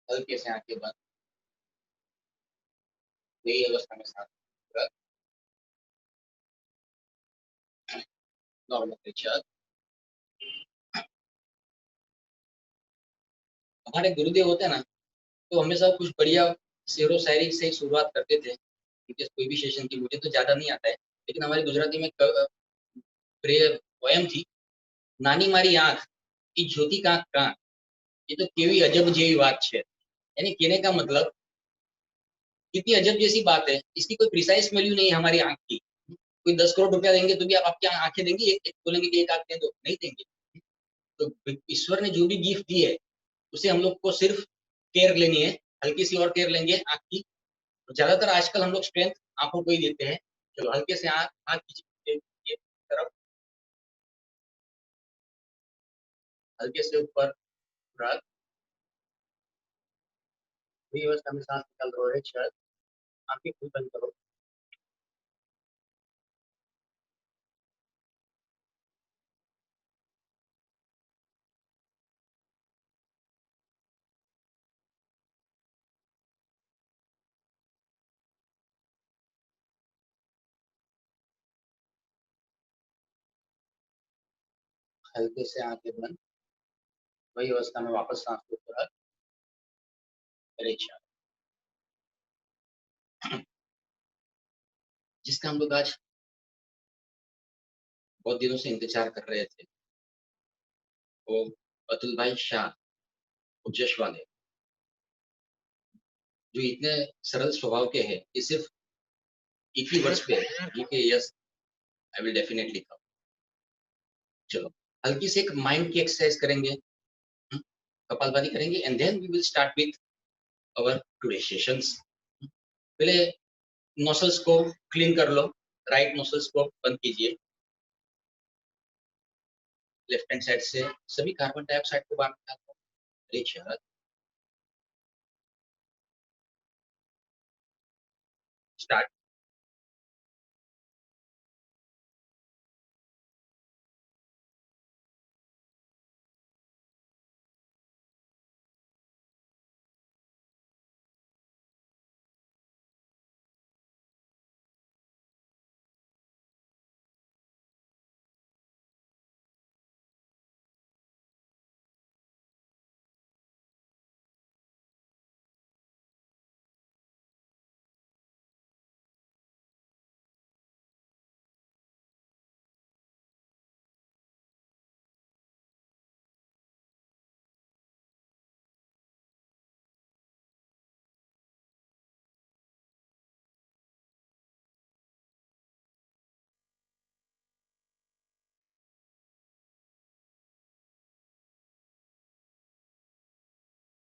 हल्के से आंखें बंद, वही अवस्था में सांस रख, नॉर्मल चल। हमारे गुरुदेव होते हैं ना, तो हमेशा कुछ बढ़िया शेरो शायरी से ही शुरुआत करते थे, क्योंकि कोई भी सेशन की, मुझे तो ज्यादा नहीं आता है, लेकिन हमारी गुजराती में प्रिय पोयम थी, नानी मारी आंख की ज्योति का कांक, ये तो केवी अजब जेवी बात है। यानी कहने का मतलब, कितनी अजब जैसी बात है, इसकी कोई प्रिसाइज वैल्यू नहीं है हमारी आंख की। कोई 10 करोड़ रुपया देंगे तो भी आप आपकी आंखें देंगे, एक बोलेंगे कि एक आंख दे दो, नहीं देंगे। तो ईश्वर ने जो भी गिफ्ट दी है, उसे हम लोग को सिर्फ केयर लेनी है, हल्की सी और केयर लेंगे आंख की। तो ज्यादातर आजकल हम लोग स्ट्रेंथ आंखों को ही देते हैं। चलो हल्के से आंख आंख की तरफ, हल्के से ऊपर रख, वही अवस्था में सांस निकाल रहे है, छह, आंखें खुद बंद करो। हल्के से आंखें बंद, वही अवस्था में वापस सांस को ऊपर रख, करे छह। जिसका हम लोग आज बहुत दिनों से इंतजार कर रहे थे, वो अतुल भाई शाह उज्जैश वाले, जो इतने सरल स्वभाव के हैं कि सिर्फ एक ही वर्ष पे ये कि yes, I will definitely come. चलो हल्की से एक माइंड की एक्सरसाइज करेंगे, कपालभाति करेंगे, and then we will start with our today sessions. पहले नोसल्स को क्लीन कर लो, राइट नोसल्स को बंद कीजिए, लेफ्ट हैंड साइड से सभी कार्बन डाइऑक्साइड को बाहर निकाल दो। Rich start.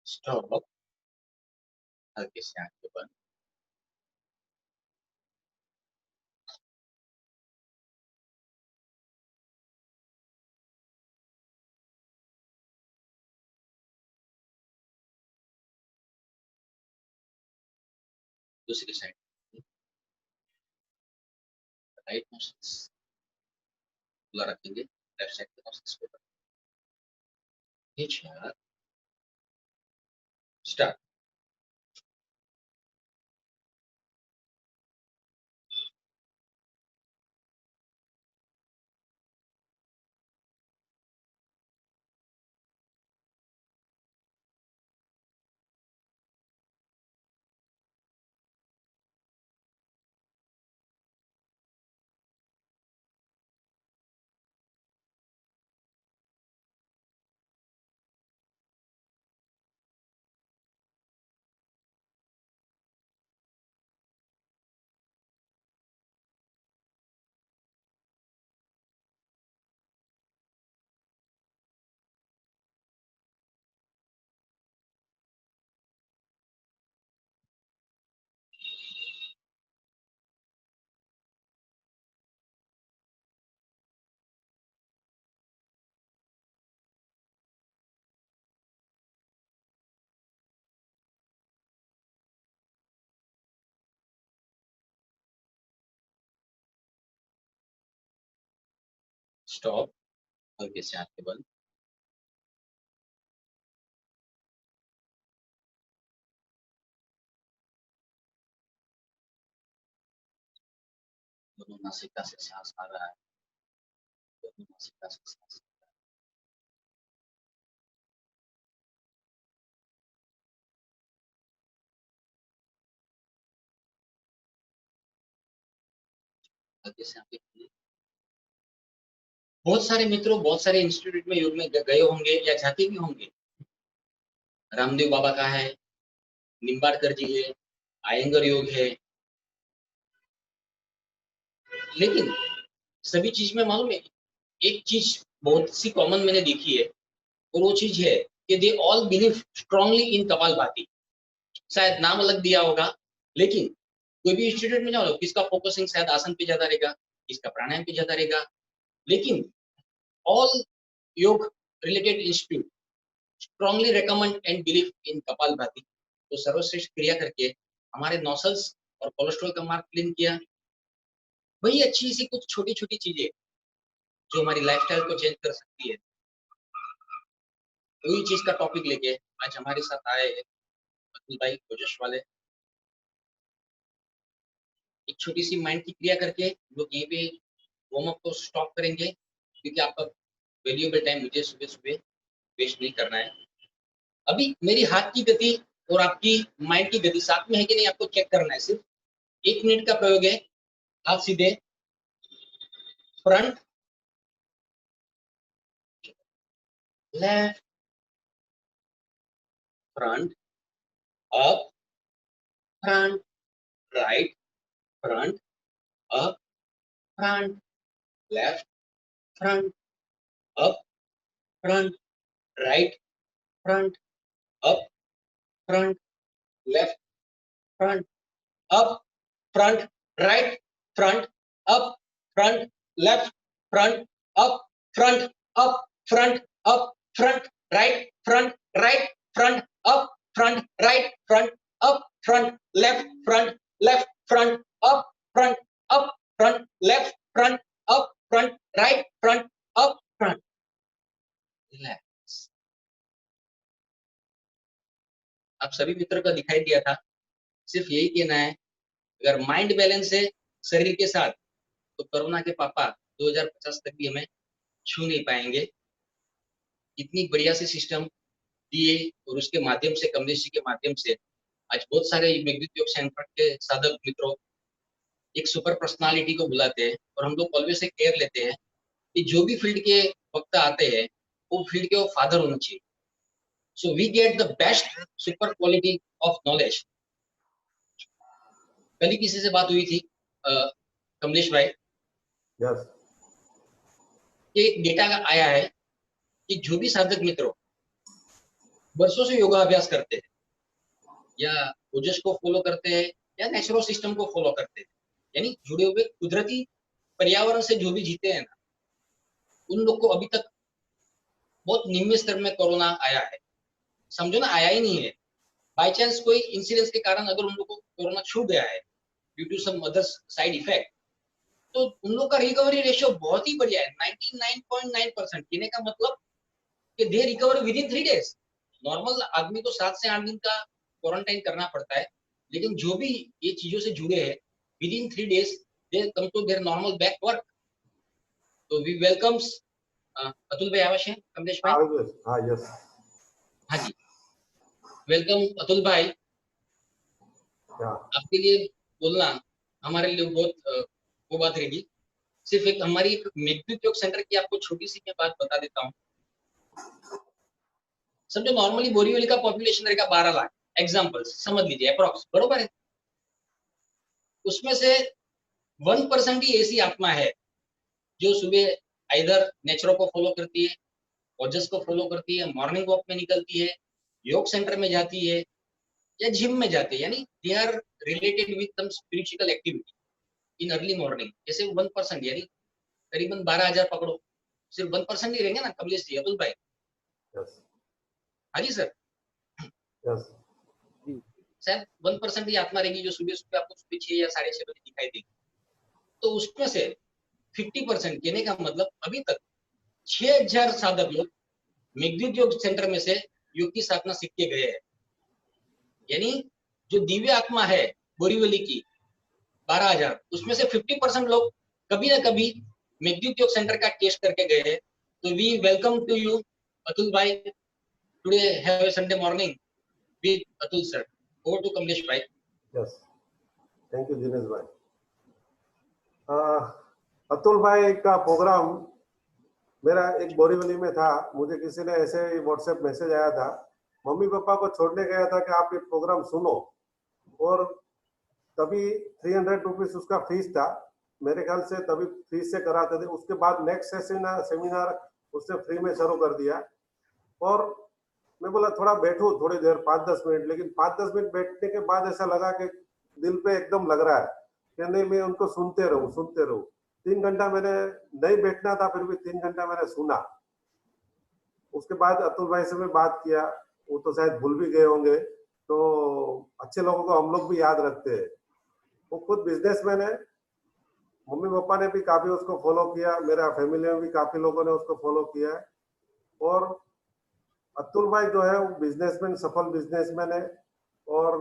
स्टॉप, हल्के से आंखें बंद, दूसरी साइड राइट नोस्ट्रल्स खुला रखेंगे, लेफ्ट साइड के नोस्ट्रल्स को रिच स्टार्ट। स्टॉप, हल्के से आंखें बंद, दोनों नासिका से सांस आ रहा है, दोनों नासिका से सांस आगे से आगे खोलिए। बहुत सारे मित्रों बहुत सारे इंस्टीट्यूट में योग में गए होंगे या जाते भी होंगे। रामदेव बाबा का है, निम्बाड़कर जी है, आयंगर योग है, लेकिन सभी चीज में मालूम है एक चीज बहुत सी कॉमन मैंने देखी है, और वो चीज है कि दे ऑल बिलीव स्ट्रांगली इन कपालभाति। शायद नाम अलग दिया होगा, लेकिन कोई भी इंस्टीट्यूट में जाओ, किसका फोकसिंग शायद आसन पे ज्यादा रहेगा, किसका प्राणायाम पे ज्यादा रहेगा, लेकिन ऑल योग related institute strongly recommend and believe in kapalbhati. तो सर्वश्रेष्ठ क्रिया करके हमारे नॉसल्स और कोलेस्ट्रॉल का मार्ग क्लीन किया। वही अच्छी सी कुछ छोटी छोटी चीजें जो हमारी लाइफस्टाइल को चेंज कर सकती है, वही चीज का टॉपिक लेके आज हमारे साथ आए अतुल भाई कोजस वाले। एक छोटी सी माइंड की क्रिया करके हम लोग यहीं पे वार्म अप को स्टॉप करेंगे, क्योंकि आपका वैल्यूएबल टाइम मुझे सुबह सुबह वेस्ट नहीं करना है। अभी मेरी हाथ की गति और आपकी माइंड की गति साथ में है कि नहीं, आपको चेक करना है। सिर्फ 1 मिनट का प्रयोग है। हाथ सीधे, front, left, front, up, front, right, front, up, front, left, front, up, front, right, front, up, front, left, front, up, front, right, front, up, front, left, front, up, front, up, front, up, front, right, front, right, front, up, front, right, front, up, front, left, front, up, front, up, front, left, front, up, front, right, front, up, front, relax. आप सभी मित्रों को दिखाई दिया था। सिर्फ यही कहना है, अगर माइंड बैलेंस है शरीर के साथ, तो कोरोना के पापा 2050 तक भी हमें छू नहीं पाएंगे। इतनी बढ़िया से सिस्टम दिए, और उसके माध्यम से कमलेश जी के माध्यम से आज बहुत सारे विद्युत योग सेंटर के साधक मित्रों एक सुपर पर्सनालिटी को बुलाते हैं, और हम लोग ऑलवेज से केयर लेते हैं कि जो भी फील्ड के वक्त आते हैं वो फील्ड के वो फादर होना चाहिए। So we get the best super quality of knowledge. कल ही किसी से बात हुई थी कमलेश भाई, यस, कि डेटा आया है कि जो भी साधक मित्रों वर्षों से योगा अभ्यास करते हैं या ओजस को फॉलो करते हैं या नेचुरल सिस्टम को फॉलो करते हैं, यानी जुड़े हुए कुदरती पर्यावरण से जो भी जीते हैं ना, उन लोग को अभी तक बहुत निम्न स्तर में कोरोना आया है। समझो ना, आया ही नहीं है। बाई चांस कोई इंसिडेंस के कारण अगर उन लोग को कोरोना छूट गया है due to some other side effect, तो उन लोग का रिकवरी रेशियो बहुत ही बढ़िया है, 99.9%। कहने का मतलब कि they recover with in 3 days। Normal आदमी को 7 से 8 दिन का क्वारंटाइन करना पड़ता है, लेकिन जो भी ये चीजों से जुड़े हैं within 3 days they come to their normal back work. तो वी वेलकम्स अतुल भाई अवश्य, कमलेश भाई। हाँ, यस, हाँ जी, वेलकम अतुल भाई। आपके लिए बोलना हमारे लिए बहुत वो बात रहेगी। सिर्फ एक हमारी एक मेघदूत योग सेंटर की आपको छोटी सी मैं बात बता देता हूँ। समझो नॉर्मली बोरीवली का पॉपुलेशन रहेगा 12 लाख, एग्जाम्पल समझ लीजिए अप्रोक्स, बरोबर है। उसमें से 1% ही ऐसी आत्मा है जो सुबह इधर नेचरों को फॉलो करती है, ओजस को फॉलो करती है, मॉर्निंग वॉक में निकलती है, योग सेंटर में जाती है या जिम में जाते हैं, यानी they are related with some spiritual activity in early morning. जैसे 1%, यानी करीबन 12,000 पकड़ो, सिर्फ 1% ही रहेंगे ना कमलेश जी, अतुल भाई। यस, हाँ जी सर, यस, शायद 1% ही आत्मा रहेगी जो सुबह सुबह आपको सुबह 6 या 6:30 दिखाई देगी। तो उसमें से 50%, कहने का मतलब अभी तक 6,000 साधक लोग मेघदूत योग सेंटर में से योग की साधना सीख के गए हैं। यानी जो दिव्य आत्मा है बोरीवली की 12,000, उसमें से 50% लोग कभी ना कभी मेघदूत योग सेंटर का टेस्ट करके गए हैं। तो we welcome to you Atul भाई, today have a Sunday morning with Atul sir. Over to Kamlesh भाई। यस, थैंक यू दिनेश भाई। अतुल भाई का प्रोग्राम मेरा एक बोरीवली में था, मुझे किसी ने ऐसे ही व्हाट्सएप मैसेज आया था, मम्मी पापा को छोड़ने गया था कि आप ये प्रोग्राम सुनो, और तभी 300 रुपीज उसका फीस था मेरे ख्याल से, तभी फीस से कराते थे। उसके बाद नेक्स्ट सेमिनार उसने फ्री में शुरू कर दिया, और मैं बोला थोड़ा बैठूं थोड़ी देर 5-10 मिनट, लेकिन 5-10 मिनट बैठने के बाद ऐसा लगा कि दिल पे एकदम लग रहा है कि नहीं, मैं उनको सुनते रहूं। 3 घंटा मैंने नहीं बैठना था, फिर भी 3 घंटा मैंने सुना। उसके बाद अतुल भाई से मैं बात किया, वो तो शायद भूल भी गए होंगे, तो अच्छे लोगों को हम लोग भी याद रखते हैं। वो खुद बिजनेसमैन है, मम्मी पापा ने भी काफी उसको फॉलो किया, मेरा फैमिली में भी काफी लोगों ने उसको फॉलो किया है। और अतुल भाई जो है वो बिजनेसमैन, सफल बिजनेसमैन है, और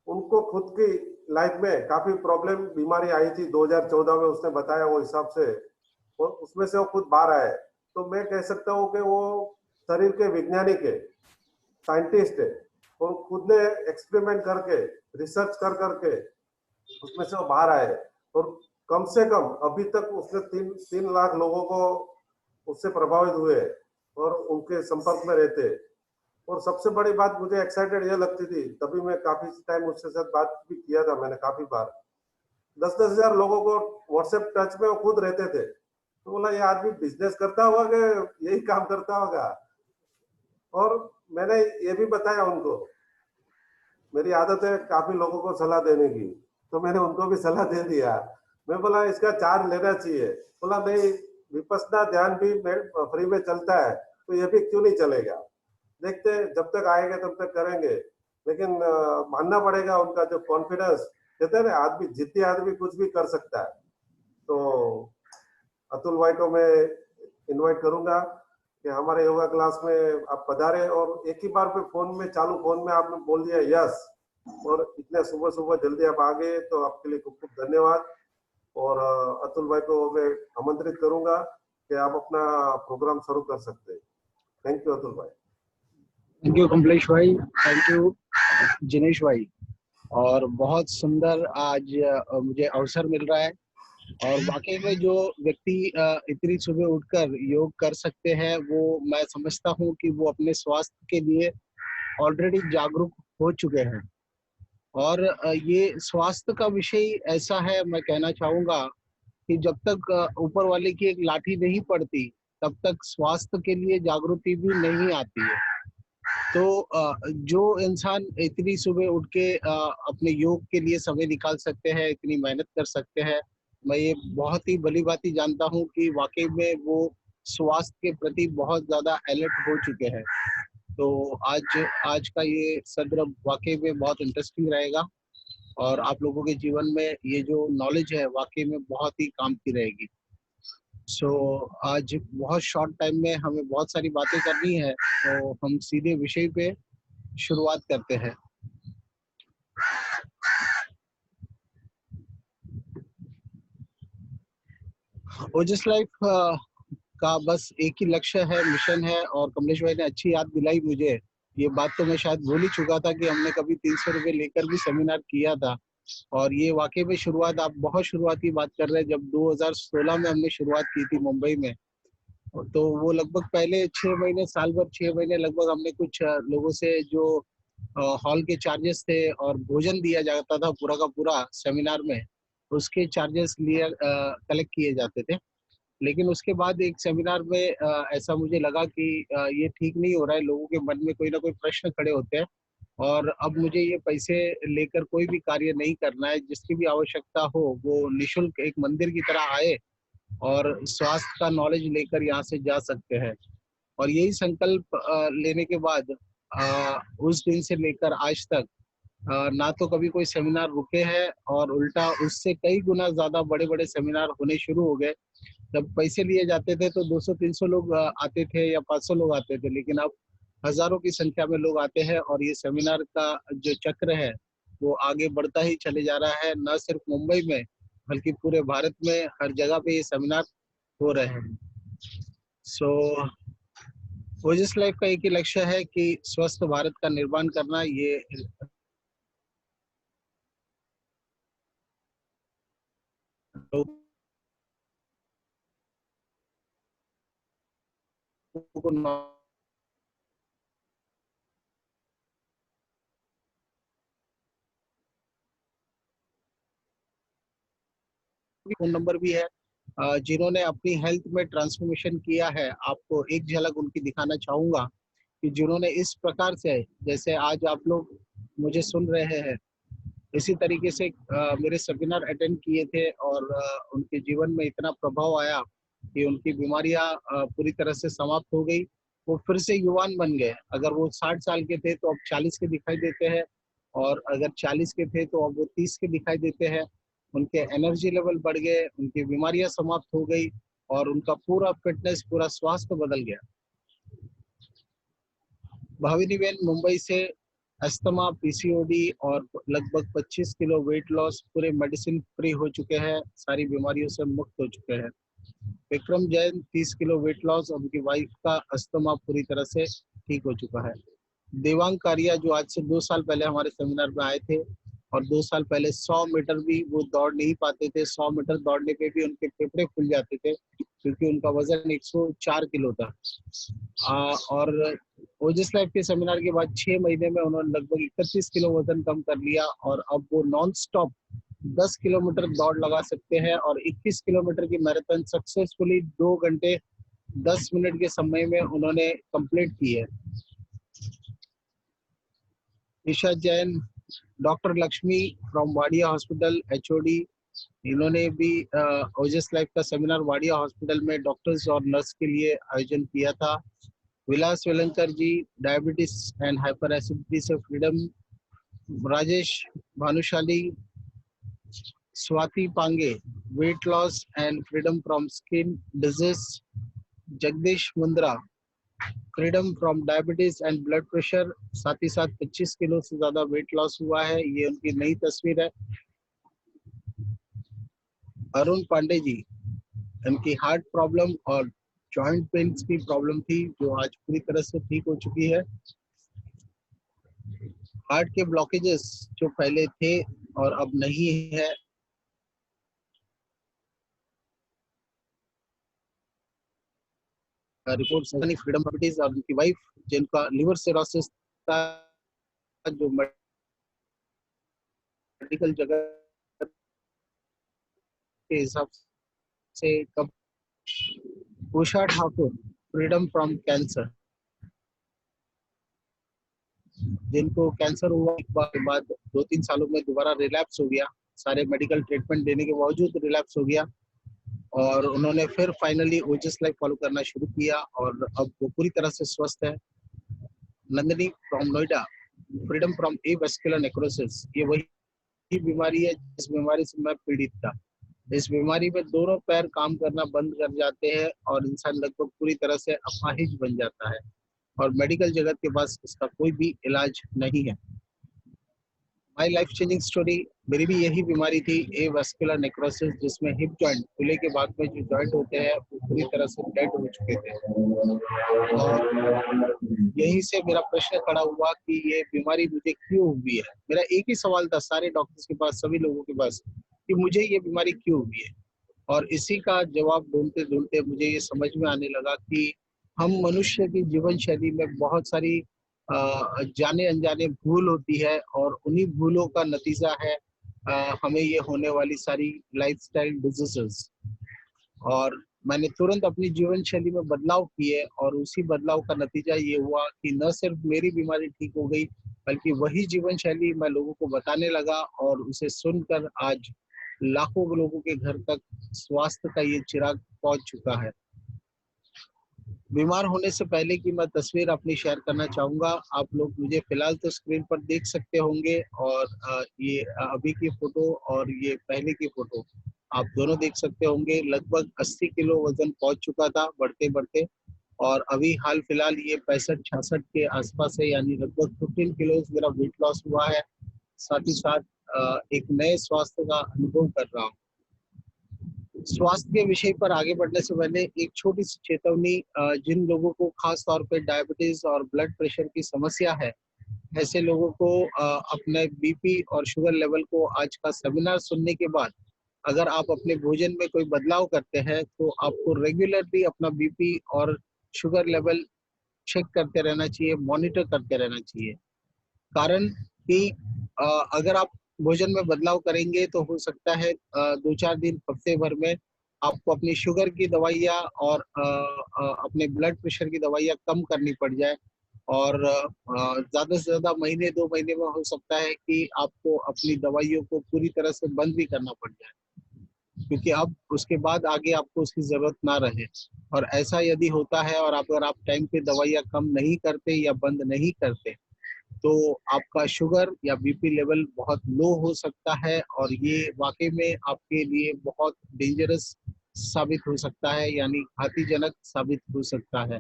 उनको खुद की लाइफ में काफी प्रॉब्लम बीमारी आई थी 2014 में, उसने बताया वो हिसाब से, और उसमें से वो खुद बाहर आए। तो मैं कह सकता हूँ कि वो शरीर के वैज्ञानिक है, साइंटिस्ट है, और खुद ने एक्सपेरिमेंट करके, रिसर्च कर करके उसमें से वो बाहर आए। और कम से कम अभी तक उसने 3 लाख लोगों को उससे प्रभावित हुए और उनके संपर्क में रहते। और सबसे बड़ी बात मुझे एक्साइटेड ये लगती थी, तभी मैं काफी टाइम उसके साथ बात भी किया था मैंने काफी बार, 10-10 हजार लोगों को व्हाट्सएप टच में वो खुद रहते थे। तो बोला ये आदमी बिजनेस करता होगा कि यही काम करता होगा। और मैंने ये भी बताया उनको, मेरी आदत है काफी लोगों को सलाह देने की, तो मैंने उनको भी सलाह दे दिया। मैं बोला इसका चार्ज लेना चाहिए। बोला नहीं, विपස්සना ध्यान भी फ्री में चलता है, तो ये भी क्यों नहीं चलेगा, देखते हैं, जब तक आएंगे तब तक करेंगे। लेकिन मानना पड़ेगा उनका जो कॉन्फिडेंस, कहते हैं ना आदमी, जिद्दी आदमी कुछ भी कर सकता है। तो अतुल भाई को मैं इनवाइट करूंगा कि हमारे योगा क्लास में आप पधारे, और एक ही बार पे फोन में, चालू फोन में आपने बोल दिया यस, और इतने सुबह सुबह जल्दी आप आ गए, तो आपके लिए खूब खूब धन्यवाद। और अतुल भाई को मैं आमंत्रित करूंगा कि आप अपना प्रोग्राम शुरू कर सकते हैं। थैंक यू अतुल भाई। थैंक यू कमलेश भाई, थैंक यू जिनेश भाई। और बहुत सुंदर आज मुझे अवसर मिल रहा है, और वाकई में जो व्यक्ति इतनी सुबह उठकर योग कर सकते हैं, वो मैं समझता हूँ कि वो अपने स्वास्थ्य के लिए ऑलरेडी जागरूक हो चुके हैं। और ये स्वास्थ्य का विषय ऐसा है, मैं कहना चाहूँगा कि जब तक ऊपर वाले की एक लाठी नहीं पड़ती, तब तक स्वास्थ्य के लिए जागृति भी नहीं आती है। तो जो इंसान इतनी सुबह उठ के अपने योग के लिए समय निकाल सकते हैं, इतनी मेहनत कर सकते हैं, मैं ये बहुत ही भली बात ही जानता हूँ कि वाकई में वो स्वास्थ्य के प्रति बहुत ज्यादा अलर्ट हो चुके हैं। तो आज का ये सत्र वाकई में बहुत इंटरेस्टिंग रहेगा, और आप लोगों के जीवन में ये जो नॉलेज है वाकई में बहुत ही काम की रहेगी। सो आज बहुत शॉर्ट टाइम में हमें बहुत सारी बातें करनी है, तो हम सीधे विषय पे शुरुआत करते हैं। ओजस लाइफ का बस एक ही लक्ष्य है, मिशन है, और कमलेश भाई ने अच्छी याद दिलाई मुझे। ये बात तो मैं शायद भूल ही चुका था कि हमने कभी 300 रुपये लेकर भी सेमिनार किया था। और ये वाकई में शुरुआत, आप बहुत शुरुआत की बात कर रहे हैं, जब 2016 में हमने शुरुआत की थी मुंबई में। तो वो लगभग पहले 6 महीने, साल भर 6 महीने लगभग हमने कुछ लोगों से जो हॉल के चार्जेस थे और भोजन दिया जाता था पूरा का पूरा सेमिनार में, उसके चार्जेस लिए कलेक्ट किए जाते थे। लेकिन उसके बाद एक सेमिनार में ऐसा मुझे लगा कि ये ठीक नहीं हो रहा है, लोगों के मन में कोई ना कोई प्रश्न खड़े होते हैं, और अब मुझे ये पैसे लेकर कोई भी कार्य नहीं करना है। जिसकी भी आवश्यकता हो वो निशुल्क एक मंदिर की तरह आए और स्वास्थ्य का नॉलेज लेकर यहाँ से जा सकते हैं। और यही संकल्प लेने के बाद उस दिन से लेकर आज तक ना तो कभी कोई सेमिनार रुके हैं, और उल्टा उससे कई गुना ज्यादा बड़े बड़े सेमिनार होने शुरू हो गए। जब पैसे लिए जाते थे तो 200-300 लोग आते थे या 500 लोग आते थे, लेकिन अब हजारों की संख्या में लोग आते हैं, और ये सेमिनार का जो चक्र है वो आगे बढ़ता ही चले जा रहा है, न सिर्फ मुंबई में बल्कि पूरे भारत में हर जगह पे ये सेमिनार हो रहे हैं। सो ओजस लाइफ का एक ही लक्ष्य है कि स्वस्थ भारत का निर्माण करना। ये फोन नंबर भी है जिन्होंने अपनी हेल्थ में ट्रांसफॉर्मेशन किया है। आपको एक झलक उनकी दिखाना चाहूंगा कि जिन्होंने इस प्रकार से, जैसे आज आप लोग मुझे सुन रहे हैं, इसी तरीके से मेरे सेमिनार अटेंड किए थे और उनके जीवन में इतना प्रभाव आया कि उनकी बीमारियां पूरी तरह से समाप्त हो गई। वो फिर से युवान बन गए। अगर वो 60 साल के थे तो अब 40 के दिखाई देते हैं, और अगर 40 के थे तो अब वो 30 के दिखाई देते हैं। उनके एनर्जी लेवल बढ़ गए, उनकी बीमारियां समाप्त हो गई और उनका पूरा फिटनेस, पूरा स्वास्थ्य बदल गया। भाविनी बेन मुंबई से अस्थमा, पीसीओडी और लगभग 25 किलो वेट लॉस, पूरे मेडिसिन फ्री हो चुके हैं, सारी बीमारियों से मुक्त हो चुके हैं। Vikram Jain 30 kilo weight loss, उनकी वाइफ का अस्थमा पूरी तरह से ठीक हो चुका है। देवांग कारिया जो आज से 2 साल पहले हमारे सेमिनार में आए थे और 2 साल पहले 100 मीटर भी वो दौड़ नहीं पाते थे, 100 मीटर दौड़ने पे भी उनके फेफड़े फूल जाते थे क्योंकि उनका वजन 104 किलो था। और ओजस लाइफ के सेमिनार के बाद 6 महीने में उन्होंने लगभग 31 किलो वजन कम कर लिया और अब वो नॉन स्टॉप 10 किलोमीटर दौड़ लगा सकते हैं और 21 किलोमीटर की मैराथन सक्सेसफुली 2 घंटे 10 मिनट के समय में उन्होंने कंप्लीट की है। Isha Jain, doctor Lakshmi from Wadia hospital, HOD, इन्होंने भी ओजस लाइफ का सेमिनार वाडिया हॉस्पिटल में डॉक्टर्स और नर्स के लिए आयोजन किया था। Vilas Welankar ji, diabetes and hyperacidity से freedom. Rajesh Bhanushali, Swati Pange, weight loss and freedom from skin disease. Jagdish Mundra, freedom from diabetes and blood pressure, साथ ही साथ 25 किलो से ज्यादा वेट लॉस हुआ है। ये उनकी नई तस्वीर है। अरुण पांडे जी, इनकी हार्ट प्रॉब्लम और जॉइंट पेन्स की प्रॉब्लम थी जो आज पूरी तरह से ठीक हो चुकी है। हार्ट के ब्लॉकेजेस जो पहले थे और अब नहीं है, रिपोर्ट फ्रीडम डायबिटीज, और उनकी वाइफ जिनका लिवर सिरोसिस था, जो मेडिकल जगह के हिसाब से कब। Usha Thakur, freedom from cancer, जिनको कैंसर हुआ एक बार के बाद 2-3 सालों में दोबारा रिलैप्स हो गया, सारे मेडिकल ट्रीटमेंट देने के बावजूद रिलैप्स हो गया और उन्होंने फिर फाइनली ओजस लाइफ फॉलो करना शुरू किया और अब वो पूरी तरह से स्वस्थ है। Nandini from Noida, freedom from avascular necrosis, ये वही बीमारी है जिस बीमारी से मैं पीड़ित था। इस बीमारी में दोनों पैर काम करना बंद कर जाते हैं और इंसान लगभग पूरी तरह से अपाहिज बन जाता है और मेडिकल जगत के पास इसका कोई भी इलाज नहीं है। माई लाइफ चेंजिंग स्टोरी, मेरी भी यही बीमारी थी, एवास्कुलर नेक्रोसिस, जिसमें हिप जॉइंट, खुले के बाद में जो जॉइंट होते हैं वो पूरी तरह से डेड हो चुके थे और यहीं से मेरा प्रश्न खड़ा हुआ कि ये बीमारी मुझे क्यों हुई है। मेरा एक ही सवाल था सारे डॉक्टर्स के पास, सभी लोगों के पास, कि मुझे ये बीमारी क्यों हुई है। और इसी का जवाब ढूंढते ढूंढते मुझे ये समझ में आने लगा कि हम मनुष्य की जीवन शैली में बहुत सारी जाने अनजाने भूल होती है और उन्हीं भूलों का नतीजा है हमें ये होने वाली सारी लाइफस्टाइल डिजीजेस। और मैंने तुरंत अपनी जीवन शैली में बदलाव किए और उसी बदलाव का नतीजा ये हुआ कि न सिर्फ मेरी बीमारी ठीक हो गई बल्कि वही जीवन शैली मैं लोगों को बताने लगा और उसे सुनकर आज लाखों लोगों के घर तक स्वास्थ्य का ये चिराग पहुंच चुका है। बीमार होने से पहले की मैं तस्वीर अपनी शेयर करना चाहूंगा। आप लोग मुझे फिलहाल तो स्क्रीन पर देख सकते होंगे और ये अभी की फोटो और ये पहले की फोटो आप दोनों देख सकते होंगे। लगभग 80 किलो वजन पहुंच चुका था बढ़ते बढ़ते और अभी हाल फिलहाल ये 65-66 के आसपास है, यानी लगभग 15 किलो मेरा वेट लॉस हुआ है साथ ही साथ एक नए स्वास्थ्य का अनुभव कर रहा हूँ। स्वास्थ्य के विषय पर आगे बढ़ने से पहले एक छोटी सी चेतावनी, जिन लोगों को खास तौर पे डायबिटीज और ब्लड प्रेशर की समस्या है, ऐसे लोगों को अपने बीपी और शुगर लेवल को आज का सेमिनार सुनने के बाद अगर आप अपने भोजन में कोई बदलाव करते हैं तो आपको रेगुलरली अपना बीपी और शुगर लेवल चेक करते रहना चाहिए, मॉनिटर करते रहना चाहिए। कारण कि अगर आप भोजन में बदलाव करेंगे तो हो सकता है 2-4 दिन, हफ्ते भर में आपको अपनी शुगर की दवाइयाँ और अपने ब्लड प्रेशर की दवाइयाँ कम करनी पड़ जाए और ज़्यादा से ज़्यादा महीने 2 महीने में हो सकता है कि आपको अपनी दवाइयों को पूरी तरह से बंद भी करना पड़ जाए, क्योंकि अब उसके बाद आगे आपको उसकी ज़रूरत ना रहे। और ऐसा यदि होता है और अगर आप टाइम पे दवाइयाँ कम नहीं करते या बंद नहीं करते तो आपका शुगर या बीपी लेवल बहुत लो हो सकता है और ये वाकई में आपके लिए बहुत डेंजरस साबित हो सकता है, यानी घातीजनक साबित हो सकता है।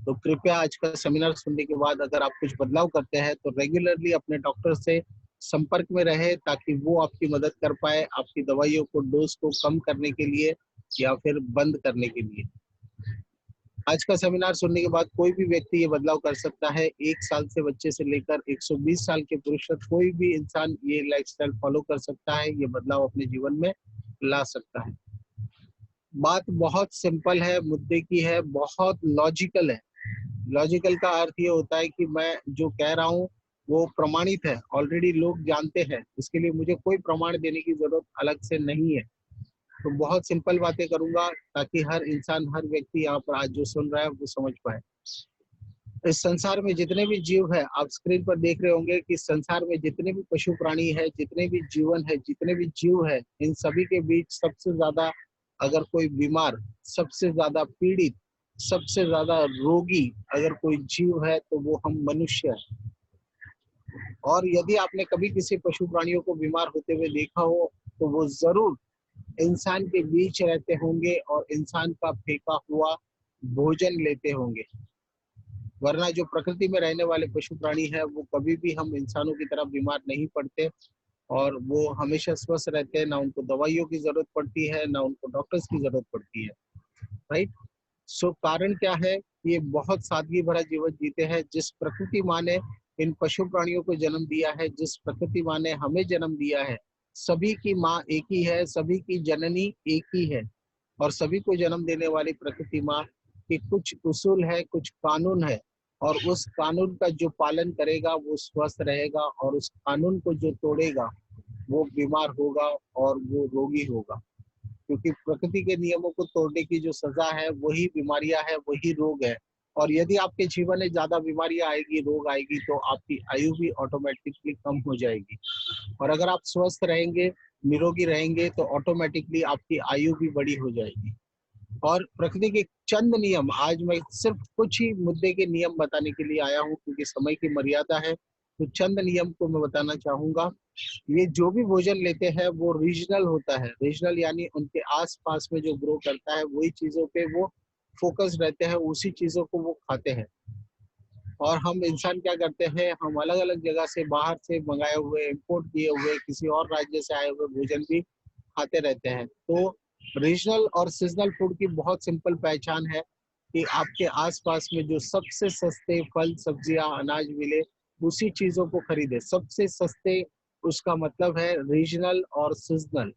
तो कृपया आज का सेमिनार सुनने के बाद अगर आप कुछ बदलाव करते हैं तो रेगुलरली अपने डॉक्टर से संपर्क में रहे ताकि वो आपकी मदद कर पाए आपकी दवाइयों को, डोज को कम करने के लिए या फिर बंद करने के लिए। आज का सेमिनार सुनने के बाद कोई भी व्यक्ति ये बदलाव कर सकता है। 1 साल से बच्चे से लेकर 120 साल के पुरुष तक कोई भी इंसान ये लाइफस्टाइल फॉलो कर सकता है, ये बदलाव अपने जीवन में ला सकता है। बात बहुत सिंपल है, मुद्दे की है, बहुत लॉजिकल है। लॉजिकल का अर्थ ये होता है कि मैं जो कह रहा हूँ वो प्रमाणित है, ऑलरेडी लोग जानते हैं, इसके लिए मुझे कोई प्रमाण देने की जरूरत अलग से नहीं है। तो बहुत सिंपल बातें करूंगा ताकि हर इंसान, हर व्यक्ति यहाँ पर आज जो सुन रहा है वो समझ पाए। इस संसार में जितने भी जीव है, आप स्क्रीन पर देख रहे होंगे कि संसार में जितने भी पशु प्राणी है, जितने भी जीवन है, जितने भी जीव है, इन सभी के बीच सबसे ज्यादा अगर कोई बीमार, सबसे ज्यादा पीड़ित, सबसे ज्यादा रोगी अगर कोई जीव है तो वो हम मनुष्य है। और यदि आपने कभी किसी पशु प्राणियों को बीमार होते हुए देखा हो तो वो जरूर इंसान के बीच रहते होंगे और इंसान का फेंका हुआ भोजन लेते होंगे। वरना जो प्रकृति में रहने वाले पशु प्राणी है वो कभी भी हम इंसानों की तरह बीमार नहीं पड़ते और वो हमेशा स्वस्थ रहते हैं, ना उनको दवाइयों की जरूरत पड़ती है, ना उनको डॉक्टर्स की जरूरत पड़ती है। राइट? सो कारण क्या है? ये बहुत सादगी भरा जीवन जीते हैं। जिस प्रकृति माँ ने इन पशु प्राणियों को जन्म दिया है, जिस प्रकृति माँ ने हमें जन्म दिया है, सभी की माँ एक ही है, सभी की जननी एक ही है और सभी को जन्म देने वाली प्रकृति माँ के कुछ उसूल है, कुछ कानून है और उस कानून का जो पालन करेगा वो स्वस्थ रहेगा और उस कानून को जो तोड़ेगा वो बीमार होगा और वो रोगी होगा। क्योंकि प्रकृति के नियमों को तोड़ने की जो सजा है वही बीमारियां है, वही रोग है। और यदि आपके जीवन में ज्यादा बीमारियां आएगी, रोग आएगी तो आपकी आयु भी ऑटोमेटिकली कम हो जाएगी। और अगर आप स्वस्थ रहेंगे, निरोगी रहेंगे तो ऑटोमेटिकली आपकी आयु भी बड़ी हो जाएगी। और प्रकृति के चंद नियम, आज मैं सिर्फ कुछ ही मुद्दे के नियम बताने के लिए आया हूँ क्योंकि समय की मर्यादा है, तो चंद नियम को मैं बताना चाहूंगा। ये जो भी भोजन लेते हैं वो रीजनल होता है। रीजनल यानी उनके आसपास में जो ग्रो करता है वही चीजों पे वो फोकस रहते हैं, उसी चीजों को वो खाते हैं। और हम इंसान क्या करते हैं, हम अलग अलग जगह से, बाहर से मंगाए हुए, इंपोर्ट किए हुए, किसी और राज्य से आए हुए भोजन भी खाते रहते हैं। तो रीजनल और सीजनल फूड की बहुत सिंपल पहचान है कि आपके आसपास में जो सबसे सस्ते फल, सब्जियां, अनाज मिले उसी चीजों को खरीदे। सबसे सस्ते, उसका मतलब है रीजनल और सीजनल।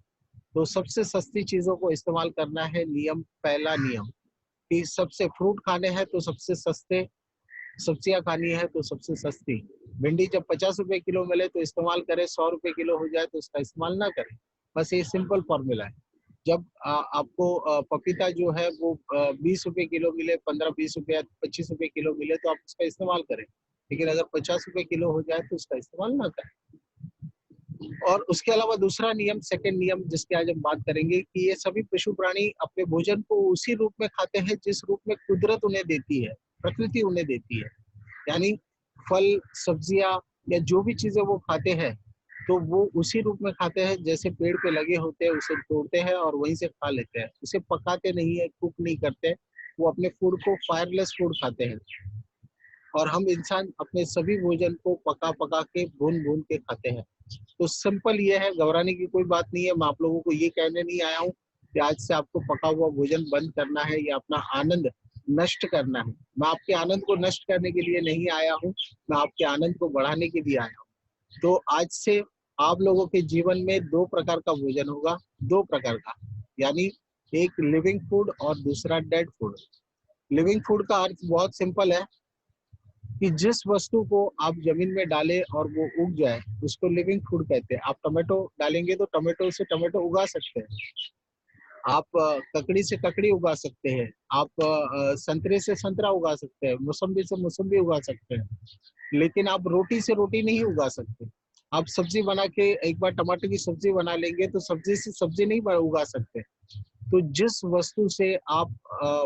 तो सबसे सस्ती चीजों को इस्तेमाल करना है। नियम, पहला नियम कि सबसे फ्रूट खाने हैं तो सबसे सस्ते, सब्जियां खानी है तो सबसे सस्ती। भिंडी जब 50 रुपए किलो मिले तो इस्तेमाल करें, 100 रुपए किलो हो जाए तो उसका इस्तेमाल ना करें। बस ये सिंपल फॉर्मूला है। जब आपको पपीता जो है वो 20 रुपए किलो मिले, 15-20 रुपया 25 रुपए किलो मिले तो आप उसका इस्तेमाल करें, लेकिन अगर 50 रुपए किलो हो जाए तो उसका इस्तेमाल ना करें। और उसके अलावा दूसरा नियम, सेकंड नियम जिसकी आज हम बात करेंगे कि ये सभी पशु प्राणी अपने भोजन को उसी रूप में खाते हैं जिस रूप में कुदरत उन्हें देती है, प्रकृति उन्हें देती है। यानी फल, सब्जियां या जो भी चीजें वो खाते हैं तो वो उसी रूप में खाते हैं जैसे पेड़ पे लगे होते हैं, उसे तोड़ते हैं और वहीं से खा लेते हैं। उसे पकाते नहीं है, कुक नहीं करते, वो अपने फूड को फायरलेस फूड खाते हैं। और हम इंसान अपने सभी भोजन को पका पका के भून भून के खाते हैं। तो सिंपल ये है, घबराने की कोई बात नहीं है। मैं आप लोगों को ये कहने नहीं आया हूँ कि आज से आपको पका हुआ भोजन बंद करना है या अपना आनंद नष्ट करना है। मैं आपके आनंद को नष्ट करने के लिए नहीं आया हूँ, मैं आपके आनंद को बढ़ाने के लिए आया हूँ। तो आज से आप लोगों के जीवन में 2 प्रकार का भोजन होगा, 2 प्रकार का, यानी एक लिविंग फूड और दूसरा डेड फूड। लिविंग फूड का अर्थ बहुत सिंपल है कि जिस वस्तु को आप जमीन में डालें और वो उग जाए उसको लिविंग फूड कहते हैं। आप टमाटो डालेंगे तो टमाटो से टमाटो उगा सकते हैं, आप ककड़ी से ककड़ी उगा सकते हैं, आप संतरे से संतरा उगा सकते हैं, मौसम्बी से मौसम्बी उगा सकते हैं, लेकिन आप रोटी से रोटी नहीं उगा सकते। आप सब्जी बना के एक बार टमाटर की सब्जी बना लेंगे तो सब्जी से सब्जी नहीं उगा सकते। तो जिस वस्तु से आप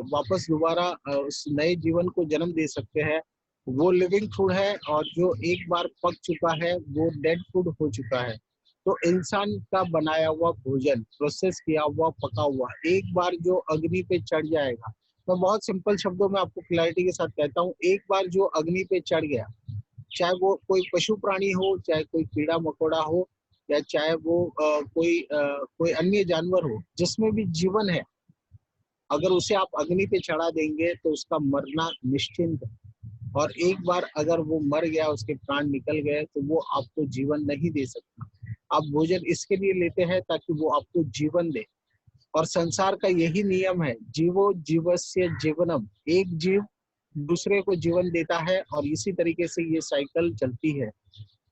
वापस दोबारा उस नए जीवन को जन्म दे सकते हैं वो लिविंग फूड है, और जो एक बार पक चुका है वो डेड फूड हो चुका है। तो इंसान का बनाया हुआ भोजन, प्रोसेस किया हुआ, पका हुआ, एक बार जो अग्नि पे चढ़ जाएगा, मैं बहुत सिंपल शब्दों में आपको क्लैरिटी के साथ कहता हूँ, एक बार जो अग्नि पे चढ़ गया, चाहे वो कोई पशु प्राणी हो, चाहे कोई कीड़ा मकोड़ा हो, या चाहे वो कोई अन्य जानवर हो जिसमें भी जीवन है, अगर उसे आप अग्नि पे चढ़ा देंगे तो उसका मरना निश्चिंत है। और एक बार अगर वो मर गया, उसके प्राण निकल गए, तो वो आपको जीवन नहीं दे सकता। आप भोजन इसके लिए लेते हैं ताकि वो आपको जीवन दे। और संसार का यही नियम है, जीवो जीवस्य जीवनम, एक जीव दूसरे को जीवन देता है और इसी तरीके से ये साइकिल चलती है।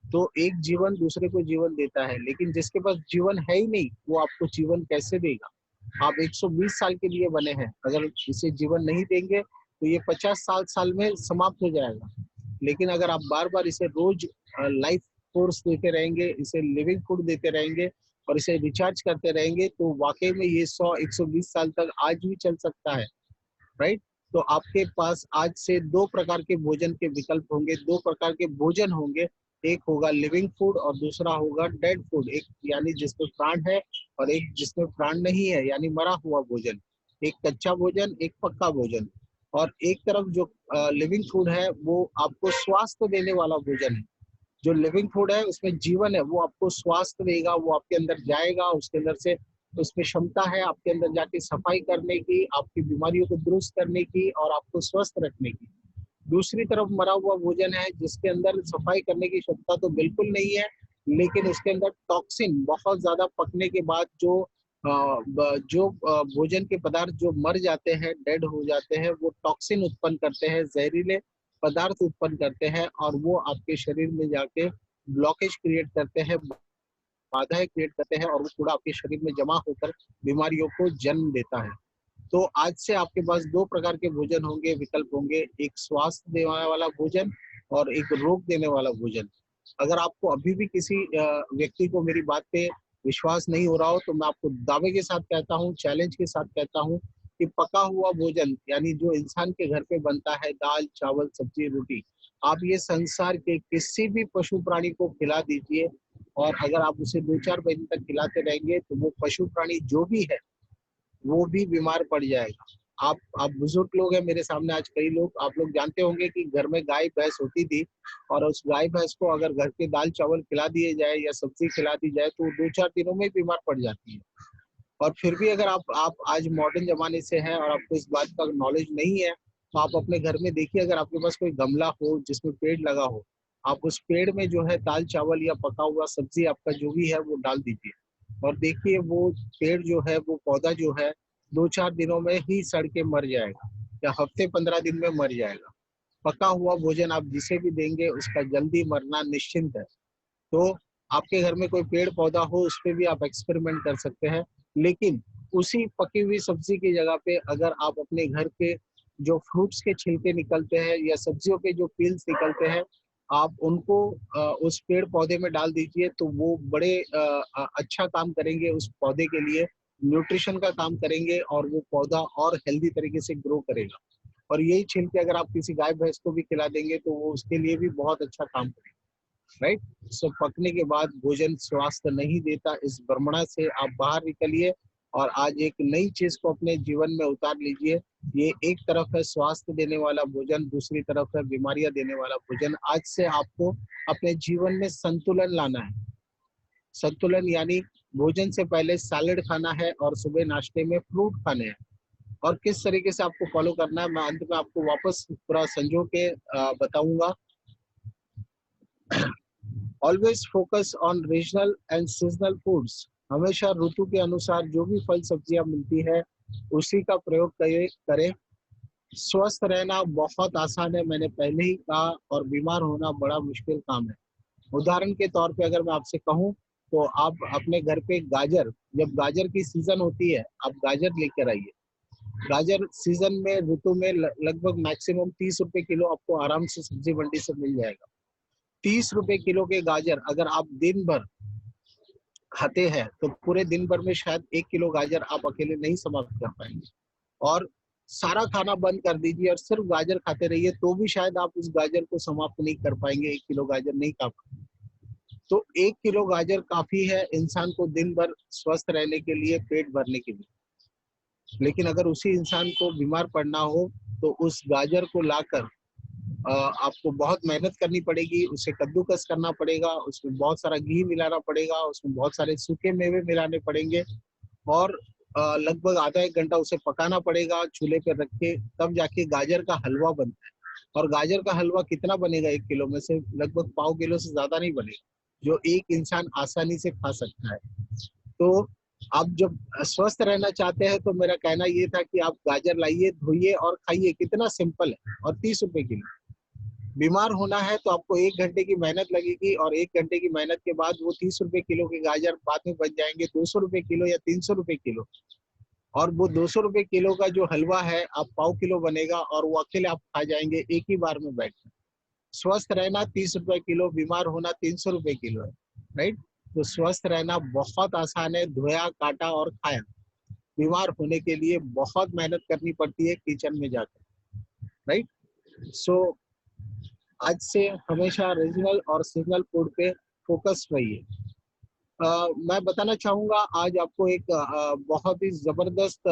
तो एक जीवन दूसरे को जीवन देता है, लेकिन जिसके पास जीवन है ही नहीं वो आपको जीवन कैसे देगा। आप 120 साल के लिए बने हैं, अगर इसे जीवन नहीं देंगे तो ये 50 साल में समाप्त हो जाएगा। लेकिन अगर आप बार बार इसे रोज लाइफ फोर्स देते रहेंगे, इसे लिविंग फूड देते रहेंगे और इसे रिचार्ज करते रहेंगे, तो वाकई में ये 100-120 साल तक आज भी चल सकता है, राइट। तो आपके पास आज से 2 प्रकार के भोजन के विकल्प होंगे, 2 प्रकार के भोजन होंगे। एक होगा लिविंग फूड और दूसरा होगा डेड फूड, एक यानी जिसमें प्राण है और एक जिसमें प्राण नहीं है, यानी मरा हुआ भोजन। एक कच्चा भोजन, एक पक्का भोजन। और एक तरफ जो लिविंग फूड है वो आपको स्वास्थ्य देने वाला भोजन है। जो लिविंग फूड है उसमें जीवन है, वो आपको स्वास्थ्य देगा, वो आपके अंदर जाएगा, उसके अंदर से उसमें क्षमता है आपके अंदर जाके सफाई करने की, आपकी बीमारियों को दुरुस्त करने की और आपको स्वस्थ रखने की। दूसरी तरफ मरा हुआ भोजन है जिसके अंदर सफाई करने की क्षमता तो बिल्कुल नहीं है, लेकिन उसके अंदर टॉक्सिन बहुत ज्यादा पकने के बाद जो भोजन के पदार्थ जो मर जाते हैं, डेड हो जाते हैं, वो टॉक्सिन उत्पन्न करते हैं, जहरीले पदार्थ उत्पन्न करते हैं और वो आपके शरीर में जाके ब्लॉकेज क्रिएट करते हैं, बाधाएं क्रिएट करते हैं और वो कूड़ा आपके शरीर में जमा होकर बीमारियों को जन्म देता है। तो आज से आपके पास 2 प्रकार के भोजन होंगे, विकल्प होंगे, एक स्वास्थ्य देने वाला भोजन और एक रोग देने वाला भोजन। अगर आपको अभी भी किसी व्यक्ति को मेरी बात पे विश्वास नहीं हो रहा हो तो मैं आपको दावे के साथ कहता हूँ, चैलेंज के साथ कहता हूँ कि पका हुआ भोजन यानी जो इंसान के घर पे बनता है, दाल चावल सब्जी रोटी, आप ये संसार के किसी भी पशु प्राणी को खिला दीजिए और अगर आप उसे 2-4 महीने तक खिलाते रहेंगे तो वो पशु प्राणी जो भी है वो भी बीमार पड़ जाएगा। आप बुजुर्ग लोग हैं मेरे सामने आज कई लोग, आप लोग जानते होंगे कि घर में गाय भैंस होती थी और उस गाय भैंस को अगर घर के दाल चावल खिला दिए जाए या सब्जी खिला दी जाए तो 2-4 दिनों में बीमार पड़ जाती है। और फिर भी अगर आप आज मॉडर्न जमाने से हैं और आपको इस बात का नॉलेज नहीं है तो आप अपने घर में देखिए, अगर आपके पास कोई गमला हो जिसमें पेड़ लगा हो, आप उस पेड़ में जो है दाल चावल या पका हुआ सब्जी आपका जो भी है वो डाल दीजिए और देखिए वो पेड़ जो है, वो पौधा जो है 2-4 दिनों में ही सड़ के मर जाएगा या हफ्ते 15 दिन में मर जाएगा। पका हुआ भोजन आप जिसे भी देंगे उसका जल्दी मरना निश्चिंत है। तो आपके घर में कोई पेड़ पौधा हो उस पे भी आप एक्सपेरिमेंट कर सकते हैं, लेकिन उसी पकी हुई सब्जी की जगह पे अगर आप अपने घर के जो फ्रूट्स के छिलके निकलते हैं या सब्जियों के जो पील्स निकलते हैं, आप उनको उस पेड़ पौधे में डाल दीजिए तो वो बड़े अच्छा काम करेंगे, उस पौधे के लिए न्यूट्रिशन का काम करेंगे और वो पौधा और हेल्दी तरीके से ग्रो करेगा। और यही छिलके अगर आप किसी गाय भैंस को भी खिला देंगे तो वो उसके लिए भी बहुत अच्छा काम करेगा, राइट। सो पकने के बाद भोजन स्वास्थ्य नहीं देता, इस भ्रमणा से आप बाहर निकलिए और आज एक नई चीज को अपने जीवन में उतार लीजिए। ये एक तरफ है स्वास्थ्य देने वाला भोजन, दूसरी तरफ है बीमारियां देने वाला भोजन। आज से आपको अपने जीवन में संतुलन लाना है। संतुलन यानी भोजन से पहले सैलेड खाना है और सुबह नाश्ते में फ्रूट खाने हैं। और किस तरीके से आपको फॉलो करना है मैं अंत में आपको वापस पूरा संजो के बताऊंगा। Always focus on regional and seasonal foods. हमेशा ऋतु के अनुसार जो भी फल सब्जियां मिलती है उसी का प्रयोग करें। स्वस्थ रहना बहुत आसान है, मैंने पहले ही कहा, और बीमार होना बड़ा मुश्किल काम है। उदाहरण के तौर पे अगर मैं आपसे कहूँ तो आप अपने घर पे गाजर, जब गाजर की सीजन होती है आप गाजर लेकर आइए। गाजर सीजन में ऋतु में लगभग मैक्सिमम 30 रुपए किलो आपको आराम से सब्जी मंडी से मिल जाएगा। 30 रुपए किलो के गाजर अगर आप दिन भर खाते हैं तो पूरे दिन भर में शायद 1 किलो गाजर आप अकेले नहीं समाप्त कर पाएंगे। और सारा खाना बंद कर दीजिए और सिर्फ गाजर खाते रहिए तो भी शायद आप उस गाजर को समाप्त नहीं कर पाएंगे, 1 किलो गाजर नहीं खा पाएंगे। तो 1 किलो गाजर काफी है इंसान को दिन भर स्वस्थ रहने के लिए, पेट भरने के लिए। लेकिन अगर उसी इंसान को बीमार पड़ना हो तो उस गाजर को लाकर आपको बहुत मेहनत करनी पड़ेगी, उसे कद्दूकस करना पड़ेगा, उसमें बहुत सारा घी मिलाना पड़ेगा, उसमें बहुत सारे सूखे मेवे मिलाने पड़ेंगे और लगभग आधा 1 घंटा उसे पकाना पड़ेगा चूल्हे पे रख के, तब जाके गाजर का हलवा बनता है। और गाजर का हलवा कितना बनेगा 1 किलो में से? लगभग पाव किलो से ज्यादा नहीं बनेगा, जो एक इंसान आसानी से खा सकता है। तो आप जब स्वस्थ रहना चाहते हैं तो मेरा कहना ये था कि आप गाजर लाइए, धोइए और खाइए। कितना सिंपल है, और 30 रुपए किलो। बीमार होना है तो आपको 1 घंटे की मेहनत लगेगी और 1 घंटे की मेहनत के बाद वो 30 रुपए किलो के गाजर बाद में बन जाएंगे 200 रुपए किलो या 300 रुपए किलो। और वो 200 रुपए किलो का जो हलवा है आप पाव किलो बनेगा और वो अकेले आप खा जाएंगे एक ही बार में बैठकर। स्वस्थ रहना 30 रुपए किलो, बीमार होना 300 रुपए किलो है, राइट? तो स्वस्थ रहना बहुत आसान है, धोया, काटा और खाया। बीमार होने के लिए बहुत मेहनत करनी पड़ती है किचन में जाकर, राइट? सो आज से हमेशा रीजनल और सीजनल फूड पे फोकस रहिए। मैं बताना चाहूंगा आज आपको एक बहुत ही जबरदस्त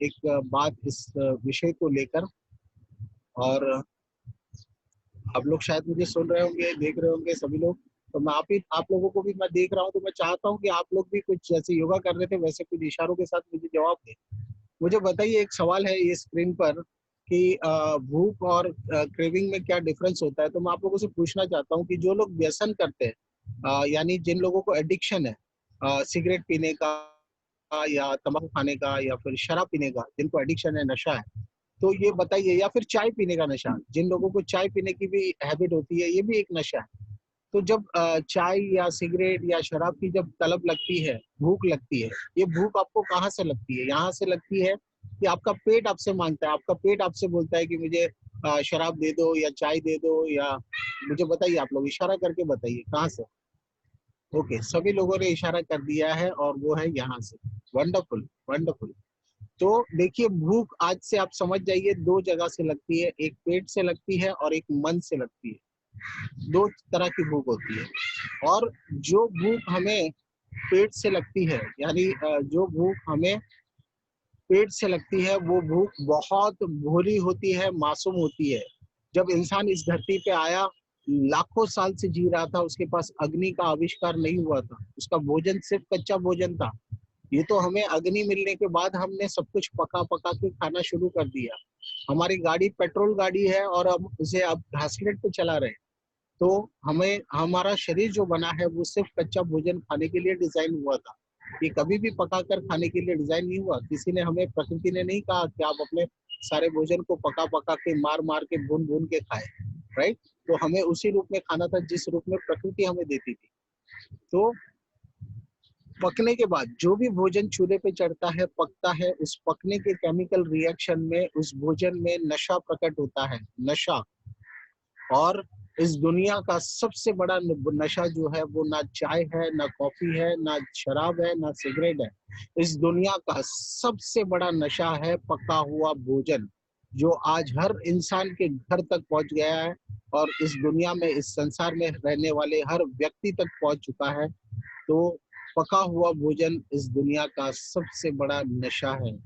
एक बात इस विषय को लेकर। और आप लोग शायद मुझे सुन रहे होंगे, देख रहे होंगे सभी लोग, तो मैं आप लोगों को भी मैं देख रहा हूँ, तो मैं चाहता हूँ कि आप लोग भी कुछ जैसे योगा कर रहे थे वैसे कुछ इशारों के साथ मुझे जवाब दें। मुझे बताइए, एक सवाल है ये स्क्रीन पर कि भूख और क्रेविंग में क्या डिफरेंस होता है। तो मैं आप लोगों से पूछना चाहता हूँ कि जो लोग व्यसन करते हैं, यानी जिन लोगों को एडिक्शन है सिगरेट पीने का या तंबाकू खाने का या फिर शराब पीने का, जिनको एडिक्शन है, नशा है, तो ये बताइए, या फिर चाय पीने का नशा, जिन लोगों को चाय पीने की भी हैबिट होती है, ये भी एक नशा है। तो जब चाय या सिगरेट या शराब की जब तलब लगती है, भूख लगती है, ये भूख आपको कहाँ से लगती है? यहाँ से लगती है कि आपका पेट आपसे मांगता है, आपका पेट आपसे बोलता है कि मुझे शराब दे दो या चाय दे दो, या मुझे बताइए, आप लोग इशारा करके बताइए कहाँ से। ओके, सभी लोगों ने इशारा कर दिया है और वो है यहाँ से। Wonderful, wonderful. तो देखिए, भूख आज से आप समझ जाइए 2 जगह से लगती है, एक पेट से लगती है और एक मन से लगती है। 2 तरह की भूख होती है। और जो भूख हमें पेट से लगती है, यानी जो भूख हमें पेट से लगती है, वो भूख बहुत भोली होती है, मासूम होती है। जब इंसान इस धरती पे आया, लाखों साल से जी रहा था, उसके पास अग्नि का आविष्कार नहीं हुआ था, उसका भोजन सिर्फ कच्चा भोजन था। ये तो हमें अग्नि मिलने के बाद हमने सब कुछ पका पका के खाना शुरू कर दिया। हमारी गाड़ी पेट्रोल गाड़ी है और हम उसे अब घासलेट पे चला रहे हैं। तो हमें हमारा शरीर जो बना है वो सिर्फ कच्चा भोजन खाने के लिए डिजाइन हुआ था। ये कभी भी पकाकर खाने के लिए डिजाइन नहीं हुआ। किसी ने हमें, प्रकृति ने नहीं कहा कि आप अपने सारे भोजन को पका पका के, मार मार के, भून भून के खाए, राइट? तो हमें उसी रूप में खाना था जिस रूप में प्रकृति हमें देती थी। तो पकने के बाद जो भी भोजन चूल्हे पे चढ़ता है, पकता है, उस पकने के केमिकल रिएक्शन में उस भोजन में नशा प्रकट होता है, नशा। और इस दुनिया का सबसे बड़ा नशा जो है वो ना चाय है, ना कॉफी है, ना शराब है, ना सिगरेट है। इस दुनिया का सबसे बड़ा नशा है पका हुआ भोजन, जो आज हर इंसान के घर तक पहुंच गया है और इस दुनिया में, इस संसार में रहने वाले हर व्यक्ति तक पहुंच चुका है। तो पका हुआ भोजन इस दुनिया का सबसे बड़ा नशा है।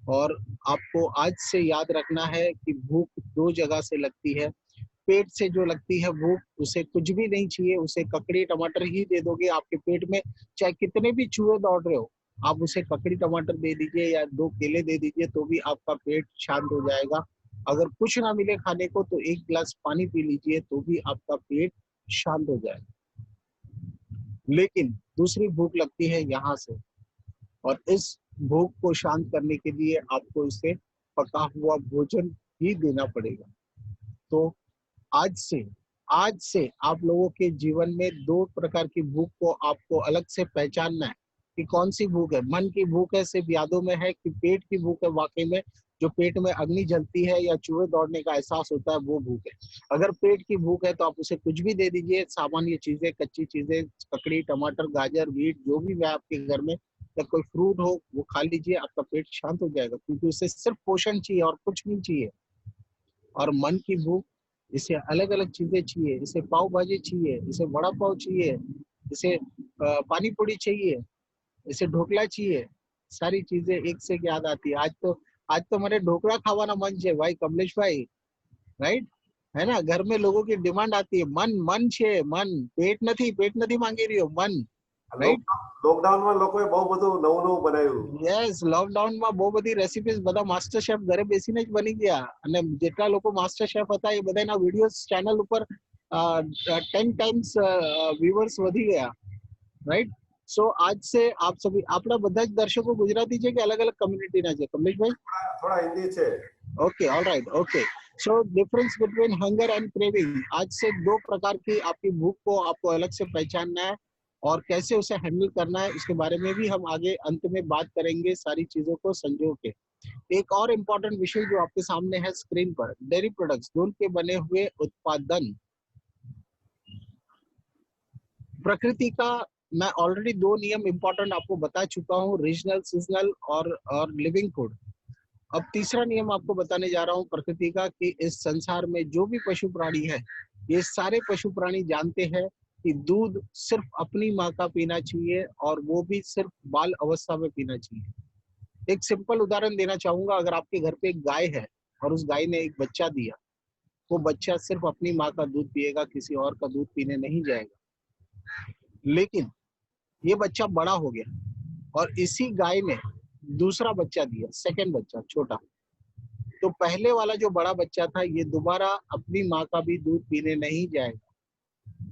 और आपको आज से याद रखना है कि भूख दो जगह से लगती है। पेट से जो लगती है भूख, उसे कुछ भी नहीं चाहिए, उसे ककड़ी टमाटर ही दे दोगे आपके पेट में, चाहे कितने भी चूहे दौड़ रहे हो, आप उसे ककड़ी टमाटर दे दीजिए या 2 केले दे दीजिए तो भी आपका पेट शांत हो जाएगा। अगर कुछ ना मिले खाने को तो 1 गिलास पानी पी लीजिए तो भी आपका पेट शांत हो जाएगा। लेकिन दूसरी भूख लगती है यहाँ से, और इस भूख को शांत करने के लिए आपको इसे पका हुआ भोजन ही देना पड़ेगा। तो आज से आप लोगों के जीवन में 2 प्रकार की भूख को आपको अलग से पहचानना है कि कौन सी भूख है। मन की भूख है, सिर्फ यादों में है, कि पेट की भूख है वाकई में, जो पेट में अग्नि जलती है या चूहे दौड़ने का एहसास होता है, वो भूख है। अगर पेट की भूख है तो आप उसे कुछ भी दे दीजिए, सामान्य चीजें, कच्ची चीजें, ककड़ी टमाटर गाजर बीट जो भी है आपके घर में, या कोई फ्रूट हो वो खा लीजिए, आपका पेट शांत हो जाएगा, क्योंकि उसे सिर्फ पोषण चाहिए और कुछ नहीं चाहिए। और मन की भूख, इसे अलग अलग चीजें चाहिए, इसे पाव भाजी चाहिए, इसे वड़ा पाव चाहिए, इसे पानी पूरी चाहिए, इसे ढोकला चाहिए। सारी चीजें एक से एक याद आती है। आज तो मेरे ढोकला खावाना मन છે भाई कमलेश भाई, राइट? है ना, घर में लोगों की डिमांड आती है, मन मन છે, मन, पेट નથી માંગી રહ્યો, मन, राइट? લોકડાઉનમાં લોકોએ બહુ બધું નવું નવું બનાવ્યું. યસ, લોકડાઉનમાં બહુ બધી રેસિપીઝ બધા માસ્ટર શેફ ઘરે બેસીને જ બની ગયા, અને જેટલા લોકો માસ્ટર શેફ હતા એ બધાના વિડીયોઝ ચેનલ ઉપર 10 टाइम्स व्यूअर्स વધી ગયા, રાઈટ? સો आज से आप सभी, આપણા બધા જ દર્શકો ગુજરાતી છે કે અલગ અલગ કમ્યુનિટીના છે કમલેશભાઈ? થોડા હિન્દી છે. Okay, alright, okay. So difference between hunger and craving, आज से 2 प्रकार की आपकी भूख को आपको अलग से पहचानना है, और कैसे उसे हैंडल करना है उसके बारे में भी हम आगे अंत में बात करेंगे, सारी चीजों को संजो के। एक और इम्पोर्टेंट विषय जो आपके सामने है स्क्रीन पर, डेयरी प्रोडक्ट्स, दूध के बने हुए उत्पादन। प्रकृति का मैं ऑलरेडी 2 नियम इम्पोर्टेंट आपको बता चुका हूँ, रीजनल, सीजनल और लिविंग फूड। अब तीसरा नियम आपको बताने जा रहा हूँ प्रकृति का, कि इस संसार में जो भी पशु प्राणी है, ये सारे पशु प्राणी जानते हैं कि दूध सिर्फ अपनी माँ का पीना चाहिए, और वो भी सिर्फ बाल अवस्था में पीना चाहिए। एक सिंपल उदाहरण देना चाहूंगा, अगर आपके घर पे एक गाय है और उस गाय ने एक बच्चा दिया, वो बच्चा सिर्फ अपनी माँ का दूध पिएगा, किसी और का दूध पीने नहीं जाएगा। लेकिन ये बच्चा बड़ा हो गया और इसी गाय ने दूसरा बच्चा दिया, सेकंड बच्चा छोटा, तो पहले वाला जो बड़ा बच्चा था ये दोबारा अपनी माँ का भी दूध पीने नहीं जाएगा।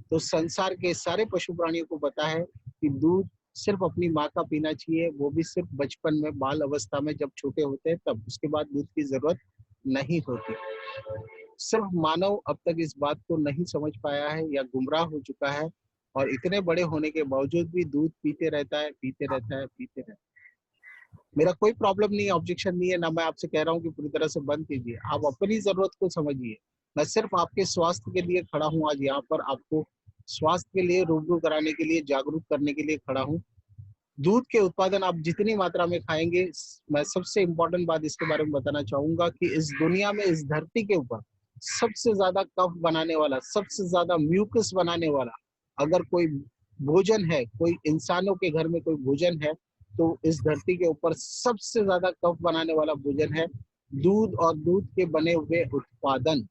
तो संसार के सारे पशु प्राणियों को पता है कि दूध सिर्फ अपनी माँ का पीना चाहिए, वो भी सिर्फ बचपन में, बाल अवस्था में, जब छोटे होते हैं तब, उसके बाद दूध की जरूरत नहीं होती। सिर्फ मानव अब तक इस बात को नहीं समझ पाया है या गुमराह हो चुका है, और इतने बड़े होने के बावजूद भी दूध पीते रहता है, पीते रहता है, पीते रहता है। मेरा कोई प्रॉब्लम नहीं है, ऑब्जेक्शन नहीं है, ना मैं आपसे कह रहा हूँ कि पूरी तरह से बंद कीजिए, आप अपनी जरूरत को समझिए। मैं सिर्फ आपके स्वास्थ्य के लिए खड़ा हूँ आज यहाँ पर, आपको स्वास्थ्य के लिए रूबरू कराने के लिए, जागरूक करने के लिए खड़ा हूँ। दूध के उत्पादन आप जितनी मात्रा में खाएंगे, मैं सबसे इम्पोर्टेंट बात इसके बारे में बताना चाहूंगा कि इस दुनिया में, इस धरती के ऊपर सबसे ज्यादा कफ बनाने वाला, सबसे ज्यादा म्यूकस बनाने वाला अगर कोई भोजन है, कोई इंसानों के घर में कोई भोजन है, तो इस धरती के ऊपर सबसे ज्यादा कफ बनाने वाला भोजन है दूध और दूध के बने हुए उत्पादन।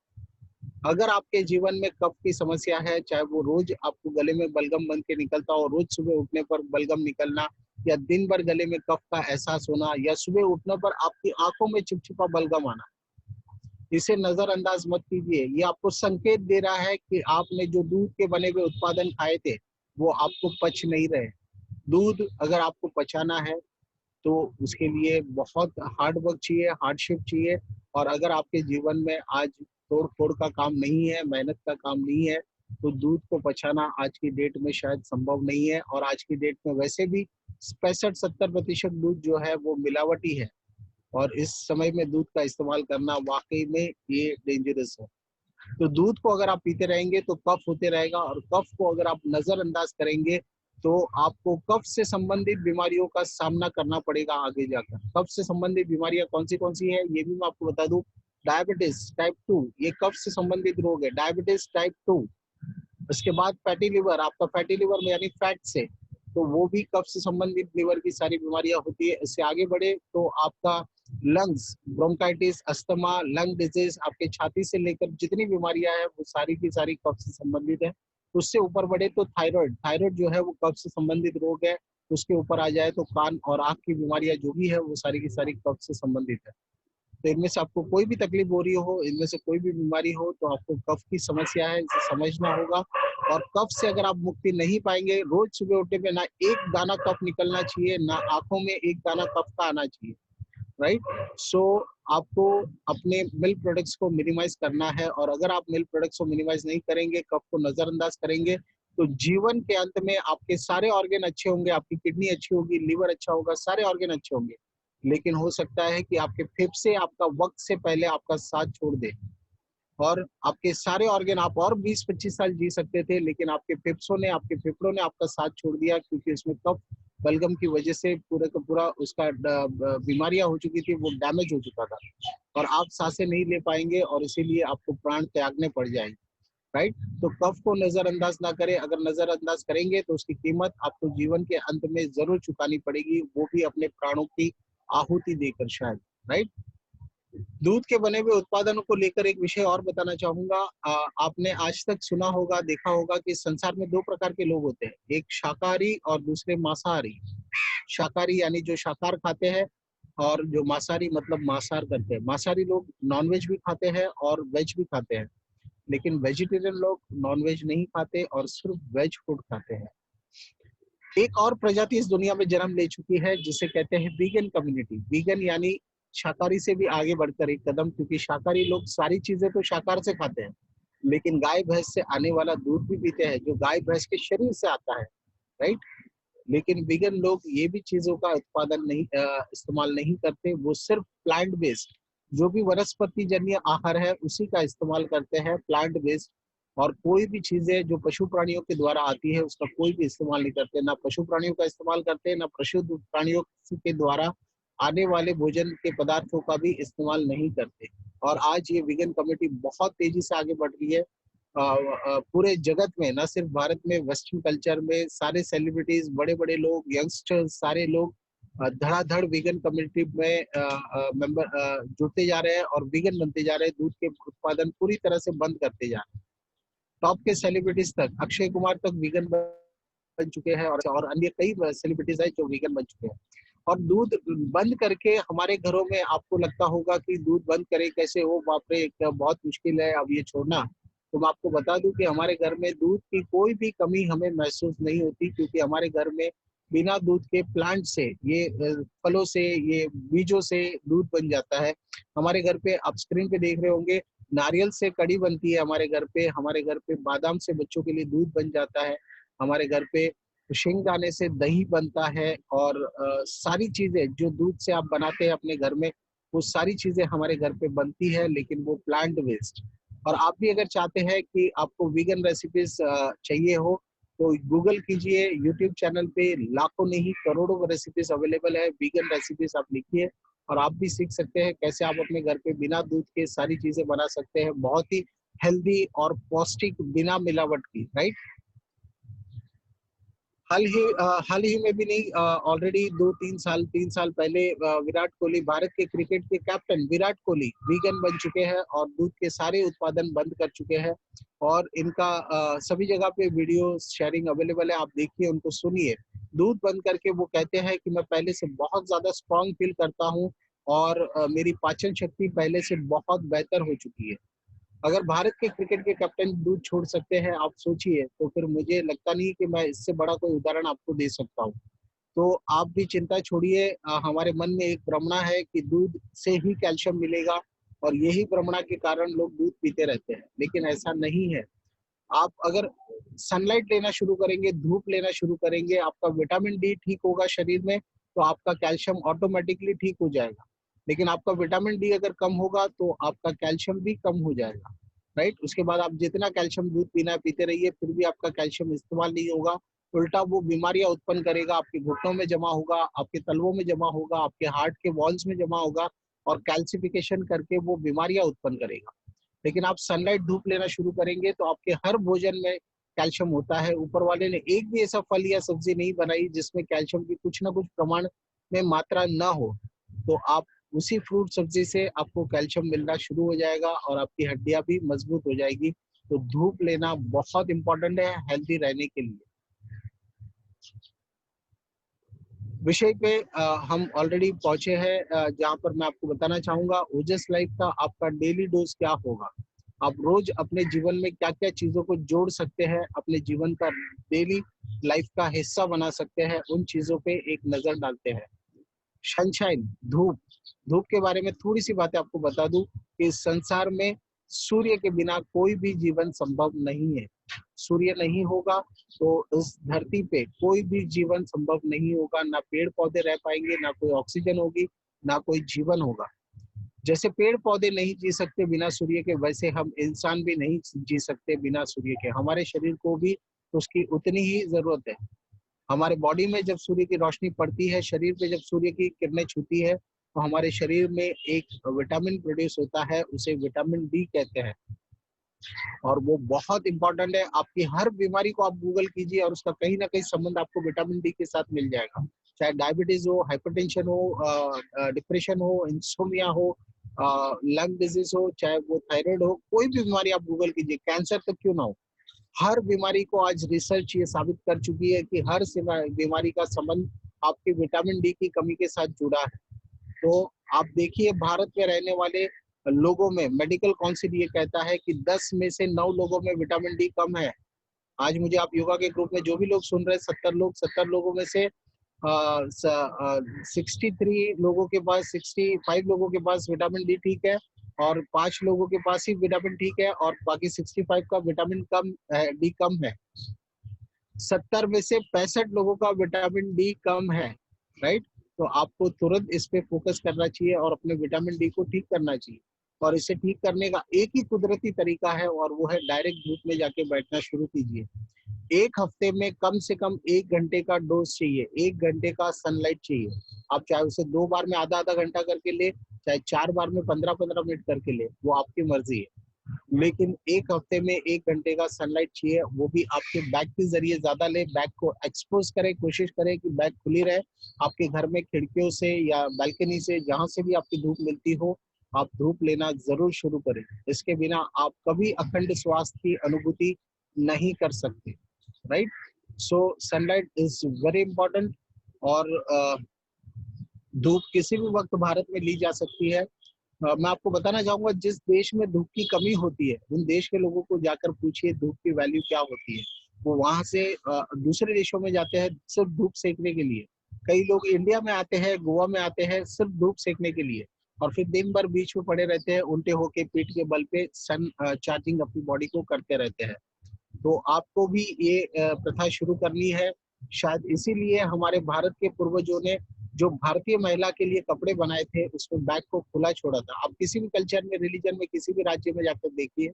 अगर आपके जीवन में कफ की समस्या है, चाहे वो रोज आपको गले में बलगम बन के निकलता हो, रोज सुबह उठने पर बलगम निकलना, या दिन भर गले में कफ का एहसास होना, या सुबह उठने पर आपकी आंखों में चिपचिपा बलगम आना, इसे नजरअंदाज मत कीजिए। ये आपको संकेत दे रहा है कि आपने जो दूध के बने हुए उत्पादन खाए थे वो आपको पच नहीं रहे। दूध अगर आपको पचाना है तो उसके लिए बहुत हार्ड वर्क चाहिए, हार्डशिप चाहिए। और अगर आपके जीवन में आज तोड़ फोड़ का काम नहीं है, मेहनत का काम नहीं है, तो दूध को पचाना आज की डेट में शायद संभव नहीं है। और आज की डेट में वैसे भी 65-70% दूध जो है वो मिलावटी है, और इस समय में दूध का इस्तेमाल करना वाकई में ये डेंजरस है। तो दूध को अगर आप पीते रहेंगे तो कफ होते रहेगा, और कफ को अगर आप नजरअंदाज करेंगे तो आपको कफ से संबंधित बीमारियों का सामना करना पड़ेगा आगे जाकर। कफ से संबंधित बीमारियां कौन सी है ये भी मैं आपको बता दूं। डायबिटीज टाइप 2, ये कफ से संबंधित रोग है, डायबिटीज टाइप 2। उसके बाद फैटी लिवर, आपका फैटी लिवर में यानी फैट से, तो वो भी कफ से संबंधित लीवर की सारी बीमारियां होती है। इससे आगे बढ़े तो आपका lungs, bronchitis, asthma, lung disease, आपके छाती से लेकर जितनी बीमारियां हैं वो सारी की सारी कफ से संबंधित है। उससे ऊपर बढ़े तो थायराइड, थायराइड जो है वो कफ से संबंधित रोग है। उसके ऊपर आ जाए तो कान और आंख की बीमारियां जो भी है वो सारी की सारी कफ से संबंधित है। तो इनमें से आपको कोई भी तकलीफ हो रही हो, इनमें से कोई भी बीमारी हो, तो आपको कफ की समस्या है, इसे समझना होगा। और कफ से अगर आप मुक्ति नहीं पाएंगे, रोज सुबह उठने पे ना एक दाना कफ निकलना चाहिए, ना आंखों में एक दाना कफ का आना चाहिए, राइट। सो आपको अपने मिल्क प्रोडक्ट्स को मिनिमाइज करना है, और अगर आप मिल्क प्रोडक्ट्स को मिनिमाइज नहीं करेंगे, कफ को नजरअंदाज करेंगे, तो जीवन के अंत में आपके सारे ऑर्गन अच्छे होंगे, आपकी किडनी अच्छी होगी, लीवर अच्छा होगा, सारे ऑर्गन अच्छे होंगे, लेकिन हो सकता है कि आपके फेफड़े आपका वक्त से पहले आपका साथ छोड़ दे, और आपके सारे ऑर्गन आप और 20-25 साल जी सकते थे, लेकिन आपके फेफड़ों ने आपका साथ छोड़ दिया, क्योंकि उसमें कफ बलगम की वजह से पूरे का पूरा उसका बीमारियां हो चुकी थी, वो डैमेज हो चुका था, और आप सांसें नहीं ले पाएंगे, और इसीलिए आपको प्राण त्यागने पड़ जाएंगे, राइट। तो कफ को नजरअंदाज ना करें, अगर नजरअंदाज करेंगे तो उसकी कीमत आपको जीवन के अंत में जरूर चुकानी पड़ेगी, वो भी अपने प्राणों की आहुति देकर शायद, राइट। दूध के बने हुए उत्पादनों को लेकर एक विषय और बताना चाहूंगा। आपने आज तक सुना होगा, देखा होगा कि संसार में दो प्रकार के लोग होते हैं, एक शाकाहारी और दूसरे मांसाहारी। शाकाहारी यानी जो शाकाहार खाते हैं, और जो मांसाहारी मतलब मांसाहार करते हैं। मांसाहारी लोग नॉनवेज भी खाते हैं और वेज भी खाते हैं, लेकिन वेजिटेरियन लोग नॉनवेज नहीं खाते और सिर्फ वेज फूड खाते हैं। एक और प्रजाति इस दुनिया में जन्म ले चुकी है जिसे कहते हैं वीगन कम्युनिटी। वीगन यानी शाकाहारी से भी आगे बढ़कर एक कदम, क्योंकि शाकाहारी लोग सारी चीजें तो शाकाहार से खाते हैं, लेकिन गाय भैंस से आने वाला दूध भी पीते हैं जो गाय भैंस के शरीर से आता है, राइट। लेकिन वीगन लोग ये भी चीजों का उत्पादन नहीं इस्तेमाल नहीं करते, वो सिर्फ प्लांट बेस्ड जो भी वनस्पति जन्य आहार है उसी का इस्तेमाल करते हैं, प्लांट बेस्ड। और कोई भी चीजें जो पशु प्राणियों के द्वारा आती है उसका कोई भी इस्तेमाल नहीं करते, ना पशु प्राणियों का इस्तेमाल करते, ना पशु प्राणियों के द्वारा आने वाले भोजन के पदार्थों का भी इस्तेमाल नहीं करते। और आज ये वीगन कम्युनिटी बहुत तेजी से आगे बढ़ रही है। पूरे जगत में, ना सिर्फ भारत में, वेस्टर्न कल्चर में सारे सेलिब्रिटीज, बड़े बड़े लोग, यंगस्टर्स, सारे लोग धड़ाधड़ वीगन कम्युनिटी में मेंबर जुड़ते जा रहे हैं और वीगन बनते जा रहे हैं। दूध के उत्पादन पूरी तरह से बंद करते जा रहे हैं। टॉप के सेलिब्रिटीज तक, अक्षय कुमार तक वीगन बन चुके हैं, और अन्य कई सेलिब्रिटीज है जो वीगन बन चुके हैं। और दूध बंद करके हमारे घरों में आपको लगता होगा कि दूध बंद करे कैसे, हो बाप रे बहुत मुश्किल है अब ये छोड़ना। तो मैं आपको बता दूं कि हमारे घर में दूध की कोई भी कमी हमें महसूस नहीं होती, क्योंकि हमारे घर में बिना दूध के प्लांट से, ये फलों से, ये बीजों से दूध बन जाता है। हमारे घर पे आप स्क्रीन पे देख रहे होंगे, नारियल से कड़ी बनती है हमारे घर पे, हमारे घर पे बादाम से बच्चों के लिए दूध बन जाता है, हमारे घर पे शिंगदाने से दही बनता है, और सारी चीजें जो दूध से आप बनाते हैं अपने घर में, वो सारी चीजें हमारे घर पे बनती है, लेकिन वो प्लांट बेस्ड। और आप भी अगर चाहते हैं कि आपको वीगन रेसिपीज चाहिए हो, तो गूगल कीजिए, यूट्यूब चैनल पे लाखों नहीं करोड़ों रेसिपीज अवेलेबल है। वीगन रेसिपीज आप लिखिए और आप भी सीख सकते हैं कैसे आप अपने घर पे बिना दूध के सारी चीजें बना सकते हैं, बहुत ही हेल्दी और पौष्टिक, बिना मिलावट की, राइट। हाल ही में भी नहीं, ऑलरेडी 3 साल पहले विराट कोहली, भारत के क्रिकेट के कैप्टन विराट कोहली वीगन बन चुके हैं और दूध के सारे उत्पादन बंद कर चुके हैं। और इनका सभी जगह पे वीडियो शेयरिंग अवेलेबल है, आप देखिए, उनको सुनिए। दूध बंद करके वो कहते हैं कि मैं पहले से बहुत ज्यादा स्ट्रांग फील करता हूँ, और मेरी पाचन शक्ति पहले से बहुत बेहतर हो चुकी है। अगर भारत के क्रिकेट के कैप्टन दूध छोड़ सकते हैं, आप सोचिए, तो फिर मुझे लगता नहीं कि मैं इससे बड़ा कोई उदाहरण आपको दे सकता हूँ। तो आप भी चिंता छोड़िए। हमारे मन में एक भ्रमणा है कि दूध से ही कैल्शियम मिलेगा, और यही भ्रमणा के कारण लोग दूध पीते रहते हैं, लेकिन ऐसा नहीं है। आप अगर सनलाइट लेना शुरू करेंगे, धूप लेना शुरू करेंगे, आपका विटामिन डी ठीक होगा शरीर में, तो आपका कैल्शियम ऑटोमेटिकली ठीक हो जाएगा। लेकिन आपका विटामिन डी अगर कम होगा तो आपका कैल्शियम भी कम हो जाएगा, राइट। उसके बाद आप जितना कैल्शियम दूध पीना है पीते रहिए, फिर भी आपका कैल्शियम इस्तेमाल नहीं होगा, उल्टा वो बीमारियां उत्पन्न करेगा, आपके घुटनों में जमा होगा, आपके तलवों में जमा होगा, आपके हार्ट के वॉल्स में जमा होगा, और कैल्सिफिकेशन करके वो बीमारियां उत्पन्न करेगा। लेकिन आप सनलाइट, धूप लेना शुरू करेंगे तो आपके हर भोजन में कैल्शियम होता है। ऊपर वाले ने एक भी ऐसा फल या सब्जी नहीं बनाई जिसमें कैल्शियम की कुछ ना कुछ प्रमाण में मात्रा ना हो। तो आप उसी फ्रूट सब्जी से आपको कैल्शियम मिलना शुरू हो जाएगा और आपकी हड्डियां भी मजबूत हो जाएगी। तो धूप लेना बहुत इंपॉर्टेंट है हेल्दी रहने के लिए। विषय पे हम ऑलरेडी पहुंचे हैं, जहां पर मैं आपको बताना चाहूंगा ओजस लाइफ का आपका डेली डोज क्या होगा। आप रोज अपने जीवन में क्या क्या चीजों को जोड़ सकते हैं, अपने जीवन का डेली लाइफ का हिस्सा बना सकते हैं, उन चीजों पे एक नजर डालते हैं। सनशाइन, धूप। धूप के बारे में थोड़ी सी बातें आपको बता दूं कि इस संसार में सूर्य के बिना कोई भी जीवन संभव नहीं है। सूर्य नहीं होगा तो इस धरती पे कोई भी जीवन संभव नहीं होगा। ना पेड़ पौधे रह पाएंगे, ना कोई ऑक्सीजन होगी, ना कोई जीवन होगा। जैसे पेड़ पौधे नहीं जी सकते बिना सूर्य के, वैसे हम इंसान भी नहीं जी सकते बिना सूर्य के। हमारे शरीर को भी उसकी उतनी ही जरूरत है। हमारे बॉडी में जब सूर्य की रोशनी पड़ती है, शरीर पे जब सूर्य की किरणें छूती है, तो हमारे शरीर में एक विटामिन प्रोड्यूस होता है, उसे विटामिन डी कहते हैं। और वो बहुत इंपॉर्टेंट है। आपकी हर बीमारी को आप गूगल कीजिए और उसका कहीं ना कहीं संबंध आपको विटामिन डी के साथ मिल जाएगा। चाहे डायबिटीज हो, हाइपरटेंशन हो, डिप्रेशन हो, इंसोमिया हो, लंग डिजीज हो, चाहे वो थायराइड हो, कोई भी बीमारी आप गूगल कीजिए, कैंसर तक क्यों ना हो, हर बीमारी को आज रिसर्च ये साबित कर चुकी है कि हर बीमारी का संबंध आपके विटामिन डी की कमी के साथ जुड़ा है। तो आप देखिए, भारत में रहने वाले लोगों में मेडिकल काउंसिल ये कहता है कि 10 में से 9 लोगों में विटामिन डी कम है। आज मुझे आप योगा के ग्रुप में जो भी लोग सुन रहे हैं, 70 लोगों में से 63 लोगों के पास, 65 लोगों के पास विटामिन डी ठीक है और 5 लोगों के पास ही विटामिन ठीक है और बाकी 65 का विटामिन कम डी कम है। 70 में से 65 लोगों का विटामिन डी कम है, राइट। तो आपको तुरंत इस पे फोकस करना चाहिए और अपने विटामिन डी को ठीक करना चाहिए। और इसे ठीक करने का एक ही कुदरती तरीका है और वो है डायरेक्ट धूप में जाके बैठना शुरू कीजिए। एक हफ्ते में कम से कम 1 घंटे का डोज चाहिए, 1 घंटे का सनलाइट चाहिए। आप चाहे उसे 2 बार में आधा आधा घंटा करके ले, चाहे 4 बार में 15-15 मिनट करके ले, वो आपकी मर्जी है। लेकिन एक हफ्ते में 1 घंटे का सनलाइट चाहिए, वो भी आपके बैक के जरिए ज्यादा ले। बैक को एक्सपोज करें, कोशिश करें कि बैक खुली रहे। आपके घर में खिड़कियों से या बालकनी से, जहां से भी आपकी धूप मिलती हो, आप धूप लेना जरूर शुरू करें। इसके बिना आप कभी अखंड स्वास्थ्य की अनुभूति नहीं कर सकते, right. So sunlight is very important. और धूप किसी भी वक्त भारत में ली जा सकती है। मैं आपको बताना चाहूंगा, जिस देश में धूप की कमी होती है, उन देश के लोगों को जाकर पूछिए धूप की वैल्यू क्या होती है। वो वहां से दूसरे देशों में जाते हैं सिर्फ धूप सेकने के लिए। कई लोग इंडिया में आते हैं, गोवा में आते हैं सिर्फ धूप सेकने के लिए, और फिर दिन भर बीच में पड़े रहते हैं, उल्टे होके पीठ के बल पे सन चार्जिंग अपनी बॉडी को करते रहते हैं। तो आपको भी ये प्रथा शुरू करनी है। शायद इसीलिए हमारे भारत के पूर्वजों ने जो भारतीय महिला के लिए कपड़े बनाए थे, उसमें बैक को खुला छोड़ा था। आप किसी भी कल्चर में, रिलीजन में, किसी भी राज्य में जाकर देखिए,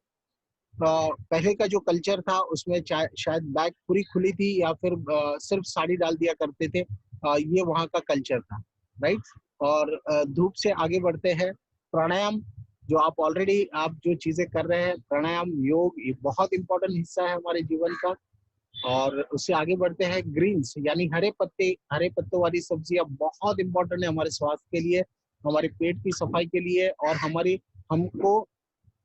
पहले का जो कल्चर था उसमें शायद बैक पूरी खुली थी या फिर सिर्फ साड़ी डाल दिया करते थे। ये वहाँ का कल्चर था, राइट। और धूप से आगे बढ़ते हैं। प्राणायाम, जो आप ऑलरेडी आप जो चीजें कर रहे हैं, प्राणायाम, योग, ये बहुत इंपॉर्टेंट हिस्सा है हमारे जीवन का। और उससे आगे बढ़ते हैं, ग्रीन्स यानी हरे पत्ते, हरे पत्तों वाली सब्जियां बहुत इंपॉर्टेंट है हमारे स्वास्थ्य के लिए, हमारे पेट की सफाई के लिए और हमको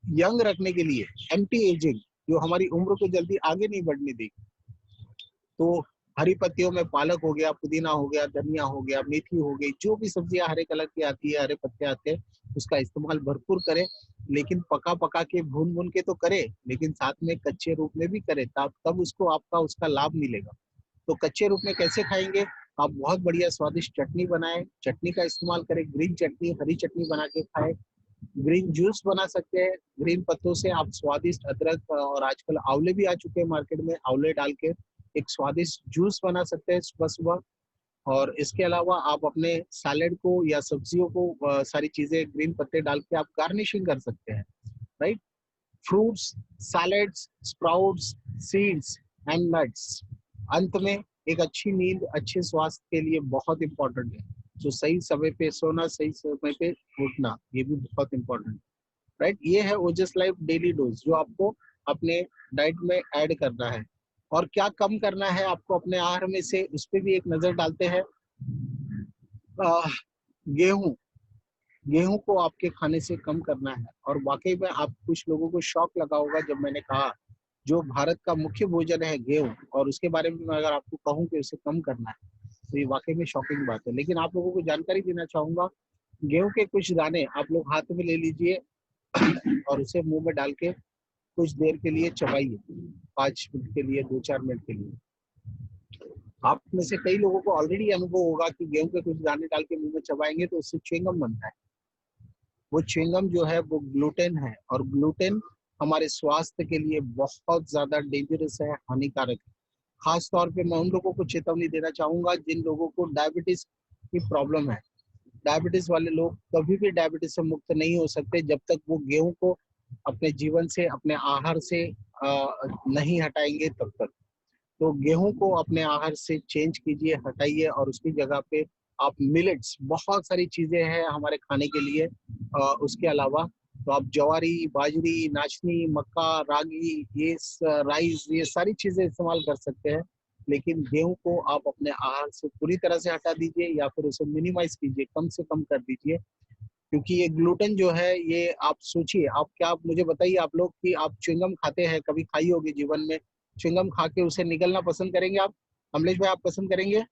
यंग रखने के लिए, एंटी एजिंग, जो हमारी उम्र को जल्दी आगे नहीं बढ़ने देगी। तो हरी पत्तियों में पालक हो गया, पुदीना हो गया, धनिया हो गया, मेथी हो गई, जो भी सब्जियां हरे कलर की आती है, हरे पत्ते आते हैं, उसका इस्तेमाल भरपूर करें। लेकिन पका के भून के तो करें, लेकिन साथ में कच्चे रूप में भी करें, तब उसको आपका उसका लाभ मिलेगा। तो कच्चे रूप में कैसे खाएंगे? आप बहुत बढ़िया स्वादिष्ट चटनी बनाएं, चटनी का इस्तेमाल करें, ग्रीन चटनी, हरी चटनी बना के खाएं। ग्रीन जूस बना सकते हैं, ग्रीन पत्तों से आप स्वादिष्ट अदरक और आजकल आंवले भी आ चुके हैं मार्केट में, आंवले डाल के एक स्वादिष्ट जूस बना सकते हैं सुबह सुबह। और इसके अलावा आप अपने सैलेड को या सब्जियों को सारी चीजें ग्रीन पत्ते डाल के आप गार्निशिंग कर सकते हैं, right. Fruits, salads, sprouts, seeds and nuts. अंत में एक अच्छी नींद अच्छे स्वास्थ्य के लिए बहुत इंपॉर्टेंट है। तो सही समय पे सोना, सही समय पे उठना, ये भी बहुत इंपॉर्टेंट है, राइट। ये है ओजस लाइफ डेली डोज, जो आपको अपने डाइट में ऐड करना है। और क्या कम करना है आपको अपने आहार में से, उस पर भी एक नजर डालते हैं। गेहूं, गेहूं को आपके खाने से कम करना है। और वाकई में आप कुछ लोगों को शौक लगा होगा जब मैंने कहा जो भारत का मुख्य भोजन है गेहूं, और उसके बारे में मैं अगर आपको कहूं कि उसे कम करना है तो ये वाकई में शॉकिंग बात है। लेकिन आप लोगों को जानकारी देना चाहूंगा, गेहूं के कुछ दाने आप लोग हाथ में ले लीजिए और उसे मुंह में डाल के कुछ देर के लिए चबाइए, 5 मिनट के लिए, 2-4 मिनट के लिए। आप में से कई लोगों को ऑलरेडी अनुभव होगा कि गेहूं के कुछ दाने डाल के मुंह में चबाएंगे तो उससे च्युइंगम बनता है। वो च्युइंगम जो है वो ग्लूटेन है, और ग्लूटेन हमारे स्वास्थ्य के लिए बहुत ज्यादा डेंजरस है, हानिकारक है। खास तौर पे मैं उन लोगों को चेतावनी देना चाहूंगा जिन लोगों को डायबिटीज की प्रॉब्लम है। डायबिटीज वाले लोग कभी भी डायबिटीज से मुक्त नहीं हो सकते जब तक वो गेहूं को अपने जीवन से, अपने आहार से नहीं हटाएंगे तब तक। तो गेहूं को अपने आहार से चेंज कीजिए, हटाइए, और उसकी जगह पे आप मिलेट्स, बहुत सारी चीजें हैं हमारे खाने के लिए उसके अलावा, तो आप ज्वारी, बाजरी, नाचनी, मक्का, रागी, ये राइस, ये सारी चीजें इस्तेमाल कर सकते हैं। लेकिन गेहूं को आप अपने आहार से पूरी तरह से हटा दीजिए या फिर उसे मिनिमाइज कीजिए, कम से कम कर दीजिए। क्योंकि ये ग्लूटेन जो है, ये आप सोचिए, आप क्या, आप मुझे बताइए, आप लोग कि आप च्युइंगम खाते हैं, कभी खाई होगी जीवन में, च्युइंगम खा के उसे निगलना पसंद करेंगे आप? कमलेश भाई, आप पसंद करेंगे?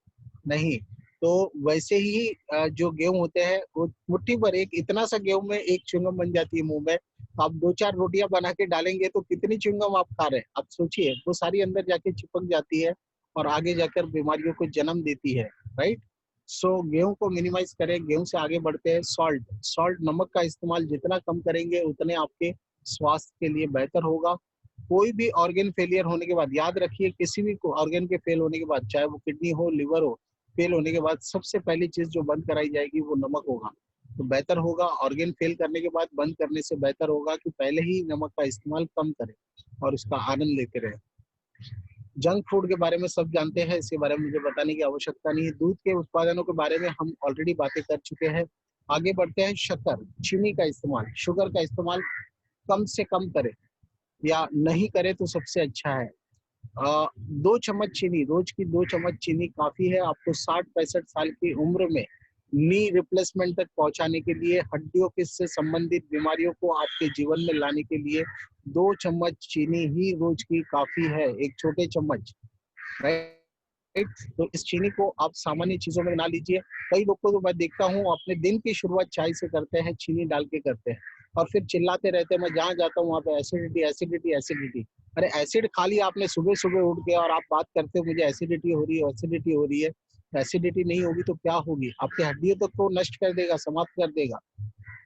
नहीं। तो वैसे ही जो गेहूं होते हैं वो मुट्ठी भर, एक इतना सा गेहूं में एक च्युइंगम बन जाती है मुंह में, तो आप 2-4 रोटियां बना के डालेंगे तो कितनी च्युइंगम आप खा रहे हैं, आप सोचिए। वो सारी अंदर जाके चिपक जाती है और आगे जाकर बीमारियों को जन्म देती है, राइट। सो गेहूं को मिनिमाइज करें। गेहूं से आगे बढ़ते हैं सॉल्ट। सॉल्ट, नमक का इस्तेमाल जितना कम करेंगे उतने आपके स्वास्थ्य के लिए बेहतर होगा। कोई भी ऑर्गन फेलियर होने के बाद, याद रखिए, किसी भी ऑर्गन के फेल होने के बाद, चाहे वो किडनी हो, लिवर हो, फेल होने के बाद सबसे पहली चीज जो बंद कराई जाएगी वो नमक होगा। तो बेहतर होगा, ऑर्गन फेल करने के बाद बंद करने से बेहतर होगा कि पहले ही नमक का इस्तेमाल कम करें और उसका आनंद लेते रहे। जंक फूड के बारे में सब जानते हैं, इसके बारे में मुझे बताने की आवश्यकता नहीं है। दूध के उत्पादनों के बारे में हम ऑलरेडी बातें कर चुके हैं। आगे बढ़ते हैं। शक्कर, चीनी का इस्तेमाल, शुगर का इस्तेमाल कम से कम करें, या नहीं करे तो सबसे अच्छा है। 2 चम्मच चीनी, रोज की 2 चम्मच चीनी काफी है आपको 60-65 साल की उम्र में नी रिप्लेसमेंट तक पहुंचाने के लिए, हड्डियों के से संबंधित बीमारियों को आपके जीवन में लाने के लिए 2 चम्मच चीनी ही रोज की काफी है, एक छोटे चम्मच, राइट। तो इस चीनी को आप सामान्य चीजों में ना लीजिए। कई लोग को तो मैं देखता हूँ अपने दिन की शुरुआत चाय से करते हैं, चीनी डाल के करते हैं, और फिर चिल्लाते रहते हैं, मैं जहाँ जाता हूँ वहाँ पे एसिडिटी, एसिडिटी, एसिडिटी। अरे एसिड खा लिया आपने सुबह सुबह उठ के, और आप बात करते हो मुझे एसिडिटी हो रही है, एसिडिटी हो रही है। एसिडिटी नहीं होगी तो क्या होगी? आपकी हड्डियों तक तो नष्ट कर देगा, समाप्त कर देगा।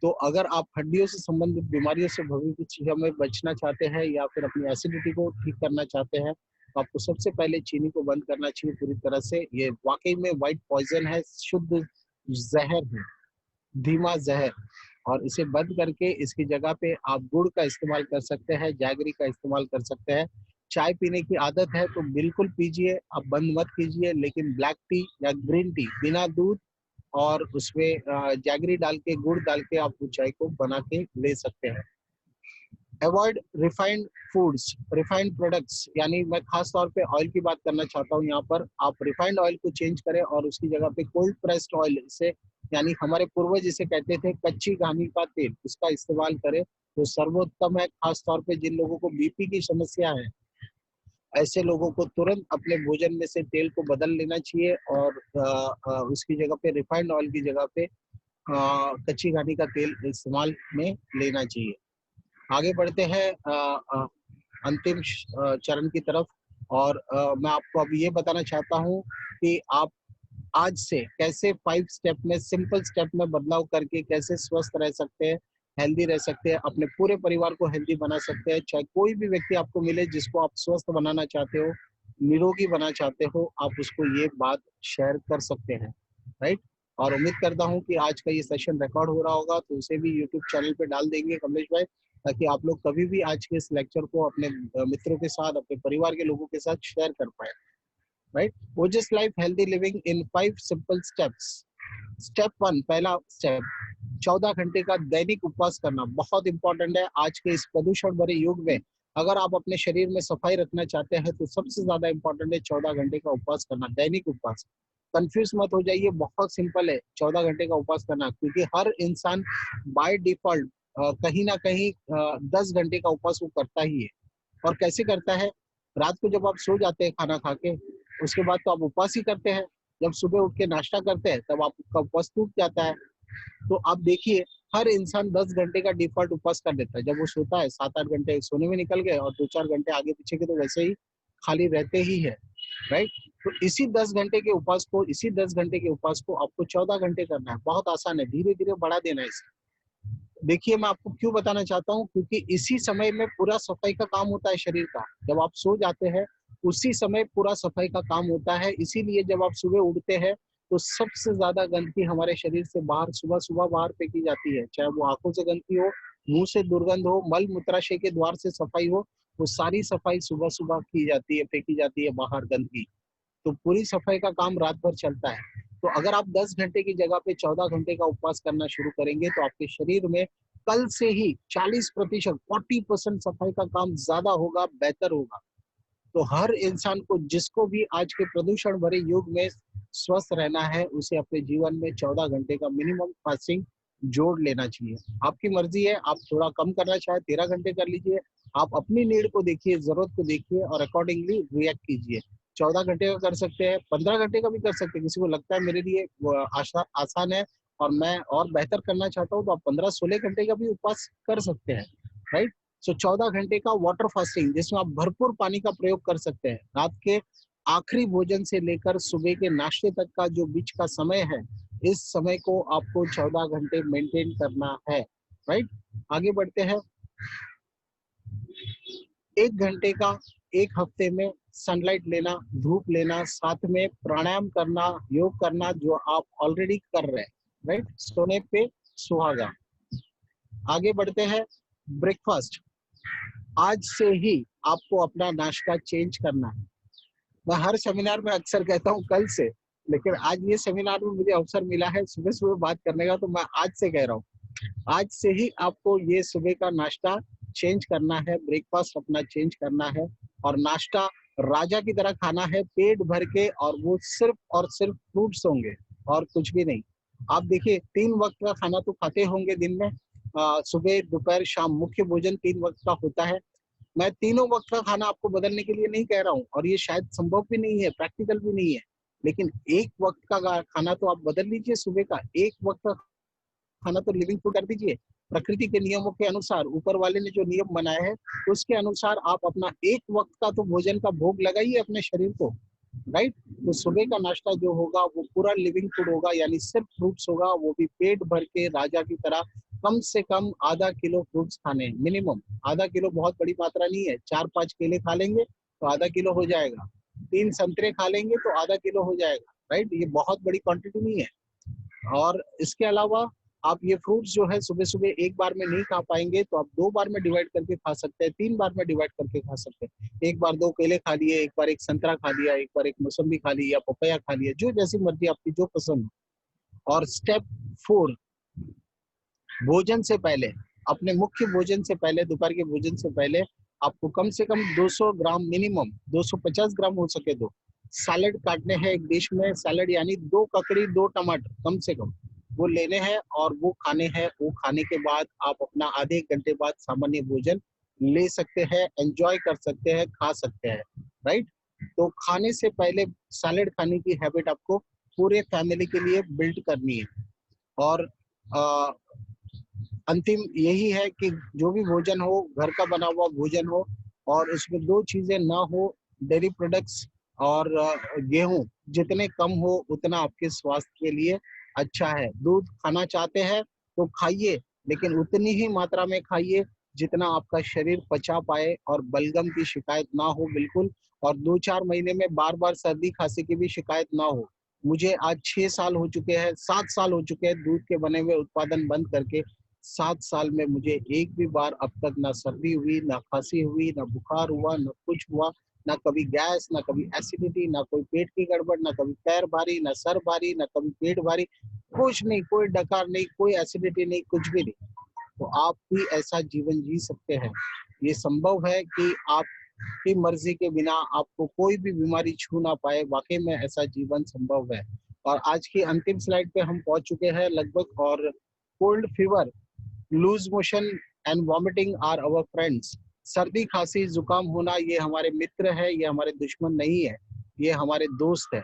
तो अगर आप हड्डियों से संबंधित बीमारियों से भविष्य में बचना चाहते हैं या फिर अपनी एसिडिटी को ठीक करना चाहते हैं, तो आपको सबसे पहले चीनी को बंद करना चाहिए पूरी तरह से। ये वाकई में व्हाइट पॉइजन है, शुद्ध जहर है, धीमा जहर। और इसे बंद करके इसकी जगह पे आप गुड़ का इस्तेमाल कर सकते हैं, जैगरी का इस्तेमाल कर सकते हैं। चाय पीने की आदत है तो बिल्कुल पीजिए, आप बंद मत कीजिए। लेकिन ब्लैक टी या ग्रीन टी बिना दूध और उसमें जैगरी डाल के, गुड़ डाल के आप वो चाय को बना के ले सकते हैं। Avoid refined foods, refined products, यानी मैं खास तौर पे ऑयल की बात करना चाहता हूँ यहाँ पर। आप रिफाइंड ऑयल को चेंज करें और उसकी जगह पे कोल्ड प्रेस्ड ऑयल, इसे यानी हमारे पूर्वज जिसे कहते थे कच्ची घानी का तेल, उसका इस्तेमाल करें तो सर्वोत्तम है। खास तौर पे जिन लोगों को बीपी की समस्या है, ऐसे लोगों को तुरंत अपने भोजन में से तेल को बदल लेना चाहिए और उसकी जगह पे, रिफाइंड ऑयल की जगह पे कच्ची घानी का तेल इस्तेमाल में लेना चाहिए। आगे बढ़ते हैं अंतिम चरण की तरफ, और मैं आपको अब ये बताना चाहता हूँ कि आप आज से कैसे 5 स्टेप में, सिंपल स्टेप में बदलाव करके कैसे स्वस्थ रह सकते हैं, हेल्दी रह सकते हैं, अपने पूरे परिवार को हेल्दी बना सकते हैं। चाहे कोई भी व्यक्ति आपको मिले जिसको आप स्वस्थ बनाना चाहते हो, निरोगी बना चाहते हो, आप उसको ये बात शेयर कर सकते हैं, राइट। और उम्मीद करता हूँ कि आज का ये सेशन रिकॉर्ड हो रहा होगा तो उसे भी यूट्यूब चैनल पे डाल देंगे कमलेश भाई, ताकि आप लोग कभी भी आज के इस लेक्चर को अपने मित्रों के साथ, अपने परिवार के लोगों के साथ शेयर कर पाए, right. Ojas life healthy living in 5 simple steps. Step 1, पहला स्टेप, 14 घंटे का दैनिक उपवास करना बहुत इंपॉर्टेंट है। आज के इस प्रदूषण भरे युग में अगर आप अपने शरीर में सफाई रखना चाहते हैं तो सबसे ज्यादा इंपॉर्टेंट है 14 घंटे का उपवास करना, दैनिक उपवास। कंफ्यूज मत हो जाइए, बहुत सिंपल है 14 घंटे का उपवास करना, क्योंकि हर इंसान बाय डिफॉल्ट कहीं ना कहीं 10 घंटे का उपवास वो करता ही है। और कैसे करता है? रात को जब आप सो जाते हैं खाना खा के, उसके बाद तो आप उपवास ही करते हैं। जब सुबह उठ के नाश्ता करते हैं तब आपका उपवास टूट जाता है। तो आप देखिए, हर इंसान 10 घंटे का डिफॉल्ट उपवास कर लेता है। जब वो सोता है 7-8 घंटे सोने में निकल गए और 2-4 घंटे आगे पीछे के तो वैसे ही खाली रहते ही है, राइट। तो इसी 10 घंटे के उपवास को आपको 14 घंटे करना है। बहुत आसान है, धीरे धीरे बढ़ा देना है इसे। देखिए, मैं आपको क्यों बताना चाहता हूँ, क्योंकि इसी समय में पूरा सफाई का काम होता है शरीर का। जब आप सो जाते हैं उसी समय पूरा सफाई का काम होता है। इसीलिए जब आप सुबह उठते हैं तो सबसे ज्यादा गंदगी हमारे शरीर से बाहर सुबह सुबह बाहर फेंकी जाती है। चाहे वो आंखों से गंदगी हो, मुंह से दुर्गंध हो, मल मूत्राशय के द्वार से सफाई हो, वो सारी सफाई सुबह सुबह की जाती है, फेंकी जाती है बाहर गंदगी। तो पूरी सफाई का काम रात भर चलता है। तो अगर आप 10 घंटे की जगह पे 14 घंटे का उपवास करना शुरू करेंगे तो आपके शरीर में कल से ही 40%, 40% सफाई का काम ज्यादा होगा, बेहतर होगा। तो हर इंसान को, जिसको भी आज के प्रदूषण भरे युग में स्वस्थ रहना है, उसे अपने जीवन में 14 घंटे का मिनिमम फास्टिंग जोड़ लेना चाहिए। आपकी मर्जी है, आप थोड़ा कम करना चाहे 13 घंटे कर लीजिए। आप अपनी नीड को देखिए, जरूरत को देखिए और अकॉर्डिंगली रिएक्ट कीजिए। 14 घंटे का कर सकते हैं, 15 घंटे का भी कर सकते हैं। किसी को लगता है मेरे लिए आसान है और मैं और बेहतर करना चाहता हूँ, तो आप 15-16 घंटे का भी उपवास कर सकते हैं, राइट। सो 14 घंटे का वाटर फास्टिंग, जिसमें आप भरपूर पानी का प्रयोग कर सकते हैं। रात के आखिरी भोजन से लेकर सुबह के नाश्ते तक का जो बीच का समय है, इस समय को आपको 14 घंटे मेंटेन करना है, राइट। आगे बढ़ते हैं। 1 घंटे का एक हफ्ते में सनलाइट लेना, धूप लेना, साथ में प्राणायाम करना, योग करना, जो आप ऑलरेडी कर रहे हैं, राइट। सोने पे सुहागा। आगे बढ़ते हैं। ब्रेकफास्ट, आज से ही आपको अपना नाश्ता चेंज करना है। मैं हर सेमिनार में अक्सर कहता हूँ कल से, लेकिन आज ये सेमिनार में मुझे अवसर मिला है सुबह सुबह बात करने का, तो मैं आज से कह रहा हूँ, आज से ही आपको ये सुबह का नाश्ता चेंज करना है, ब्रेकफास्ट अपना चेंज करना है। और नाश्ता राजा की तरह खाना है, पेट भर के, और वो सिर्फ और सिर्फ फ्रूट्स होंगे और कुछ भी नहीं। आप देखिए, 3 वक्त का खाना तो खाते होंगे दिन में, सुबह दोपहर शाम, मुख्य भोजन 3 वक्त का होता है। मैं तीनों वक्त का खाना आपको बदलने के लिए नहीं कह रहा हूँ, और ये शायद संभव भी नहीं है, प्रैक्टिकल भी नहीं है, लेकिन एक वक्त का खाना तो आप बदल लीजिए। सुबह का एक वक्त का खाना तो लिविंग फूड कर दीजिए। प्रकृति के नियमों के अनुसार, ऊपर वाले ने जो नियम बनाए हैं उसके अनुसार आप अपना एक वक्त का तो भोजन का भोग लगाइए अपने शरीर को, राइट। तो सुबह का नाश्ता जो होगा वो पूरा लिविंग फूड होगा, यानी सिर्फ फ्रूट्स होगा, वो भी पेट भर के राजा की तरह। कम से कम आधा किलो फ्रूट्स खाने हैं, मिनिमम आधा किलो। बहुत बड़ी मात्रा नहीं है, 4-5 केले खा लेंगे तो आधा किलो हो जाएगा, 3 संतरे खा लेंगे तो आधा किलो हो जाएगा, राइट। ये बहुत बड़ी क्वांटिटी नहीं है। और इसके अलावा आप ये फ्रूट्स जो है सुबह सुबह एक बार में नहीं खा पाएंगे, तो आप 2 बार में डिवाइड करके खा सकते हैं, 3 बार में डिवाइड करके खा सकते हैं। एक बार 2 केले खा लिए, एक बार 1 संतरा खा लिया, एक बार 1 मौसम्बी खा ली, या पपैया खा लिया, जो जैसी मर्जी आपकी जो पसंद हो। और स्टेप 4, भोजन से पहले, अपने मुख्य भोजन से पहले, दोपहर के भोजन से पहले आपको कम से कम 200 ग्राम, मिनिमम 250 ग्राम हो सके तो सैलेड काटने हैं एक डिश में। सैलेड यानी 2 ककड़ी 2 टमाटर कम से कम वो लेने हैं और वो खाने हैं। वो खाने के बाद आप अपना आधे घंटे बाद सामान्य भोजन ले सकते हैं, एंजॉय कर सकते हैं, खा सकते हैं, राइट। तो खाने से पहले सैलेड खाने की हैबिट आपको पूरे फैमिली के लिए बिल्ड करनी है। और अंतिम यही है कि जो भी भोजन हो, घर का बना हुआ भोजन हो, और उसमें 2 चीजें ना हो, डेयरी प्रोडक्ट्स और गेहूं जितने कम हो उतना आपके स्वास्थ्य के लिए अच्छा है। दूध खाना चाहते हैं तो खाइए, लेकिन उतनी ही मात्रा में खाइए जितना आपका शरीर पचा पाए, और बलगम की शिकायत ना हो बिल्कुल। और 2-4 महीने में बार बार सर्दी खांसी की भी शिकायत ना हो। मुझे आज 6 साल हो चुके हैं, 7 साल हो चुके हैं दूध के बने हुए उत्पादन बंद करके। 7 साल में मुझे एक भी बार अब तक ना सर्दी हुई, ना खांसी हुई, ना बुखार हुआ, ना कुछ हुआ, ना कभी गैस, ना कभी एसिडिटी, ना कोई पेट की गड़बड़, ना कभी पैर भारी, ना सर भारी, ना कभी पेट भारी, कुछ नहीं, कोई डकार नहीं, कोई एसिडिटी नहीं, कुछ भी नहीं। तो आप भी ऐसा जीवन जी सकते हैं। ये संभव है कि आपकी मर्जी के बिना आपको कोई भी बीमारी छू ना पाए। वाकई में ऐसा जीवन संभव है। और आज की अंतिम स्लाइड पे हम पहुंच चुके हैं लगभग। और cold fever, loose motion and vomiting are our friends. सर्दी, खांसी, जुकाम होना ये हमारे मित्र है, ये हमारे दुश्मन नहीं है, ये हमारे दोस्त है।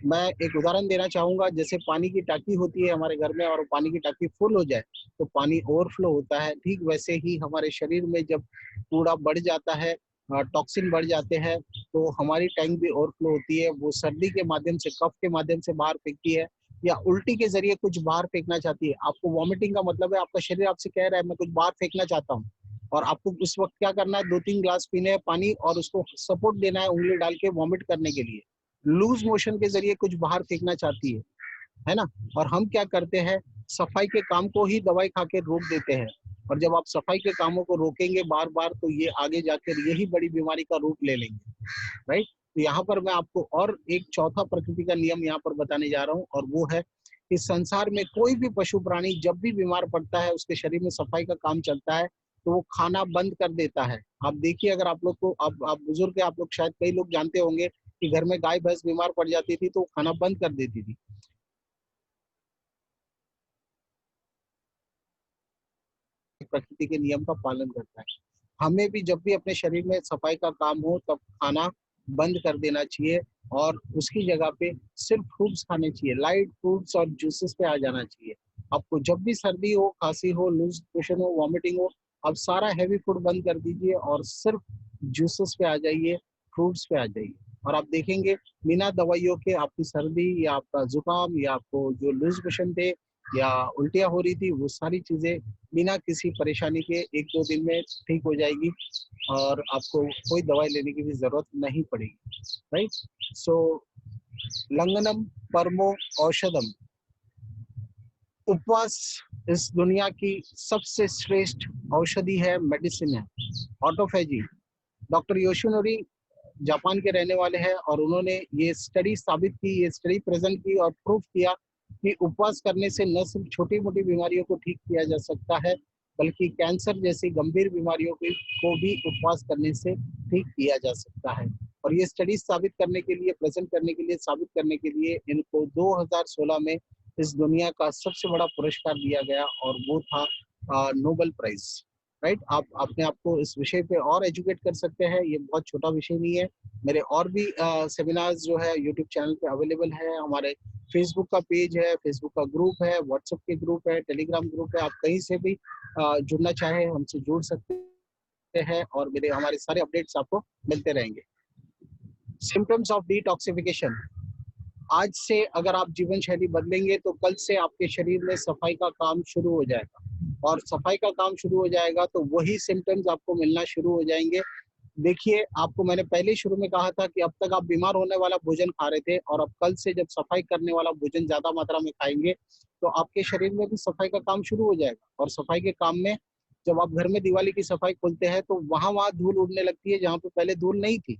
मैं एक उदाहरण देना चाहूंगा, जैसे पानी की टाकी होती है हमारे घर में और पानी की टाकी फुल हो जाए तो पानी ओवरफ्लो होता है। ठीक वैसे ही हमारे शरीर में जब कूड़ा बढ़ जाता है, टॉक्सिन बढ़ जाते हैं, तो हमारी टैंक भी ओवरफ्लो होती है। वो सर्दी के माध्यम से, कफ के माध्यम से बाहर फेंकती है, या उल्टी के जरिए कुछ बाहर फेंकना चाहती है। आपको वॉमिटिंग का मतलब है आपका शरीर आपसे कह रहा है मैं कुछ बाहर फेंकना चाहता हूँ, और आपको उस वक्त क्या करना है, 2-3 ग्लास पीने हैं पानी और उसको सपोर्ट देना है उंगली डाल के वॉमिट करने के लिए। लूज मोशन के जरिए कुछ बाहर फेंकना चाहती है ना। और हम क्या करते हैं, सफाई के काम को ही दवाई खा के रोक देते हैं। और जब आप सफाई के कामों को रोकेंगे बार बार, तो ये आगे जाकर यही बड़ी बीमारी का रूप ले लेंगे, राइट। तो यहाँ पर मैं आपको और एक चौथा प्रकृति का नियम यहाँ पर बताने जा रहा हूँ, और वो है कि संसार में कोई भी पशु प्राणी जब भी बीमार पड़ता है, उसके शरीर में सफाई का काम चलता है, तो वो खाना बंद कर देता है। आप देखिए, अगर आप लोग को, आप बुजुर्ग है, आप लोग शायद कई लोग जानते होंगे कि घर में गाय भैंस बीमार पड़ जाती थी तो वो खाना बंद कर देती थी। प्रकृति के नियम का पालन करता है। हमें भी जब भी अपने शरीर में सफाई का काम हो तब खाना बंद कर देना चाहिए, और उसकी जगह पे सिर्फ फ्रूट्स खाने चाहिए, लाइट फ्रूट्स और जूसेस पे आ जाना चाहिए। आपको जब भी सर्दी हो, खांसी हो, लूज मोशन हो, वॉमिटिंग हो, आप सारा हैवी फूड बंद कर दीजिए और सिर्फ जूसेस पे आ जाइए, फ्रूट्स पे आ जाइए। और आप देखेंगे बिना दवाइयों के आपकी सर्दी या आपका जुकाम या आपको जो लूज मोशन थे या उल्टियाँ हो रही थी, वो सारी चीजें बिना किसी परेशानी के 1-2 दिन में ठीक हो जाएगी, और आपको कोई दवाई लेने की भी जरूरत नहीं पड़ेगी, राइट। सो लंगनम परमो औषधम, उपवास इस दुनिया की सबसे श्रेष्ठ औषधि है, मेडिसिन है। ऑटोफेजी, डॉक्टर योशिनोरी जापान के रहने वाले हैं, और उन्होंने ये स्टडी साबित की, ये स्टडी प्रेजेंट की और प्रूफ किया कि उपवास करने से न सिर्फ छोटी मोटी बीमारियों को ठीक किया जा सकता है, बल्कि कैंसर जैसी गंभीर बीमारियों को भी उपवास करने से ठीक किया जा सकता है। और ये स्टडी साबित करने के लिए, प्रेजेंट करने के लिए, साबित करने के लिए इनको 2016 में इस दुनिया का सबसे बड़ा पुरस्कार दिया गया, और वो था नोबेल प्राइज, राइट। आप अपने आप को इस विषय पे और एजुकेट कर सकते हैं, ये बहुत छोटा विषय नहीं है। मेरे और भी सेमिनार्स जो है यूट्यूब चैनल पे अवेलेबल है, हमारे फेसबुक का पेज है, फेसबुक का ग्रुप है, व्हाट्सएप के ग्रुप है, टेलीग्राम ग्रुप है। आप कहीं से भी जुड़ना चाहे हमसे जुड़ सकते हैं, और हमारे सारे अपडेट्स आपको मिलते रहेंगे। सिम्टम्स ऑफ डिटॉक्सिफिकेशन, आज से अगर आप जीवन शैली बदलेंगे तो कल से आपके शरीर में सफाई का काम शुरू हो जाएगा, और सफाई का काम शुरू हो जाएगा तो वही सिम्टम्स आपको मिलना शुरू हो जाएंगे। देखिए, आपको मैंने पहले शुरू में कहा था कि अब तक आप बीमार होने वाला भोजन खा रहे थे, और अब कल से जब सफाई करने वाला भोजन ज्यादा मात्रा में खाएंगे तो आपके शरीर में भी सफाई का काम शुरू हो जाएगा। और सफाई के काम में, जब आप घर में दिवाली की सफाई खोलते हैं तो वहां धूल उड़ने लगती है जहाँ पे पहले धूल नहीं थी।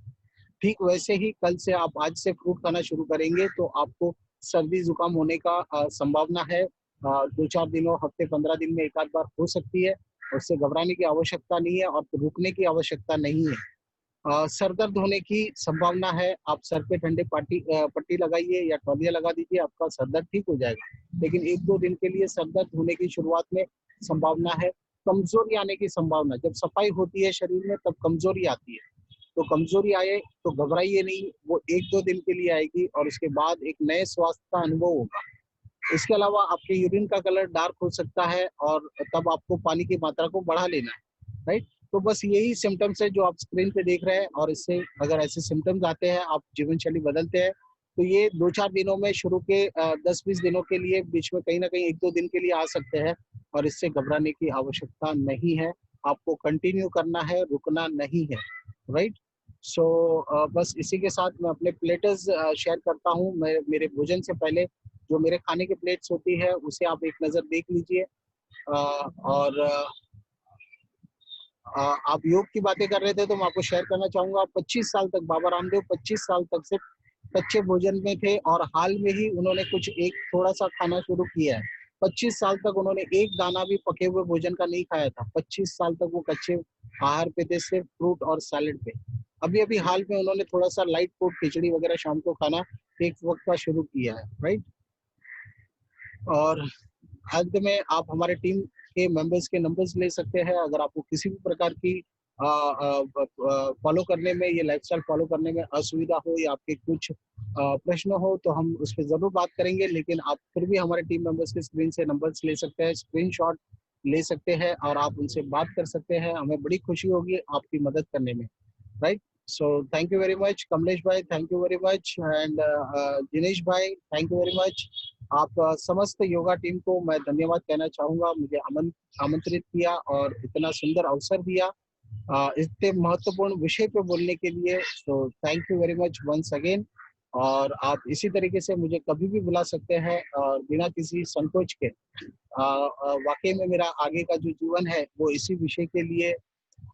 ठीक वैसे ही कल से आप, आज से फ्रूट खाना शुरू करेंगे तो आपको सर्दी जुकाम होने का संभावना है 2-4 दिनों, हफ्ते 15 दिन में एक आध बार हो सकती है। उससे घबराने की आवश्यकता नहीं है और रुकने की आवश्यकता नहीं है। सर दर्द होने की संभावना है, आप सर पे ठंडे पट्टी लगाइए या तौलिया लगा दीजिए, आपका सर दर्द ठीक हो जाएगा। लेकिन 1-2 दिन के लिए सर दर्द होने की शुरुआत में संभावना है। कमजोरी आने की संभावना, जब सफाई होती है शरीर में तब कमजोरी आती है, तो कमजोरी आए तो घबराइए नहीं, वो 1-2 दिन के लिए आएगी और उसके बाद एक नए स्वास्थ्य का अनुभव होगा। इसके अलावा आपके यूरिन का कलर डार्क हो सकता है, और तब आपको पानी की मात्रा को बढ़ा लेना है, राइट। तो बस यही सिम्टम्स है जो आप स्क्रीन पे देख रहे हैं, और इससे अगर ऐसे सिम्टम्स आते हैं, आप जीवन शैली बदलते हैं, तो ये 2-4 दिनों में, शुरू के 10-20 दिनों के लिए, बीच में कहीं ना कहीं 1-2 दिन के लिए आ सकते हैं, और इससे घबराने की आवश्यकता नहीं है। आपको कंटिन्यू करना है, रुकना नहीं है, राइट। सो बस इसी के साथ मैं अपने प्लेटर्स शेयर करता हूँ। मैं मेरे भोजन से पहले जो मेरे खाने की प्लेट्स होती है उसे आप एक नज़र देख लीजिए। और आप योग की बातें कर रहे थे तो मैं आपको शेयर करना चाहूंगा, 25 साल तक बाबा रामदेव 25 साल तक सिर्फ कच्चे भोजन में थे, और हाल में ही उन्होंने कुछ एक थोड़ा सा खाना शुरू किया है। 25 साल तक उन्होंने एक दाना भी पके हुए भोजन का नहीं खाया था। 25 साल तक वो कच्चे आहार पे थे सिर्फ फ्रूट और सैलेड पे। अभी अभी हाल में उन्होंने थोड़ा सा लाइट फूड, खिचड़ी वगैरह शाम को खाना एक वक्त का शुरू किया है, राइट। और अंत में आप हमारे टीम के मेंबर्स के नंबर्स ले सकते हैं। अगर आपको किसी भी प्रकार की फॉलो करने में, ये लाइफस्टाइल फॉलो करने में असुविधा हो या आपके कुछ प्रश्न हो तो हम उस पर जरूर बात करेंगे, लेकिन आप फिर भी हमारे टीम मेंबर्स के स्क्रीन से नंबर्स ले सकते हैं, स्क्रीनशॉट ले सकते हैं और आप उनसे बात कर सकते हैं। हमें बड़ी खुशी होगी आपकी मदद करने में, right. So thank you very much Kamlesh भाई, thank you very much, and Dinesh भाई थैंक यू वेरी मच। आप समस्त योगा टीम को मैं धन्यवाद कहना चाहूंगा, मुझे आमंत्रित किया और इतना सुंदर अवसर दिया इतने महत्वपूर्ण विषय पे बोलने के लिए। So thank you very much once again. और आप इसी तरीके से मुझे कभी भी बुला सकते हैं और बिना किसी संकोच के। वाकई में मेरा आगे का जो जीवन है वो इसी विषय के लिए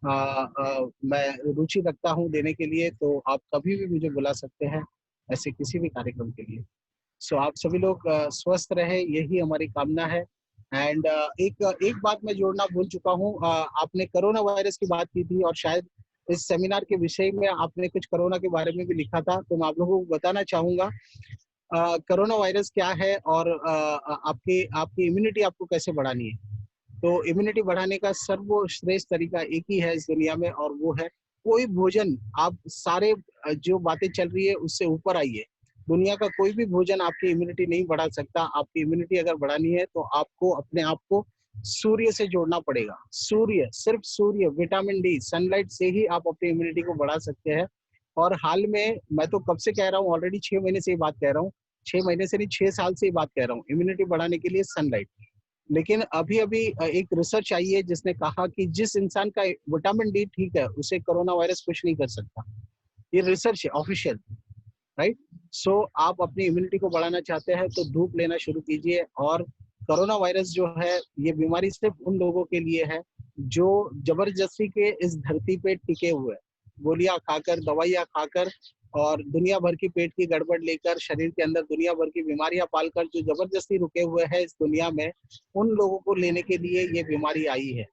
मैं रुचि रखता हूँ देने के लिए, तो आप कभी भी मुझे बुला सकते हैं ऐसे किसी भी कार्यक्रम के लिए। सो आप सभी लोग स्वस्थ रहे, यही हमारी कामना है। एंड एक बात मैं जोड़ना भूल चुका हूँ, आपने कोरोना वायरस की बात की थी और शायद इस सेमिनार के विषय में आपने कुछ कोरोना के बारे में भी लिखा था, तो मैं आप लोगों को बताना चाहूंगा कोरोना वायरस क्या है और आपकी आपकी इम्यूनिटी आपको कैसे बढ़ानी है। तो इम्यूनिटी बढ़ाने का सर्वश्रेष्ठ तरीका एक ही है इस दुनिया में, और वो है कोई भोजन। आप सारे जो बातें चल रही है उससे ऊपर आइए। दुनिया का कोई भी भोजन आपकी इम्यूनिटी नहीं बढ़ा सकता। आपकी इम्यूनिटी अगर बढ़ानी है तो आपको अपने आप को सूर्य से जोड़ना पड़ेगा। सूर्य, सिर्फ सूर्य, विटामिन डी, सनलाइट से ही आप अपनी इम्यूनिटी को बढ़ा सकते हैं। और हाल में मैं तो कब से कह रहा हूँ, ऑलरेडी 6 महीने से ये बात कह रहा हूँ, 6 महीने से नहीं 6 साल से ये बात कह रहा हूँ, इम्यूनिटी बढ़ाने के लिए सनलाइट। लेकिन अभी अभी एक रिसर्च आई है जिसने कहा कि जिस इंसान का विटामिन डी ठीक है उसे कोरोना वायरस कुछ नहीं कर सकता। ये रिसर्च है ऑफिशियल, राइट। सो आप अपनी इम्यूनिटी को बढ़ाना चाहते हैं तो धूप लेना शुरू कीजिए। और कोरोना वायरस जो है ये बीमारी सिर्फ उन लोगों के लिए है जो जबरदस्ती के इस धरती पे टिके हुए हैं, गोलियां खाकर, दवाइयां खाकर और दुनिया भर की पेट की गड़बड़ लेकर, शरीर के अंदर दुनिया भर की बीमारियां पालकर जो जबरदस्ती रुके हुए हैं इस दुनिया में, उन लोगों को लेने के लिए ये बीमारी आई है।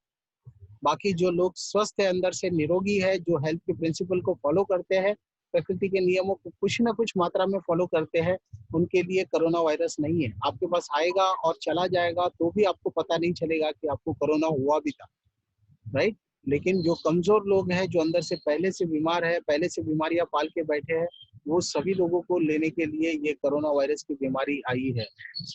बाकी जो लोग स्वस्थ है, अंदर से निरोगी है, जो हेल्थ के प्रिंसिपल को फॉलो करते हैं, प्रकृति के नियमों को कुछ ना कुछ मात्रा में फॉलो करते हैं, उनके लिए कोरोना वायरस नहीं है। आपके पास आएगा और चला जाएगा तो भी आपको पता नहीं चलेगा कि आपको कोरोना हुआ भी था, राइट। लेकिन जो कमजोर लोग हैं, जो अंदर से पहले से बीमार है, पहले से बीमारियां पाल के बैठे हैं, वो सभी लोगों को लेने के लिए ये कोरोना वायरस की बीमारी आई है।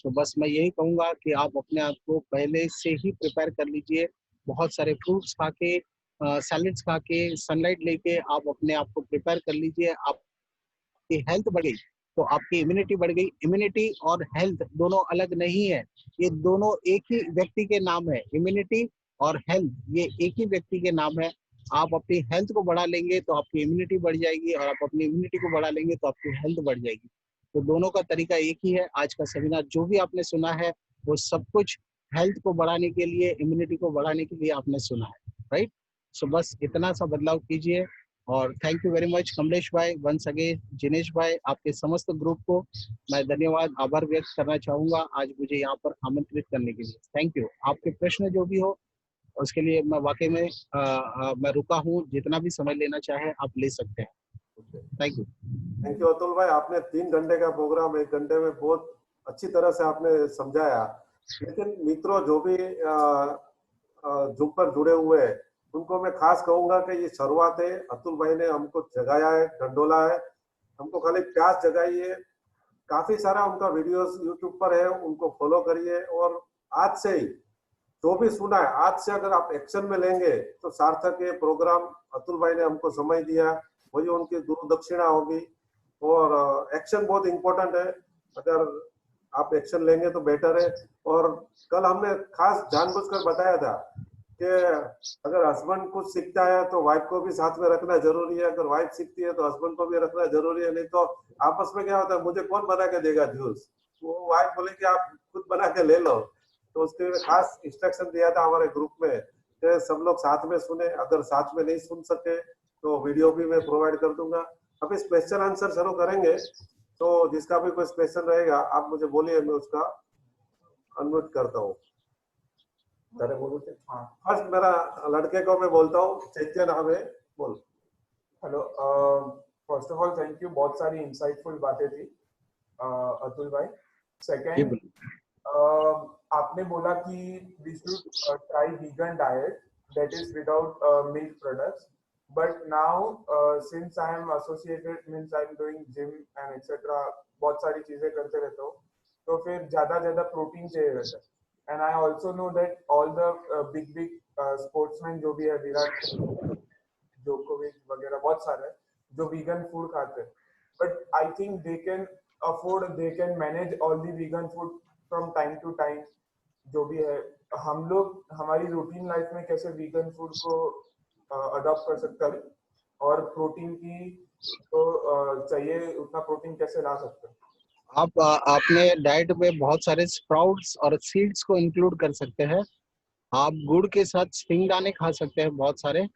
तो बस मैं यही कहूंगा कि आप अपने आप को पहले से ही प्रिपेयर कर लीजिए। बहुत सारे फ्रूट्स खा के, सैलेड्स खा के, सनलाइट लेके आप अपने आप को प्रिपेयर कर लीजिए। आपकी हेल्थ बढ़ गई तो आपकी इम्यूनिटी बढ़ गई। इम्यूनिटी और हेल्थ दोनों अलग नहीं है, ये दोनों एक ही व्यक्ति के नाम है। इम्यूनिटी और हेल्थ ये एक ही व्यक्ति के नाम है। आप अपनी हेल्थ को बढ़ा लेंगे तो आपकी इम्यूनिटी बढ़ जाएगी, और आप अपनी इम्यूनिटी को बढ़ा लेंगे तो आपकी हेल्थ बढ़ जाएगी। तो दोनों का तरीका एक ही है। आज का सेमिनार जो भी आपने सुना है वो सब कुछ हेल्थ को बढ़ाने के लिए, इम्यूनिटी को बढ़ाने के लिए आपने सुना है, राइट। सो बस इतना सा बदलाव कीजिए। और thank you very much Kamlesh भाई, वंस अगेन जिनेश भाई, आपके समस्त ग्रुप को मैं धन्यवाद, आभार व्यक्त करना चाहूंगा आज मुझे यहाँ पर आमंत्रित करने के लिए। Thank you. आपके प्रश्न जो भी हो उसके लिए मैं वाकई में मैं रुका हूँ, जितना भी समय लेना चाहे आप ले सकते हैं। Thank you. Thank you Atul भाई, आपने 3 घंटे का प्रोग्राम 1 घंटे में बहुत अच्छी तरह से आपने समझाया। लेकिन मित्रों जो भी जुम पर जुड़े हुए हैं उनको मैं खास कहूंगा कि ये शुरुआत है। अतुल भाई ने हमको जगाया है, ढंढोला है, हमको खाली प्यास जगाई है। काफी सारा उनका वीडियोस यूट्यूब पर है, उनको फॉलो करिए। और आज से ही जो भी सुना है, आज से अगर आप एक्शन में लेंगे तो सार्थक है प्रोग्राम। अतुल भाई ने हमको समय दिया, वही उनकी दूरदक्षिणा होगी। और एक्शन बहुत इंपॉर्टेंट है, अगर आप एक्शन लेंगे तो बेटर है। और कल हमने खास जानबूझकर बताया था कि अगर हस्बैंड कुछ सीखता है तो वाइफ को भी साथ में रखना जरूरी है, अगर वाइफ सीखती है तो हस्बैंड को भी रखना जरूरी है। नहीं तो आपस में क्या होता है, मुझे कौन बना के देगा जूस, वो वाइफ बोलेगी आप खुद बना के ले लो। तो उसके लिए खास इंस्ट्रक्शन दिया था हमारे ग्रुप में कि सब लोग साथ में सुने। अगर साथ में नहीं सुन सके तो वीडियो भी मैं प्रोवाइड कर दूंगा। अब इस क्वेश्चन आंसर शुरू करेंगे, तो जिसका भी कोई क्वेश्चन रहेगा आप मुझे बोलिए, मैं उसका अनम्यूट करता हूँ। तेरे बोलूं क्या? हाँ फर्स्ट मेरा लड़के को मैं बोलता हूँ, चैत्य नाम है, बोल। Hello, first of all thank you, बहुत सारी इंसाइटफुल बातें थी अतुल भाई। सेकंड, आपने बोला कि we should try vegan diet that is without milk products, but now since I am associated, means I am doing gym and etc, बहुत सारी चीजें करते रहता हूँ, तो फिर ज्यादा प्रोटीन चाहिए रहता है। and I also know that all the big sportsmen जो भी है, विराट, जोकोविच वगैरह बहुत सारे जो वीगन फूड खाते हैं, but I think they can afford, they can manage all the vegan food from time to time। जो भी है, हम लोग हमारी रूटीन लाइफ में कैसे वीगन फूड को अडॉप्ट कर सकते हैं, और प्रोटीन की तो चाहिए उतना प्रोटीन कैसे ला सकते हैं? आप अपने डाइट में बहुत सारे स्प्राउट्स और सीड्स को इंक्लूड कर सकते हैं। आप गुड़ के साथ स्प्रिंग दाने खा सकते हैं बहुत सारे।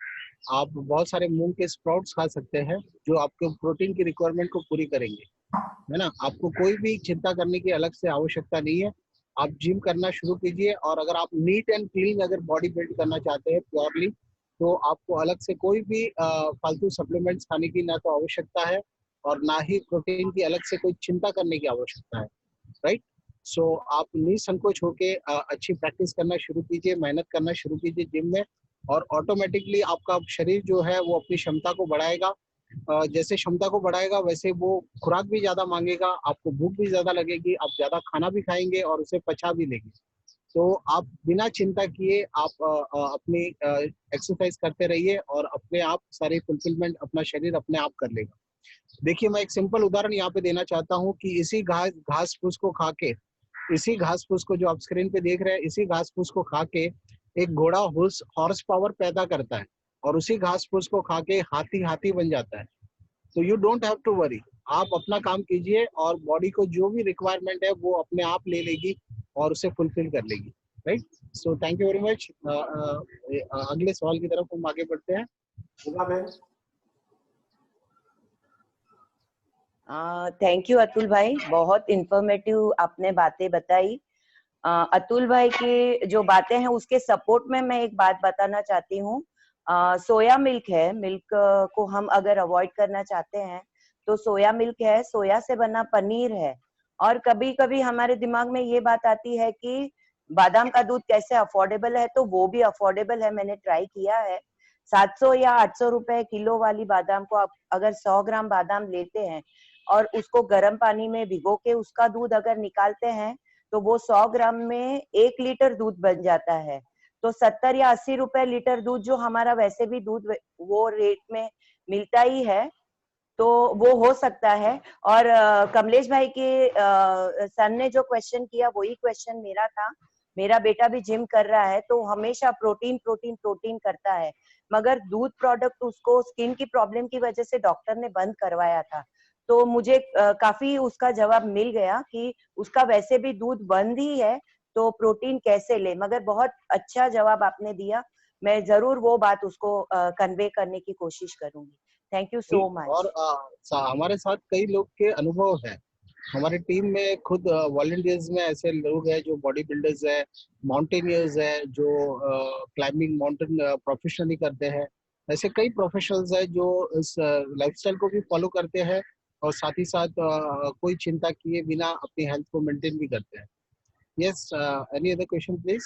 आप बहुत सारे मूंग के स्प्राउट्स खा सकते हैं जो आपके प्रोटीन की रिक्वायरमेंट को पूरी करेंगे, है ना। आपको कोई भी चिंता करने की अलग से आवश्यकता नहीं है। आप जिम करना शुरू कीजिए, और अगर आप नीट एंड क्लीन अगर बॉडी बिल्ड करना चाहते हैं प्योरली, तो आपको अलग से कोई भी फालतू सप्लीमेंट्स खाने की ना तो आवश्यकता है, और ना ही प्रोटीन की अलग से कोई चिंता करने की आवश्यकता है, राइट। सो आप निसंकोच होके अच्छी प्रैक्टिस करना शुरू कीजिए, मेहनत करना शुरू कीजिए जिम में, और ऑटोमेटिकली आपका शरीर जो है वो अपनी क्षमता को बढ़ाएगा। जैसे क्षमता को बढ़ाएगा वैसे वो खुराक भी ज्यादा मांगेगा, आपको भूख भी ज्यादा लगेगी, आप ज्यादा खाना भी खाएंगे और उसे पचा भी लेंगे। तो आप बिना चिंता किए आप अपनी एक्सरसाइज करते रहिए, और अपने आप सारी फुलफिलमेंट अपना शरीर अपने आप कर लेगा। देखिए, मैं एक सिंपल उदाहरण यहाँ पे देना चाहता हूँ कि इसी घास फूस को खा के, इसी घास फूस को जो आप स्क्रीन पे देख रहे हैं, इसी घास फूस को खा के एक घोड़ा हॉर्स पावर पैदा करता है, और उसी घास फूस को खा के हाथी बन जाता है। तो you don't have to worry, आप अपना काम कीजिए, और बॉडी को जो भी रिक्वायरमेंट है वो अपने आप ले लेगी और उसे फुलफिल कर लेगी, right. So thank you very much. अगले सवाल की तरफ हम आगे बढ़ते हैं। थैंक यू अतुल भाई, बहुत इंफॉर्मेटिव आपने बातें बताई। अतुल भाई की जो बातें हैं उसके सपोर्ट में मैं एक बात बताना चाहती हूँ। सोया मिल्क है, मिल्क को हम अगर अवॉइड करना चाहते हैं तो सोया मिल्क है, सोया से बना पनीर है, और कभी कभी हमारे दिमाग में ये बात आती है कि बादाम का दूध कैसे अफोर्डेबल है, तो वो भी अफोर्डेबल है। मैंने ट्राई किया है। 700 या 800 रुपए किलो वाली बादाम को आप अगर 100 ग्राम बादाम लेते हैं और उसको गर्म पानी में भिगो के उसका दूध अगर निकालते हैं तो वो 100 ग्राम में 1 लीटर दूध बन जाता है। तो 70 या 80 रुपए लीटर दूध, जो हमारा वैसे भी दूध वो रेट में मिलता ही है, तो वो हो सकता है। और कमलेश भाई के सन ने जो क्वेश्चन किया वही क्वेश्चन मेरा था। मेरा बेटा भी जिम कर रहा है तो हमेशा प्रोटीन प्रोटीन प्रोटीन करता है, मगर दूध प्रोडक्ट उसको स्किन की प्रॉब्लम की वजह से डॉक्टर ने बंद करवाया था। तो मुझे काफी उसका जवाब मिल गया कि उसका वैसे भी दूध बंद ही है, तो प्रोटीन कैसे ले। मगर बहुत अच्छा जवाब आपने दिया, मैं जरूर वो बात उसको कन्वे करने की कोशिश करूंगी। Thank you so much. और हमारे साथ कई लोग के अनुभव है। हमारे टीम में खुद वॉलंटियर्स में ऐसे लोग हैं जो बॉडी बिल्डर्स है, माउंटेनियर्स है, जो क्लाइंबिंग माउंटेन प्रोफेशनली करते हैं। ऐसे कई प्रोफेशनल्स हैं जो इस लाइफस्टाइल को भी फॉलो करते हैं, और साथ ही साथ कोई चिंता किए बिना अपनी हेल्थ को मेंटेन भी करते हैं। Yes, any other question please.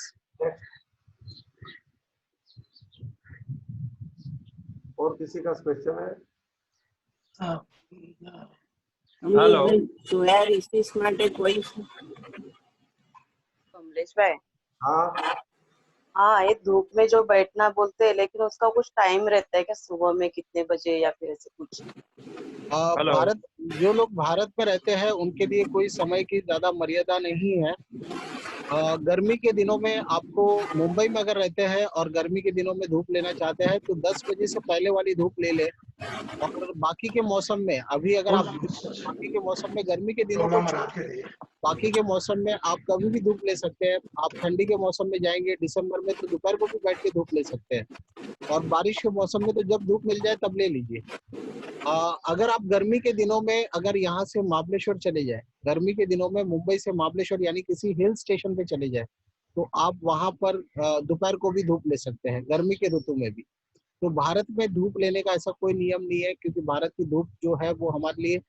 और किसी का क्वेश्चन है? हेलो, सोया रिसीस માટે કોઈ कमलेश भाई। हाँ, ये धूप में जो बैठना बोलते हैं, लेकिन उसका कुछ टाइम रहता है क्या, सुबह में कितने बजे या फिर ऐसे कुछ? भारत, जो लोग भारत में रहते हैं उनके लिए कोई समय की ज्यादा मर्यादा नहीं है। गर्मी के दिनों में आपको, मुंबई में अगर रहते हैं और गर्मी के दिनों में धूप लेना चाहते हैं तो 10 बजे से पहले वाली धूप ले ले। और बाकी के मौसम में, अभी अगर आप बाकी के मौसम में गर्मी के दिनों को, बाकी के मौसम में आप कभी भी धूप ले सकते हैं। आप ठंडी के मौसम में जाएंगे दिसंबर में तो दोपहर को भी बैठ के धूप ले सकते हैं, और बारिश के मौसम में तो जब धूप मिल जाए तब ले लीजिए। अगर आप गर्मी के दिनों में अगर यहाँ से महाबलेश्वर चले जाए, गर्मी के दिनों में मुंबई से महाबलेश्वर यानी किसी हिल स्टेशन पे चले जाए, तो आप वहां पर दोपहर को भी धूप ले सकते हैं, गर्मी के ऋतु में भी। तो भारत में धूप लेने का ऐसा कोई नियम नहीं है, क्योंकि भारत की धूप जो है वो हमारे लिए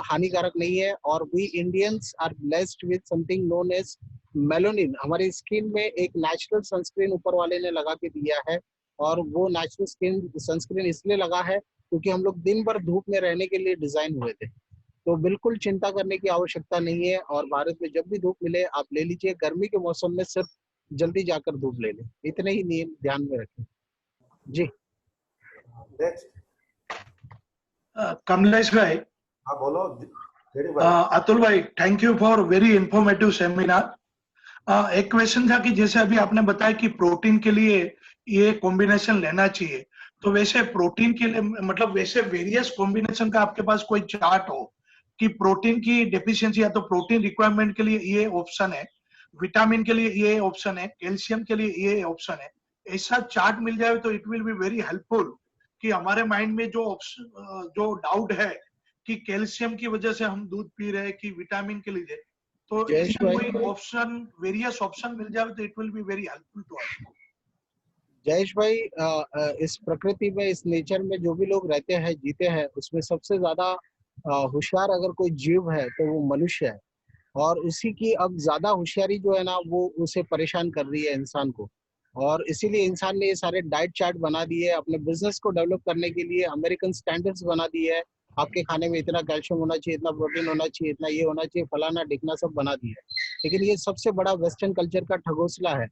हानिकारक नहीं है। और we Indians are blessed with something known as melanin. हमारी स्किन में एक नेचुरल सनस्क्रीन ऊपर वाले ने लगा के दिया है, और वो नेचुरल स्किन सनस्क्रीन इसलिए लगा है क्योंकि हम लोग दिन भर धूप में रहने के लिए डिजाइन हुए थे। तो बिल्कुल चिंता करने की आवश्यकता नहीं है, और भारत में जब भी धूप मिले आप ले लीजिए। गर्मी के मौसम में सिर्फ जल्दी जाकर धूप ले लें, इतने ही नियम ध्यान में रखें जी। नेक्स्ट कमलेश भाई। हाँ बोलो जेडी भाई। अतुल भाई, thank you for very informative seminar. एक क्वेश्चन था कि जैसे अभी आपने बताया कि प्रोटीन के लिए ये कॉम्बिनेशन लेना चाहिए, तो वैसे प्रोटीन के लिए मतलब वैसे वेरियस कॉम्बिनेशन का आपके पास कोई चार्ट हो कि प्रोटीन की डेफिशिएंसी या तो प्रोटीन रिक्वायरमेंट के लिए ये ऑप्शन है, विटामिन के लिए ये ऑप्शन है, कैल्शियम के लिए ये ऑप्शन है, ऐसा चार्ट मिल जाए तो it will be very helpful कि हमारे माइंड में जो डाउट है कि कैल्शियम की वजह से हम दूध पी रहे हैं कि विटामिन के लिए, तो कोई ऑप्शन वेरियस ऑप्शन मिल जाए तो it will be very helpful to us. Jayesh bhai, इस प्रकृति में, इस नेचर में जो भी लोग रहते हैं, जीते हैं, उसमें सबसे ज्यादा होशियार अगर कोई जीव है तो वो मनुष्य है। और उसी की अब ज्यादा होशियारी जो है ना, वो उसे परेशान कर रही है इंसान को। और इसीलिए इंसान ने ये सारे डाइट चार्ट बना दिए, अपने बिजनेस को डेवलप करने के लिए अमेरिकन स्टैंडर्ड्स बना दिए है। आपके खाने में इतना कैल्शियम होना चाहिए, इतना प्रोटीन होना चाहिए, इतना ये होना चाहिए, फलाना ढिकना सब बना दिया है। लेकिन ये सबसे बड़ा वेस्टर्न कल्चर का ठगोसला है।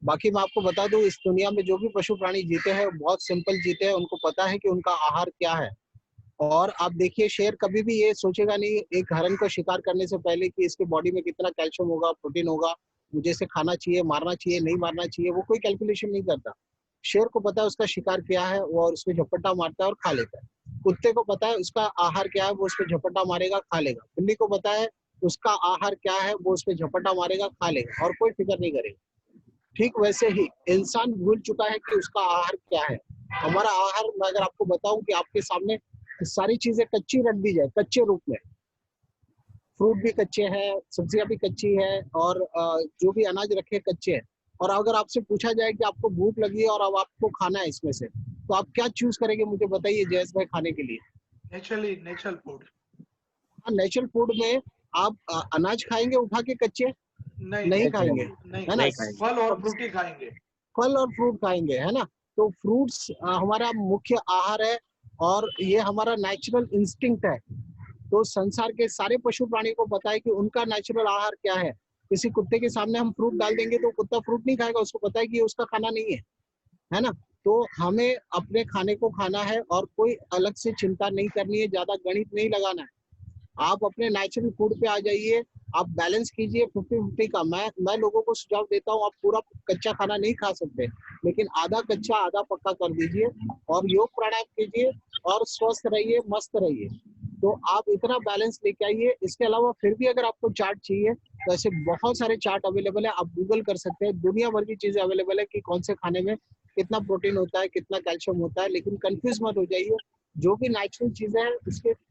बाकी मैं आपको बता दूं, इस दुनिया में जो भी पशु प्राणी जीते हैं वो बहुत सिंपल जीते हैं। उनको पता है कि उनका आहार क्या है। और आप देखिए, शेर कभी भी ये सोचेगा नहीं एक हरण को शिकार करने से पहले कि इसके बॉडी में कितना कैल्शियम होगा, प्रोटीन होगा, मुझे इसे खाना चाहिए, मारना चाहिए, नहीं मारना चाहिए, वो कोई कैलकुलेशन नहीं करता। शेर को पता है उसका शिकार क्या है, वो और उसमें झपट्टा मारता है और खा लेता है। कुत्ते को पता है उसका आहार क्या है, वो उस पर झपट्टा मारेगा, खा लेगा। बिल्ली को पता है उसका आहार क्या है, वो उस पर झपट्टा मारेगा, खा लेगा, और कोई फिक्र नहीं करेगा। ठीक वैसे ही इंसान भूल चुका है कि उसका आहार क्या है। हमारा आहार, मैं अगर आपको बताऊं कि आपके सामने सारी चीजें कच्ची रख दी जाए, कच्चे रूप में, फ्रूट भी कच्चे हैं, सब्जियां भी कच्ची है, और जो भी अनाज रखे कच्चे हैं, और अगर आपसे पूछा जाए कि आपको भूख लगी है और अब आपको खाना है इसमें से, तो आप क्या चूज करेंगे, मुझे बताइए जयेश भाई, खाने के लिए? Natural food. हाँ, नेचुरल फूड में आप अनाज खाएंगे उठा के कच्चे? नहीं खाएंगे, है ना? फल और फ्रूट ही खाएंगे। फल और फ्रूट खाएंगे, है ना? तो फ्रूट्स हमारा मुख्य आहार है, और ये हमारा नेचुरल इंस्टिंक्ट है। तो संसार के सारे पशु प्राणी को पता है कि उनका नेचुरल आहार क्या है। किसी कुत्ते के सामने हम फ्रूट डाल देंगे तो कुत्ता फ्रूट नहीं खाएगा, उसको पता है कि उसका खाना नहीं है ना? तो हमें अपने खाने को खाना है, और कोई अलग से चिंता नहीं करनी है, ज्यादा गणित नहीं लगाना है। आप अपने नेचुरल फूड पे आ जाइए, आप बैलेंस कीजिए 50-50 का। मैं लोगों को सुझाव देता हूँ, आप पूरा कच्चा खाना नहीं खा सकते, लेकिन आधा कच्चा आधा पक्का कर दीजिए, और योग प्राणायाम कीजिए, और स्वस्थ रहिए, मस्त रहिए। तो आप इतना बैलेंस लेके आइए। इसके अलावा फिर भी अगर आपको चार्ट चाहिए तो ऐसे बहुत सारे चार्ट अवेलेबल है, आप गूगल कर सकते हैं, दुनिया भर की चीजें अवेलेबल है कि कौन से खाने में कितना प्रोटीन होता है, कितना कैल्शियम होता है। लेकिन कंफ्यूज मत हो जाइए, जो भी नेचुरल चीजें हैं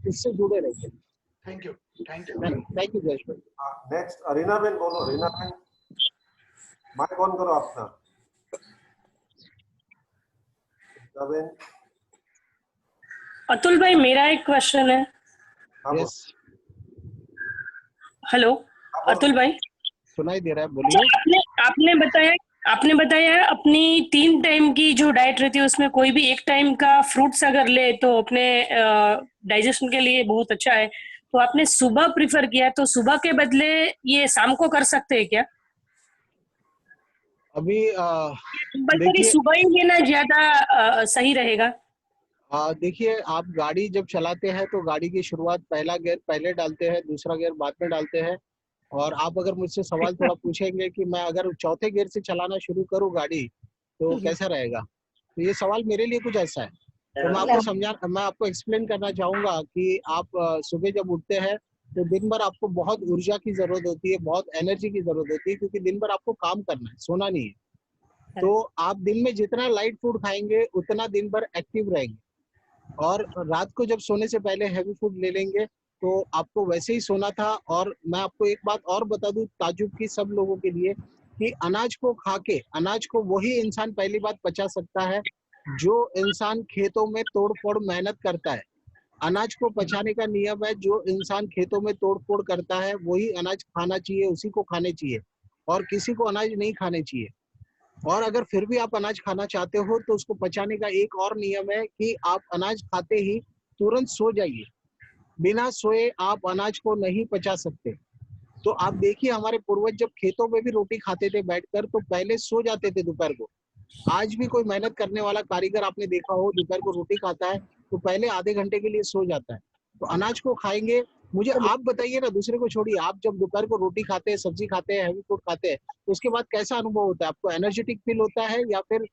इससे जुड़े रहिए। थैंक यू जयेश भाई। नेक्स्ट अरीना बेन बोलो। रीना बेन, माइक ऑन करो अपना। बेन। अतुल भाई, मेरा एक क्वेश्चन है। यस, हेलो अतुल भाई, सुनाई दे रहा है, बोलिए। आपने बताया अपनी 3 टाइम की जो डाइट रहती है उसमें कोई भी एक टाइम का फ्रूट्स अगर ले तो अपने डाइजेशन के लिए बहुत अच्छा है। तो आपने सुबह प्रिफर किया, तो सुबह के बदले ये शाम को कर सकते हैं क्या? अभी देखिए, सुबह ही लेना ज्यादा सही रहेगा। देखिए, आप गाड़ी जब चलाते हैं तो गाड़ी की शुरुआत पहला गियर पहले डालते हैं, दूसरा गियर बाद में डालते हैं। और आप अगर मुझसे सवाल थोड़ा पूछेंगे कि मैं अगर चौथे गियर से चलाना शुरू करूं गाड़ी तो कैसा रहेगा, तो ये सवाल मेरे लिए कुछ ऐसा है। तो मैं आपको एक्सप्लेन करना चाहूंगा कि आप सुबह जब उठते हैं तो दिन भर आपको बहुत ऊर्जा की जरूरत होती है, बहुत एनर्जी की जरूरत होती है, क्योंकि दिन भर आपको काम करना है, सोना नहीं है। तो आप दिन में जितना लाइट फूड खाएंगे उतना दिन भर एक्टिव रहेंगे, और रात को जब सोने से पहले हैवी फूड ले लेंगे तो आपको वैसे ही सोना था। और मैं आपको एक बात और बता दूं ताजुब की सब लोगों के लिए, कि अनाज को खा के, अनाज को वही इंसान पहली बात पचा सकता है जो इंसान खेतों में तोड़ फोड़ मेहनत करता है। अनाज को पचाने का नियम है, जो इंसान खेतों में तोड़ फोड़ करता है वही अनाज खाना चाहिए, उसी को खाने चाहिए, और किसी को अनाज नहीं खाने चाहिए। और अगर फिर भी आप अनाज खाना चाहते हो तो उसको पचाने का एक और नियम है कि आप अनाज खाते ही तुरंत सो जाइए। बिना सोए आप अनाज को नहीं पचा सकते। तो आप देखिए, हमारे पूर्वज जब खेतों में भी रोटी खाते थे बैठकर, तो पहले सो जाते थे दोपहर को। आज भी कोई मेहनत करने वाला कारीगर आपने देखा हो दोपहर को रोटी खाता है तो पहले आधे घंटे के लिए सो जाता है। तो अनाज को खाएंगे। मुझे आप बताइए ना, दूसरे को छोड़िए, आप जब दोपहर को रोटी खाते हैं, सब्जी खाते हैं, हैवी फूड खाते हैं, तो उसके बाद कैसा अनुभव होता है? आपको एनर्जेटिक फील होता है या फिर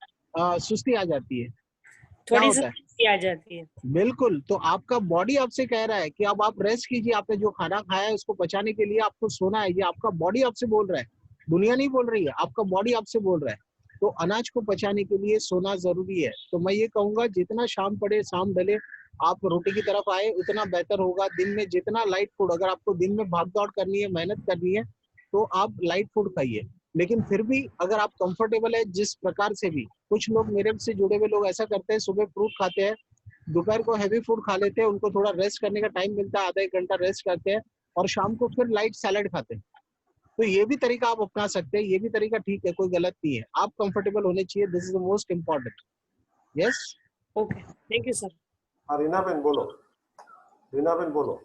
सुस्ती आ जाती है? क्या थोड़ी होता है? सुस्ती आ जाती है। बिल्कुल। तो आपका बॉडी आपसे कह रहा है कि अब आप रेस्ट कीजिए, आपने जो खाना खाया है उसको पचाने के लिए आपको सोना है। ये आपका बॉडी आपसे बोल रहा है, दुनिया नहीं बोल रही है, आपका बॉडी आपसे बोल रहा है। तो अनाज को पचाने के लिए सोना जरूरी है। तो मैं ये कहूंगा, जितना शाम पड़े शाम ढले आप रोटी की तरफ आए उतना बेहतर होगा। दिन में जितना लाइट फूड, अगर आपको दिन में भाग दौड़ करनी है, मेहनत करनी है, तो आप लाइट फूड खाइए। लेकिन फिर भी अगर आप कंफर्टेबल है जिस प्रकार से भी, कुछ लोग मेरे से जुड़े हुए लोग ऐसा करते हैं, सुबह फ्रूट खाते हैं, दोपहर को हैवी फूड खा लेते हैं, उनको थोड़ा रेस्ट करने का टाइम मिलता है, आधा एक घंटा रेस्ट करते हैं, और शाम को फिर लाइट सैलेड खाते हैं। तो ये भी तरीका आप अपना सकते हैं, ये भी तरीका ठीक है, कोई गलत नहीं है। आप कंफर्टेबल होने चाहिए, this is the most important. Yes, okay, thank you sir. Reena Ben बोलो, रीना बेन बोलो।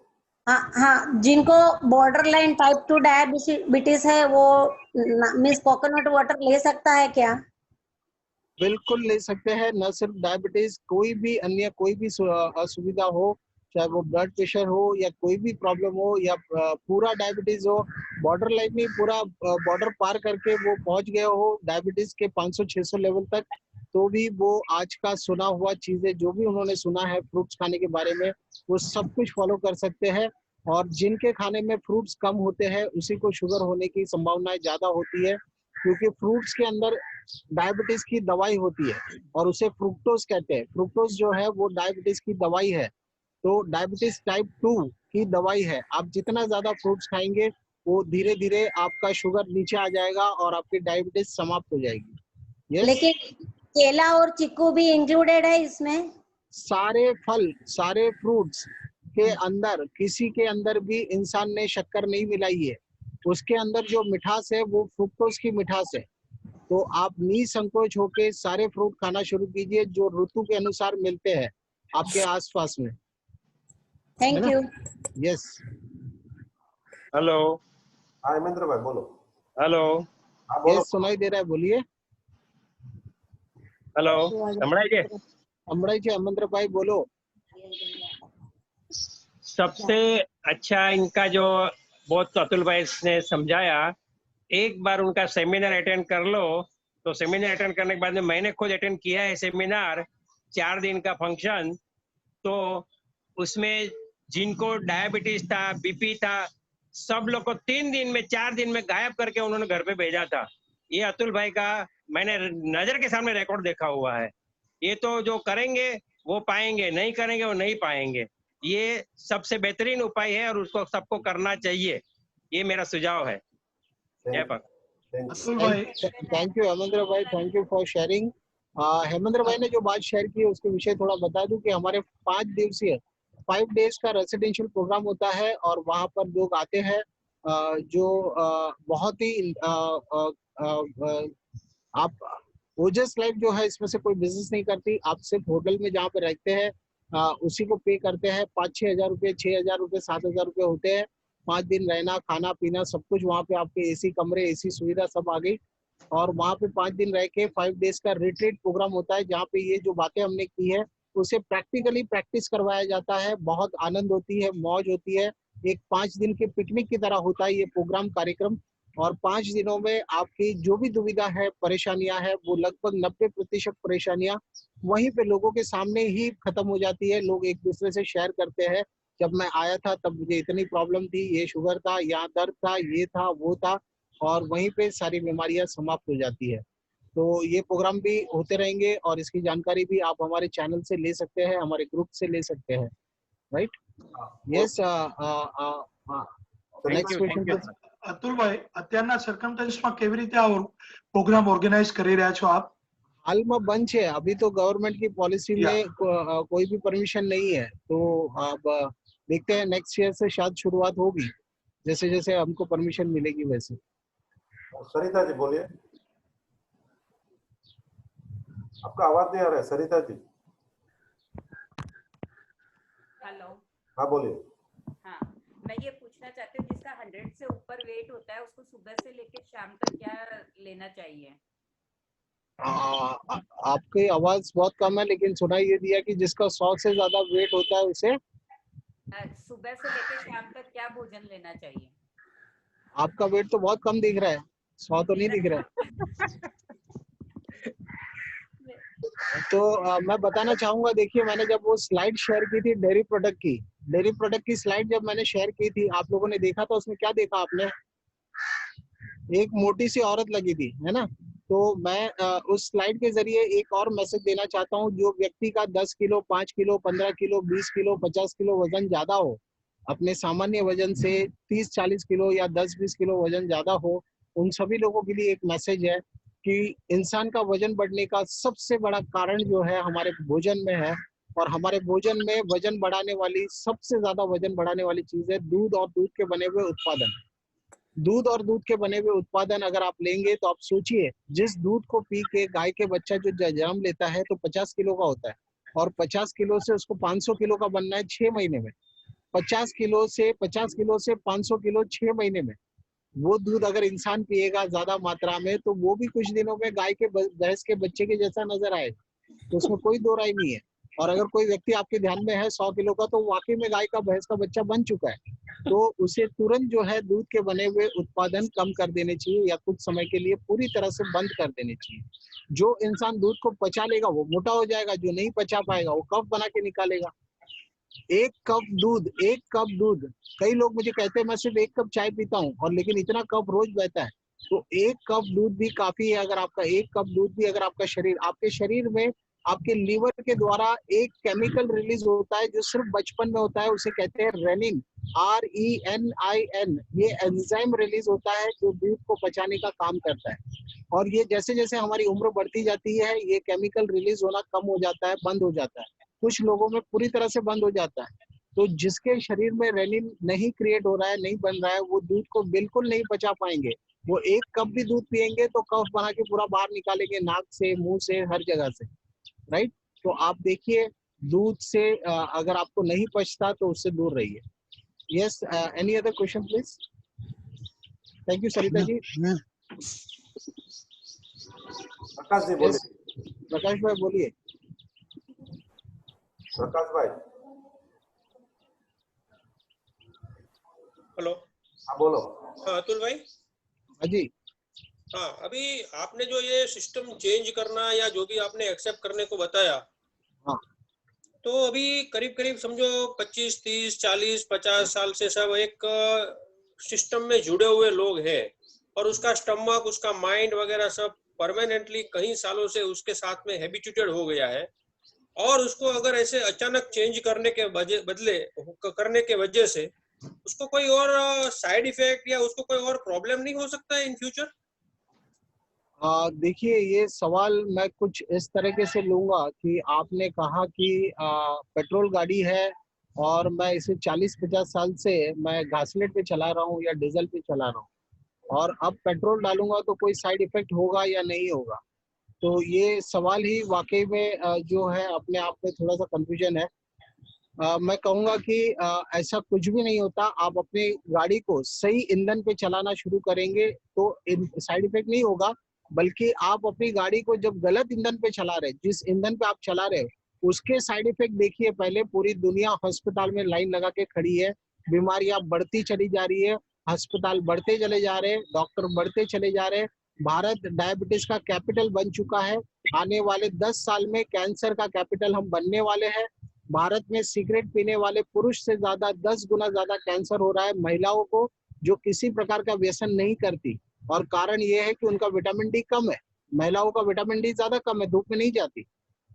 हाँ, जिनको बॉर्डर लाइन टाइप 2 डायबिटीज है वो मिस कोकोनट वाटर ले सकता है क्या? बिल्कुल ले सकते हैं। न सिर्फ डायबिटीज, कोई भी अन्य कोई भी असुविधा हो, चाहे वो ब्लड प्रेशर हो या कोई भी प्रॉब्लम हो या पूरा डायबिटीज हो, बॉर्डर लाइन में पूरा बॉर्डर पार करके वो पहुंच गया हो डायबिटीज के 500-600 लेवल तक, तो भी वो आज का सुना हुआ चीजें जो भी उन्होंने सुना है फ्रूट्स खाने के बारे में, वो सब कुछ फॉलो कर सकते हैं। और जिनके खाने में फ्रूट्स कम होते हैं उसी को शुगर होने की संभावनाएं ज्यादा होती है, क्योंकि फ्रूट्स के अंदर डायबिटीज की दवाई होती है और उसे फ्रुक्टोज कहते हैं। फ्रुक्टोज जो है वो डायबिटीज की दवाई है। तो डायबिटीज टाइप 2 की दवाई है। आप जितना ज्यादा फ्रूट्स खाएंगे वो धीरे धीरे आपका शुगर नीचे आ जाएगा और आपकी डायबिटीज समाप्त हो जाएगी। yes? लेकिन केला और चीकू भी इंक्लूडेड है इसमें? सारे फल, सारे फ्रूट्स के अंदर किसी के अंदर भी इंसान ने शक्कर नहीं मिलाई है। उसके अंदर जो मिठास है वो फ्रुक्टोज की मिठास है। तो आप निसंकोच होके सारे फ्रूट खाना शुरू कीजिए जो ऋतु के अनुसार मिलते हैं आपके आसपास में। Thank you. यस। हेलो। हाँ हेमेंद्र भाई बोलो। हेलो। हाँ बोलो। यस, सुनाई दे रहा है, बोलिए। हेलो, संभળાય છે? संभળાય છે हेमेंद्र भाई, बोलो। सबसे अच्छा इनका जो बहुत अतुल भाई ने समझाया, एक बार उनका सेमिनार अटेंड कर लो। तो सेमिनार अटेंड करने के बाद में मैंने खुद अटेंड किया है सेमिनार, 4 दिन का फंक्शन। तो उसमें जिनको डायबिटीज था, बीपी था, सब लोग को 3 दिन में 4 दिन में गायब करके उन्होंने घर पे भेजा था। ये अतुल भाई का मैंने नजर के सामने रिकॉर्ड देखा हुआ है। ये तो जो करेंगे वो पाएंगे, नहीं करेंगे वो नहीं पाएंगे। ये सबसे बेहतरीन उपाय है और उसको सबको करना चाहिए, ये मेरा सुझाव है। जय भगत। अतुल भाई, थैंक यू हेमेंद्र भाई, thank you for sharing. Hemendra भाई ने जो बात शेयर की है उसके विषय थोड़ा बता दूं कि हमारे 5 दिवसीय 5 डेज का रेसिडेंशियल प्रोग्राम होता है और वहां पर लोग आते हैं जो बहुत ही आप ओजस लाइफ जो है इसमें से कोई बिजनेस नहीं करती। आप सिर्फ होटल में जहाँ पे रहते हैं उसी को पे करते हैं। 5-6 हजार रुपये, 6 हजार रुपये, 7 हजार रुपये होते हैं। 5 दिन रहना, खाना पीना सब कुछ वहाँ पे, आपके एसी कमरे, एसी सुविधा सब आ गई। और वहाँ पे 5 दिन रह के 5 डेज का रिट्रीट प्रोग्राम होता है जहाँ पे ये जो बातें हमने की है उसे प्रैक्टिकली प्रैक्टिस करवाया जाता है। बहुत आनंद होती है, मौज होती है। एक 5 दिन के पिकनिक की तरह होता है ये प्रोग्राम, कार्यक्रम। और 5 दिनों में आपकी जो भी दुविधा है, परेशानियां है, वो लगभग 90% परेशानियां वहीं पे लोगों के सामने ही खत्म हो जाती है। लोग एक दूसरे से शेयर करते हैं, जब मैं आया था तब मुझे इतनी प्रॉब्लम थी, ये शुगर था, यहाँ दर्द था, ये था, वो था, और वहीं पे सारी बीमारियां समाप्त हो जाती है। तो ये प्रोग्राम भी होते रहेंगे और इसकी जानकारी भी आप हमारे चैनल से ले सकते हैं, हमारे ग्रुप से ले सकते हैं। राइट? यस। Next question. અતુલભાઈ, અત્યારના સર્કમસ્ટન્સમાં કેવી રીતે આ પ્રોગ્રામ ઓર્ગેનાઇઝ કરી રહ્યા છો આપ? હાલમાં બંધ છે, अभी तो गवर्नमेंट की पॉलिसी या। में कोई भी परमिशन नहीं है, तो अब देखते हैं नेक्स्ट ईयर से शायद शुरुआत होगी, जैसे जैसे हमको परमिशन मिलेगी वैसे। सरिता जी बोलिए, आपका आवाज नहीं आ रहा है सरिता जी। हेलो, हाँ बोलिए। हाँ, मैं ये पूछना चाहती हूँ जिसका 100 से ऊपर वेट होता है उसको सुबह से लेकर शाम तक क्या लेना चाहिए? आपकी आवाज बहुत कम है, लेकिन सुनाई ये दिया कि जिसका 100 से ज्यादा वेट होता है उसे सुबह से लेकर शाम तक क्या भोजन लेना चाहिए? आपका वेट तो बहुत कम दिख रहा है, 100 तो नहीं दिख रहा है। तो मैं बताना चाहूंगा, देखिए मैंने जब वो स्लाइड शेयर की थी डेयरी प्रोडक्ट की स्लाइड जब मैंने शेयर की थी, आप लोगों ने देखा था, उसमें क्या देखा आपने? एक मोटी सी औरत लगी थी, है ना? तो मैं उस स्लाइड के जरिए एक और मैसेज देना चाहता हूँ, जो व्यक्ति का 10 kilo, 5 kilo, 15 kilo, 20 kilo, 50 kilo वजन ज्यादा हो, अपने सामान्य वजन से 30-40 किलो या 10-20 किलो वजन ज्यादा हो, उन सभी लोगों के लिए एक मैसेज है कि इंसान का वजन बढ़ने का सबसे बड़ा कारण जो है हमारे भोजन में है, और हमारे भोजन में वजन बढ़ाने वाली, सबसे ज्यादा वजन बढ़ाने वाली चीज है दूध और दूध के बने हुए उत्पादन। दूध और दूध के बने हुए उत्पादन अगर आप लेंगे तो आप सोचिए, जिस दूध को पी के गाय के बच्चा जो जन्म लेता है तो 50 किलो का होता है, और 50 किलो से उसको 500 किलो का बनना है 6 महीने में। 50 किलो से 500 किलो 6 महीने में। वो दूध अगर इंसान पिएगा ज्यादा मात्रा में तो वो भी कुछ दिनों में गाय के भैंस के बच्चे के जैसा नजर आए, तो उसमें कोई दो राय नहीं है। और अगर कोई व्यक्ति आपके ध्यान में है 100 किलो का, तो वाकई में गाय का भैंस का बच्चा बन चुका है, तो उसे तुरंत जो है दूध के बने हुए उत्पादन कम कर देने चाहिए, या कुछ समय के लिए पूरी तरह से बंद कर देने चाहिए। जो इंसान दूध को पचा लेगा वो मोटा हो जाएगा, जो नहीं पचा पाएगा वो कफ बना के निकालेगा। एक कप दूध, कई लोग मुझे कहते हैं मैं सिर्फ 1 कप चाय पीता हूँ, और लेकिन इतना कप रोज बहता है, तो 1 कप दूध भी काफी है। अगर आपका 1 कप दूध भी, अगर आपके शरीर में आपके लीवर के द्वारा एक केमिकल रिलीज होता है जो सिर्फ बचपन में होता है, उसे कहते हैं रेनिन, RENIN। ये एंजाइम रिलीज होता है जो दूध को पचाने का काम करता है, और ये जैसे जैसे हमारी उम्र बढ़ती जाती है ये केमिकल रिलीज होना कम हो जाता है, बंद हो जाता है, कुछ लोगों में पूरी तरह से बंद हो जाता है। तो जिसके शरीर में रेनिन नहीं क्रिएट हो रहा है, नहीं बन रहा है, वो दूध को बिल्कुल नहीं पचा पाएंगे। वो 1 कप भी दूध पिएंगे तो कफ बना के पूरा बाहर निकालेंगे, नाक से, मुंह से, हर जगह से, राइट? तो आप देखिए, दूध से अगर आपको नहीं पचता तो उससे दूर रहिए। Yes, any other question please? Thank you Sarita ji. Prakash ji बोलिए। प्रकाश भाई बोलिए। प्रकाश भाई। हेलो। हाँ बोलो। हाँ अतुल भाई। हाँ जी। हाँ, अभी आपने जो ये सिस्टम चेंज करना या जो भी आपने एक्सेप्ट करने को बताया, हाँ, तो अभी करीब करीब समझो 25, 30, 40, 50 साल से सब एक सिस्टम में जुड़े हुए लोग हैं, और उसका स्टमक, उसका माइंड वगैरह सब परमानेंटली कई सालों से उसके साथ में हैबिचुएटेड हो गया है, और उसको अगर ऐसे अचानक चेंज करने के बदले करने के वजह से उसको कोई और साइड इफेक्ट या उसको कोई और प्रॉब्लम नहीं हो सकता है इन फ्यूचर? देखिए, ये सवाल मैं कुछ इस तरीके से लूंगा कि आपने कहा कि पेट्रोल गाड़ी है और मैं इसे 40-50 साल से मैं घासलेट पे चला रहा हूँ या डीजल पे चला रहा हूँ, और अब पेट्रोल डालूंगा तो कोई साइड इफेक्ट होगा या नहीं होगा। तो ये सवाल ही वाकई में जो है अपने आप में थोड़ा सा कंफ्यूजन है। मैं कहूँगा कि ऐसा कुछ भी नहीं होता। आप अपनी गाड़ी को सही ईंधन पे चलाना शुरू करेंगे तो साइड इफेक्ट नहीं होगा, बल्कि आप अपनी गाड़ी को जब गलत ईंधन पे चला रहे, जिस ईंधन पे आप चला रहे हो उसके साइड इफेक्ट देखिए। पहले पूरी दुनिया अस्पताल में लाइन लगा के खड़ी है, बीमारियां बढ़ती चली जा रही है, अस्पताल बढ़ते चले जा रहे हैं, डॉक्टर बढ़ते चले जा रहे हैं। भारत डायबिटीज का कैपिटल बन चुका है। आने वाले 10 साल में कैंसर का कैपिटल हम बनने वाले हैं। भारत में सिगरेट पीने वाले पुरुष से ज्यादा 10 गुना ज्यादा कैंसर हो रहा है महिलाओं को, जो किसी प्रकार का व्यसन नहीं करती, और कारण ये है कि उनका विटामिन डी कम है। महिलाओं का विटामिन डी ज्यादा कम है, धूप में नहीं जाती।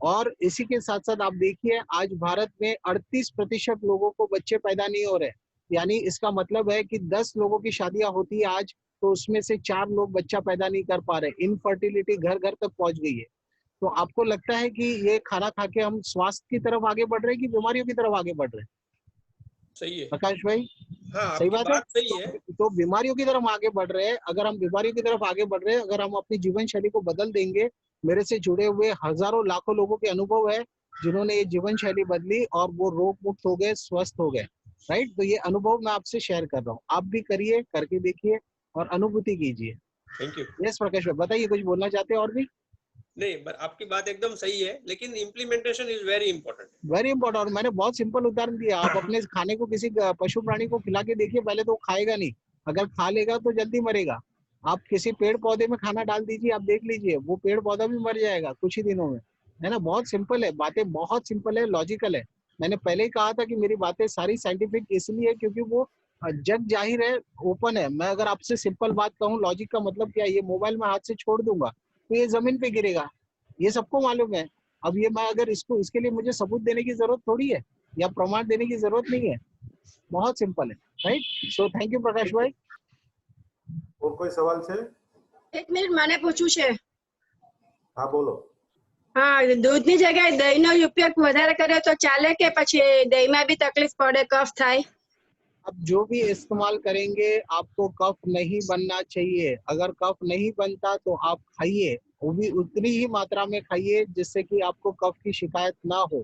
और इसी के साथ साथ आप देखिए, आज भारत में 38% लोगों को बच्चे पैदा नहीं हो रहे। यानी इसका मतलब है कि 10 लोगों की शादियां होती है आज, तो उसमें से 4 लोग बच्चा पैदा नहीं कर पा रहे। इनफर्टिलिटी घर घर तक पहुंच गई है। तो आपको लगता है कि ये खाना खा के हम स्वास्थ्य की तरफ आगे बढ़ रहे हैं कि बीमारियों की तरफ आगे बढ़ रहे हैं? सही है। प्रकाश भाई, हाँ, सही आपकी बात है। बात सही है। तो बीमारियों की तरफ आगे बढ़ रहे हैं। अगर हम बीमारियों की तरफ आगे बढ़ रहे हैं, अगर हम अपनी जीवन शैली को बदल देंगे, मेरे से जुड़े हुए हजारों लाखों लोगों के अनुभव है जिन्होंने ये जीवन शैली बदली और वो रोग मुक्त हो गए, स्वस्थ हो गए, राइट। तो ये अनुभव मैं आपसे शेयर कर रहा हूँ, आप भी करिए, करके देखिए और अनुभूति कीजिए। Thank you. यस प्रकाश भाई, बताइए, कुछ बोलना चाहते हैं और भी? नहीं, आपकी बात एकदम सही है, लेकिन implementation is very important. Very important. और मैंने बहुत सिंपल उदाहरण दिया। आप अपने खाने को किसी पशु प्राणी को खिला के देखिए, पहले तो वो खाएगा नहीं, अगर खा लेगा तो जल्दी मरेगा। आप किसी पेड़ पौधे में खाना डाल दीजिए, आप देख लीजिए वो पेड़ पौधा भी मर जाएगा कुछ ही दिनों में, है ना। बहुत सिंपल है, बातें बहुत सिंपल है, लॉजिकल है। मैंने पहले ही कहा था कि मेरी बातें सारी साइंटिफिक इसलिए है क्योंकि वो जग जाहिर है, ओपन है। मैं अगर आपसे सिंपल बात कहूँ, लॉजिक का मतलब क्या है, ये मोबाइल में हाथ से छोड़ दूंगा तो ये जमीन पे गिरेगा, ये सबको मालूम है। अब ये मैं अगर इसके लिए मुझे सबूत देने की जरूरत थोड़ी है या प्रमाण देने की जरूरत नहीं है, बहुत सिंपल है, राइट। सो थैंक यू प्रकाश भाई। और कोई सवाल છે? એક મિનિટ મને પૂછવું છે। હા બોલો। હા, દૂધની જગ્યાએ દહીંનો ઉપયોગ વધારે કરે તો ચાલે કે પછી દહીંમાં બી તકલીફ પડે, કફ થાય? अब जो भी इस्तेमाल करेंगे आपको कफ नहीं बनना चाहिए। अगर कफ नहीं बनता तो आप खाइए, वो भी उतनी ही मात्रा में खाइए जिससे कि आपको कफ की शिकायत ना हो,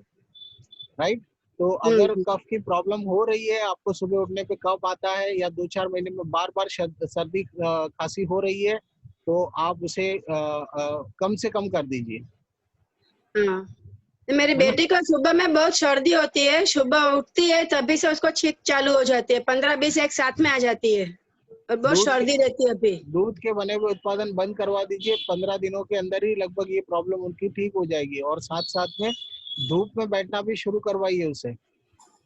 राइट। तो अगर कफ की प्रॉब्लम हो रही है, आपको सुबह उठने पे कफ आता है या 2-4 महीने में बार बार सर्दी खांसी हो रही है, तो आप उसे कम से कम कर दीजिए। हाँ, मेरी बेटी को सुबह में बहुत सर्दी होती है, सुबह उठती है तभी से उसको छींक चालू हो जाती है, 15-20 एक साथ में आ जाती है और बहुत सर्दी रहती है। अभी दूध के बने हुए उत्पादन बंद करवा दीजिए, 15 दिनों के अंदर ही लगभग ये प्रॉब्लम उनकी ठीक हो जाएगी। और साथ साथ में धूप में बैठना भी शुरू करवाइए उसे।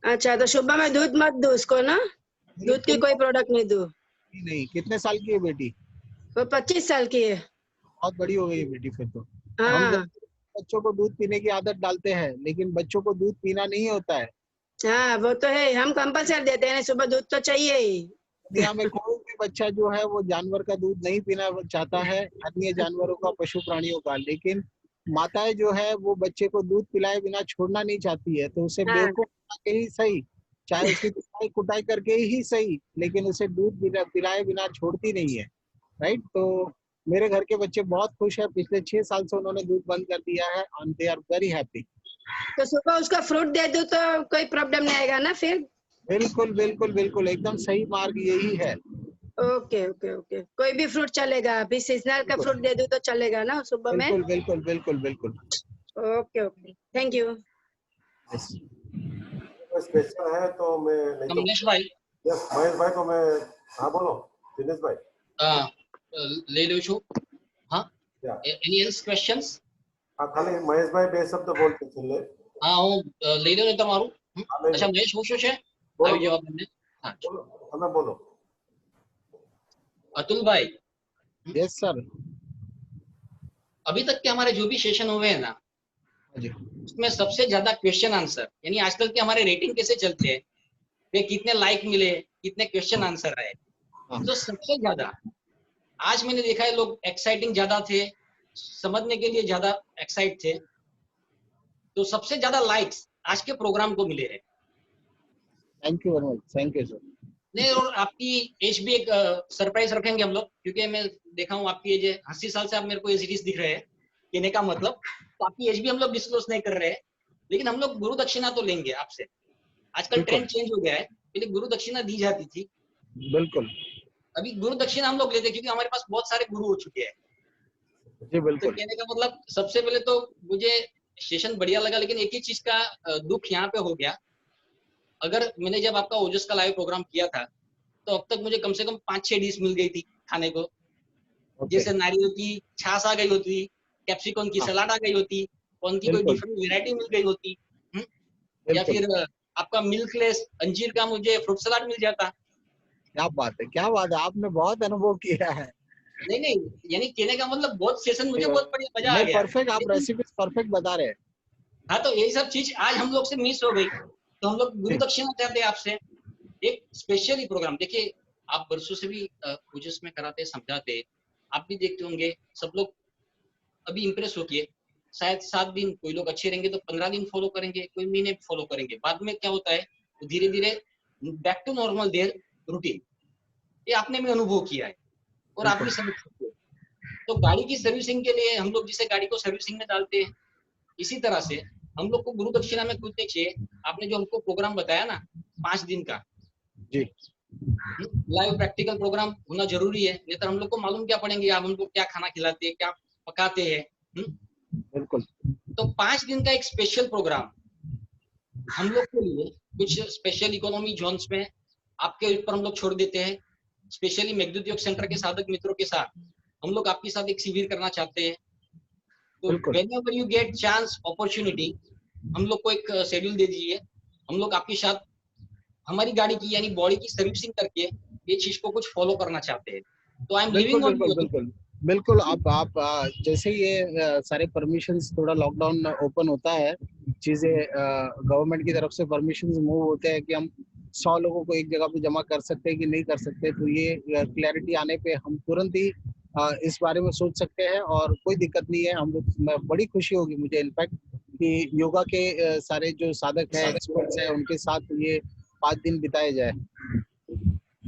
अच्छा, तो सुबह में दूध मत दो उसको ना, दूध की कोई प्रोडक्ट नहीं दो। नहीं, कितने साल की है बेटी? वो 25 साल की है। बहुत बड़ी हो गई है बेटी फिर तो। हाँ। हम बच्चों को दूध पीने की आदत डालते हैं, लेकिन बच्चों को दूध पीना नहीं होता है। हाँ, वो तो है, हम कंपलसरी देते हैं, सुबह दूध तो चाहिए ही। दुनिया में कोई भी बच्चा जो है वो जानवर का दूध नहीं पीना चाहता है, अन्य जानवरों का, पशु प्राणियों का, लेकिन माताएं जो है वो बच्चे को दूध पिलाए बिना छोड़ना नहीं चाहती है। तो उसे बेवकूफ बना के ही सही, चाहे उसकी कुटाई करके ही सही, लेकिन उसे दूध पिलाए बिना छोड़ती नहीं है, राइट। तो मेरे घर के बच्चे बहुत खुश है, पिछले 6 साल से उन्होंने दूध बंद कर दिया है and they are very happy. तो सुबह उसका फ्रूट दे दो तो कोई प्रॉब्लम नहीं आएगा ना फिर? बिल्कुल बिल्कुल बिल्कुल, एकदम सही मार्ग यही है। ओके ओके ओके, कोई भी फ्रूट चलेगा, अभी सीजनल का फ्रूट दे दो तो चलेगा ना सुबह में? बिल्कुल बिल्कुल बिल्कुल बिल्कुल। Okay okay, thank you. Question है तो मैं नहीं तो कमलेश भाई, यस महेश भाई को मैं, हाँ बोलो दिनेश भाई। લઈ લઉં છું। હા, એની એલ્સ ક્વેશ્ચન્સ? हाँ, खाली महेश भाई બે શબ્દ બોલते છેલ્લે। હા, હું લઈ લઉં ને તમારું। अच्छा, મહેશ પૂછો છે, આવી જવાબ તમને। હા, તમે બોલો। अतुल भाई। Yes sir. अभी तक के हमारे जो भी सेशन हुए हैं ना, उसमें सबसे ज्यादा क्वेश्चन आंसर, यानी आजकल के हमारे रेटिंग कैसे चलते हैं, वे कितने लाइक मिले, कितने क्वेश्चन आंसर आए, तो सबसे ज्यादा आज मैंने देखा है लोग एक्साइटिंग ज्यादा थे, समझने के लिए ज्यादा एक्साइट थे, तो सबसे ज्यादा लाइक्स आज के प्रोग्राम को मिले हैं। Thank you very much, thank you sir. नहीं, और आपकी एज भी एक सरप्राइज रखेंगे हम लोग, क्योंकि मैं देखा हूँ आपकी एज 80 साल से आप मेरे को ये सीरीज दिख रहे हैं, कहने का मतलब तो आपकी एज भी हम लोग डिस्क्लोज नहीं कर रहे हैं, लेकिन हम लोग गुरु दक्षिणा तो लेंगे आपसे। आजकल ट्रेंड चेंज हो गया है, पहले गुरु दक्षिणा दी जाती थी, बिल्कुल अभी गुरु दक्षिणा हम लोग लेते हैं, क्योंकि हमारे पास बहुत सारे गुरु हो चुके हैं। जी बिल्कुल। तो कहने का मतलब सबसे पहले तो मुझे सेशन बढ़िया लगा, लेकिन एक ही चीज का दुख यहाँ पे हो गया, अगर मैंने जब आपका ओजस का लाइव प्रोग्राम किया था तो अब तक मुझे कम से कम 5-6 डिश मिल गई थी खाने को, जैसे नारियल की छाछ आ गई होती, कैप्सिकम की सलाद आ गई होती, कौन की कोई डिफरेंट वैरायटी मिल गई होती, या फिर आपका मिल्कलेस अंजीर का मुझे फ्रूट सलाद मिल जाता। क्या बात है, क्या बात है, आपने बहुत अनुभव किया है। नहीं, यानी कहने का मतलब बहुत सेशन मुझे बहुत बढ़िया मजा आ गया। परफेक्ट, आप रेसिपी परफेक्ट बता रहे हैं। हाँ, तो यही सब चीज आज हम लोग से मिस हो गई, तो हम लोग गुरु दक्षिणा चाहते हैं आपसे, एक स्पेशली प्रोग्राम देखिए, आप वर्षों से भी ओजस में कराते समझाते, आप भी देखते होंगे, सब लोग अभी इम्प्रेस होके शायद 7 दिन, कोई लोग अच्छे रहेंगे तो 15 दिन फॉलो करेंगे, कोई महीने फॉलो करेंगे, बाद में क्या होता है धीरे धीरे back to normal their routine. ये आपने भी अनुभव किया है और आप भी समझ सकते हो। तो गाड़ी की सर्विसिंग के लिए हम लोग जिसे गाड़ी को सर्विसिंग में डालते हैं, इसी तरह से हम लोग को गुरु दक्षिणा में कुछ देखिए, आपने जो हमको प्रोग्राम बताया ना 5 दिन का, जी लाइव प्रैक्टिकल प्रोग्राम होना जरूरी है, नहीं तो हम लोग को मालूम क्या पड़ेंगे आप हमको क्या खाना खिलाते हैं, क्या पकाते हैं। बिल्कुल। तो 5 दिन का एक स्पेशल प्रोग्राम हम लोग के लिए कुछ स्पेशल इकोनॉमी जोन्स में आपके ऊपर हम लोग छोड़ देते हैं। स्पेशली मेघदूत योग सेंटर के साधक मित्रों के साथ हम लोग आपके साथ एक शिविर करना चाहते हैं। तो whenever you get chance opportunity, हम लोग को एक शेड्यूल दे दीजिए, हम लोग आपके साथ हमारी गाड़ी की यानी बॉडी की सर्विसिंग करके ये चीज को कुछ फॉलो करना चाहते हैं। तो आई एम लिविंग ऑन बिल्कुल बिल्कुल। आप जैसे ये सारे परमिशंस, थोड़ा लॉकडाउन ओपन होता है, चीजें गवर्नमेंट की तरफ से परमिशंस मूव होते हैं कि हम 100 लोगों को एक जगह पे जमा कर सकते हैं कि नहीं कर सकते, तो ये क्लैरिटी आने पे हम तुरंत ही इस बारे में सोच सकते हैं और कोई दिक्कत नहीं है। हम लोग, बड़ी खुशी होगी मुझे इनफैक्ट कि योगा के सारे जो साधक हैं, एक्सपर्ट्स हैं, उनके साथ ये 5 दिन बिताए जाए।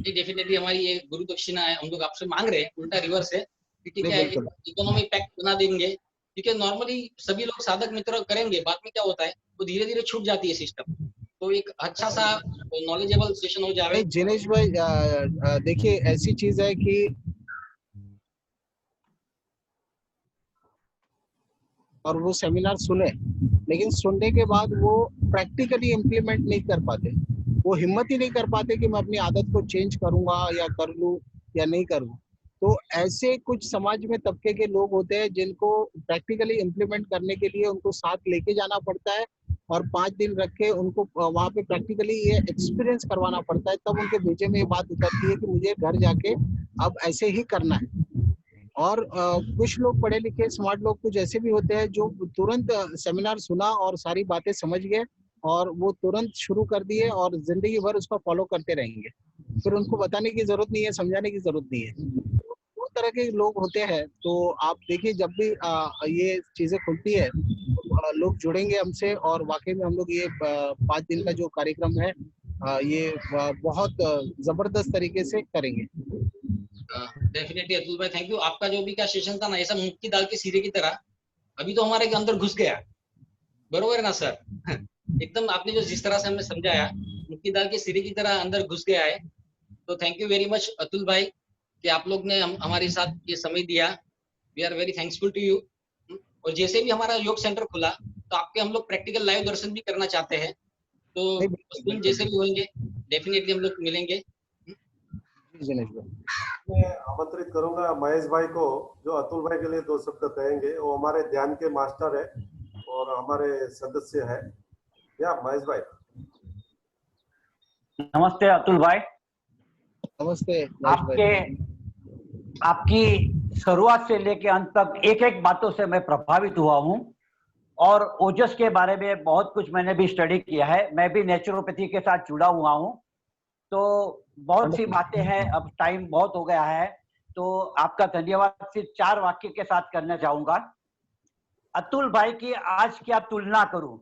डेफिनेटली हमारी ये गुरु दक्षिणा है, हम लोग आपसे मांग रहे हैं, उल्टा रिवर्स है, ठीक है, इकोनॉमी पैक्ट बना देंगे, ठीक है। नॉर्मली सभी लोग साधक मित्र करेंगे, बाद में क्या होता है तो धीरे धीरे छूट जाती है सिस्टम, तो एक अच्छा सा नॉलेजेबल सेशन हो जाए। जिनेश भाई देखिए ऐसी चीज है कि और वो सेमिनार सुने, लेकिन सुनने के बाद वो प्रैक्टिकली इम्प्लीमेंट नहीं कर पाते, वो हिम्मत ही नहीं कर पाते कि मैं अपनी आदत को चेंज करूंगा या कर लूं या नहीं करूं। तो ऐसे कुछ समाज में तबके के लोग होते हैं जिनको प्रैक्टिकली इम्प्लीमेंट करने के लिए उनको साथ लेके जाना पड़ता है और 5 दिन रख के उनको वहां पे प्रैक्टिकली ये एक्सपीरियंस करवाना पड़ता है, तब उनके बीच में ये बात उतरती है कि मुझे घर जाके अब ऐसे ही करना है। और कुछ लोग पढ़े लिखे स्मार्ट लोग कुछ ऐसे भी होते हैं जो तुरंत सेमिनार सुना और सारी बातें समझ गए और वो तुरंत शुरू कर दिए और जिंदगी भर उसको फॉलो करते रहेंगे, फिर उनको बताने की जरूरत नहीं है, समझाने की जरूरत नहीं है। वो तरह के लोग होते हैं। तो आप देखिए जब भी ये चीजें खुलती है तो लोग जुड़ेंगे हमसे और वाकई में हम लोग ये 5 दिन का जो कार्यक्रम है ये बहुत जबरदस्त तरीके से करेंगे। डेफिनेटली अतुल भाई, थैंक यू। आपका जो भी का सेशन था ना, ऐसा मूंग की दाल के सिरे की तरह अभी तो हमारे अंदर घुस गया, बरोबर है ना सर? एकदम आपने जो जिस तरह से हमें समझाया, मूंग की दाल के सिरे की तरह अंदर घुस गया है। तो thank you very much Atul भाई कि आप लोग ने हमारे साथ ये समय दिया। We are very thanksful to you. और जैसे भी हमारा योग सेंटर खुला तो आपके हम लोग प्रैक्टिकल लाइव दर्शन भी करना चाहते हैं, तो उस दिन जैसे भी होंगे डेफिनेटली हम लोग मिलेंगे। मैं आमंत्रित करूंगा महेश भाई को, जो अतुल भाई के लिए 2 शब्द कहेंगे। वो हमारे ध्यान के मास्टर है और हमारे सदस्य है। या महेश भाई। नमस्ते अतुल भाई। नमस्ते। आपकी शुरुआत से लेके अंत तक एक एक बातों से मैं प्रभावित हुआ हूँ और ओजस के बारे में बहुत कुछ मैंने भी स्टडी किया है। मैं भी नेचुरोपैथी के साथ जुड़ा हुआ हूँ, तो बहुत सी बातें हैं। अब टाइम बहुत हो गया है, तो आपका धन्यवाद सिर्फ 4 वाक्य के साथ करना चाहूंगा। अतुल भाई की आज क्या तुलना करूं,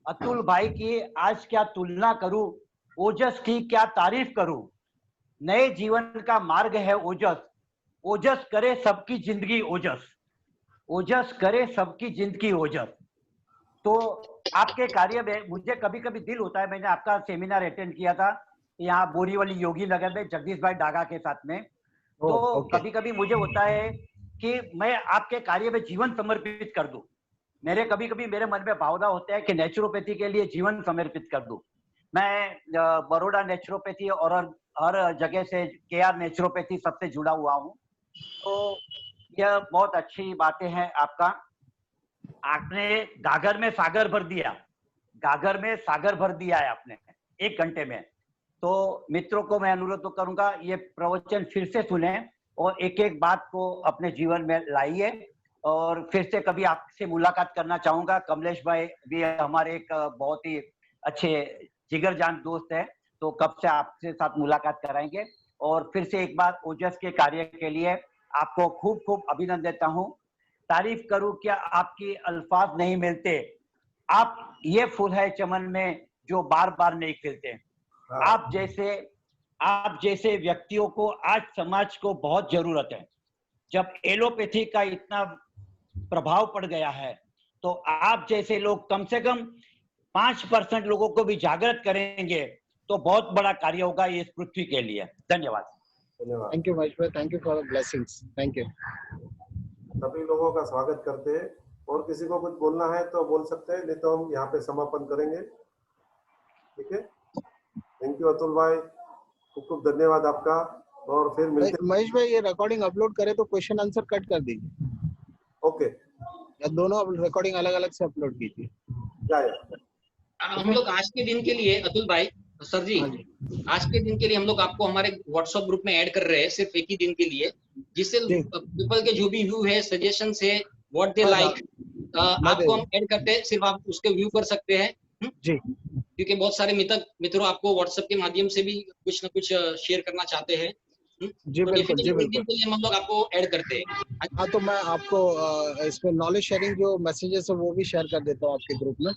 अतुल भाई की आज क्या तुलना करूं, ओजस की क्या तारीफ करूं। नए जीवन का मार्ग है ओजस, ओजस करे सबकी जिंदगी ओजस, ओजस करे सबकी जिंदगी ओजस। तो आपके कार्य में मुझे कभी कभी दिल होता है, मैंने आपका सेमिनार अटेंड किया था यहाँ बोरीवली योगी नगर में जगदीश भाई डागा के साथ में, तो कभी कभी मुझे होता है कि मैं आपके कार्य में जीवन समर्पित कर दूं। कभी कभी मेरे मन में भावना होता है कि नेचुरोपैथी के लिए जीवन समर्पित कर दूं। मैं बड़ौदा नेचुरोपैथी और हर जगह से केआर नेचुरोपैथी सबसे जुड़ा हुआ हूँ, तो यह बहुत अच्छी बातें हैं। आपने गागर में सागर भर दिया, गागर में सागर भर दिया है आपने 1 घंटे में। तो मित्रों को मैं अनुरोध तो करूंगा ये प्रवचन फिर से सुने और एक एक बात को अपने जीवन में लाइए। और फिर से कभी आपसे मुलाकात करना चाहूंगा। कमलेश भाई भी हमारे एक बहुत ही अच्छे जिगरजान दोस्त है, तो कब से आपसे साथ मुलाकात कराएंगे। और फिर से एक बार ओजस के कार्य के लिए आपको खूब खूब अभिनंदन देता हूँ। तारीफ करूँ क्या, आपकी अल्फाज नहीं मिलते। आप ये फूल है चमन में जो बार बार नहीं खिलते। आप जैसे व्यक्तियों को आज समाज को बहुत जरूरत है। जब एलोपैथी का इतना प्रभाव पड़ गया है तो आप जैसे लोग कम से कम 5% लोगों को भी जागृत करेंगे तो बहुत बड़ा कार्य होगा इस पृथ्वी के लिए। धन्यवाद। थैंक यू महेश भाई, thank you for blessings. Thank you. सभी लोगों का स्वागत करते हैं। और किसी को कुछ बोलना है तो बोल सकते हैं, नहीं तो हम यहाँ पे समापन करेंगे। ठीक है, थैंक यू अतुल भाई, खूब खूब धन्यवाद आपका। और फिर मिलते हैं। महेश भाई, ये रिकॉर्डिंग अपलोड करे तो क्वेश्चन आंसर कट कर दीजिए। ओके, या दोनों रिकॉर्डिंग अलग अलग से अपलोड कीजिए। हम लोग आज के दिन के लिए अतुल भाई, सर जी, आज के दिन के लिए हम लोग आपको हमारे व्हाट्सएप ग्रुप में ऐड कर रहे हैं, सिर्फ एक ही दिन के लिए, जिससे पीपल के जो भी व्यू है, सजेशन है, व्हाट दे लाइक, आपको हम ऐड करते हैं, सिर्फ आप उसके व्यू कर सकते हैं जी। क्योंकि बहुत सारे मित्रों आपको व्हाट्सएप के माध्यम से भी कुछ ना कुछ शेयर करना चाहते हैं। जी तो बिल्कुल, जी बिल्कुल। के लिए हम लोग आपको ऐड करते हैं। हाँ, तो मैं आपको इसमें नॉलेज शेयरिंग जो मैसेजेस है वो भी शेयर कर देता हूँ आपके ग्रुप में।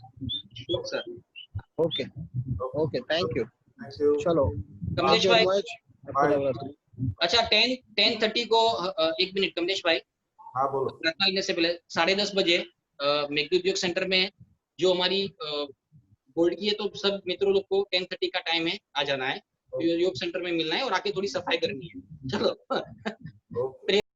Sir okay okay, thank you. चलो कमलेश भाई, अच्छा 10:30 को, एक मिनट कमलेश भाई, हाँ बोलो। प्रार्थना लेने से पहले 10:30 बजे मेघदूत योग सेंटर में जो हमारी बोर्ड की है, तो सब मित्रों लोग को 10:30 का टाइम है, आ जाना है, योग सेंटर में मिलना है और आके थोड़ी सफाई करनी है। चलो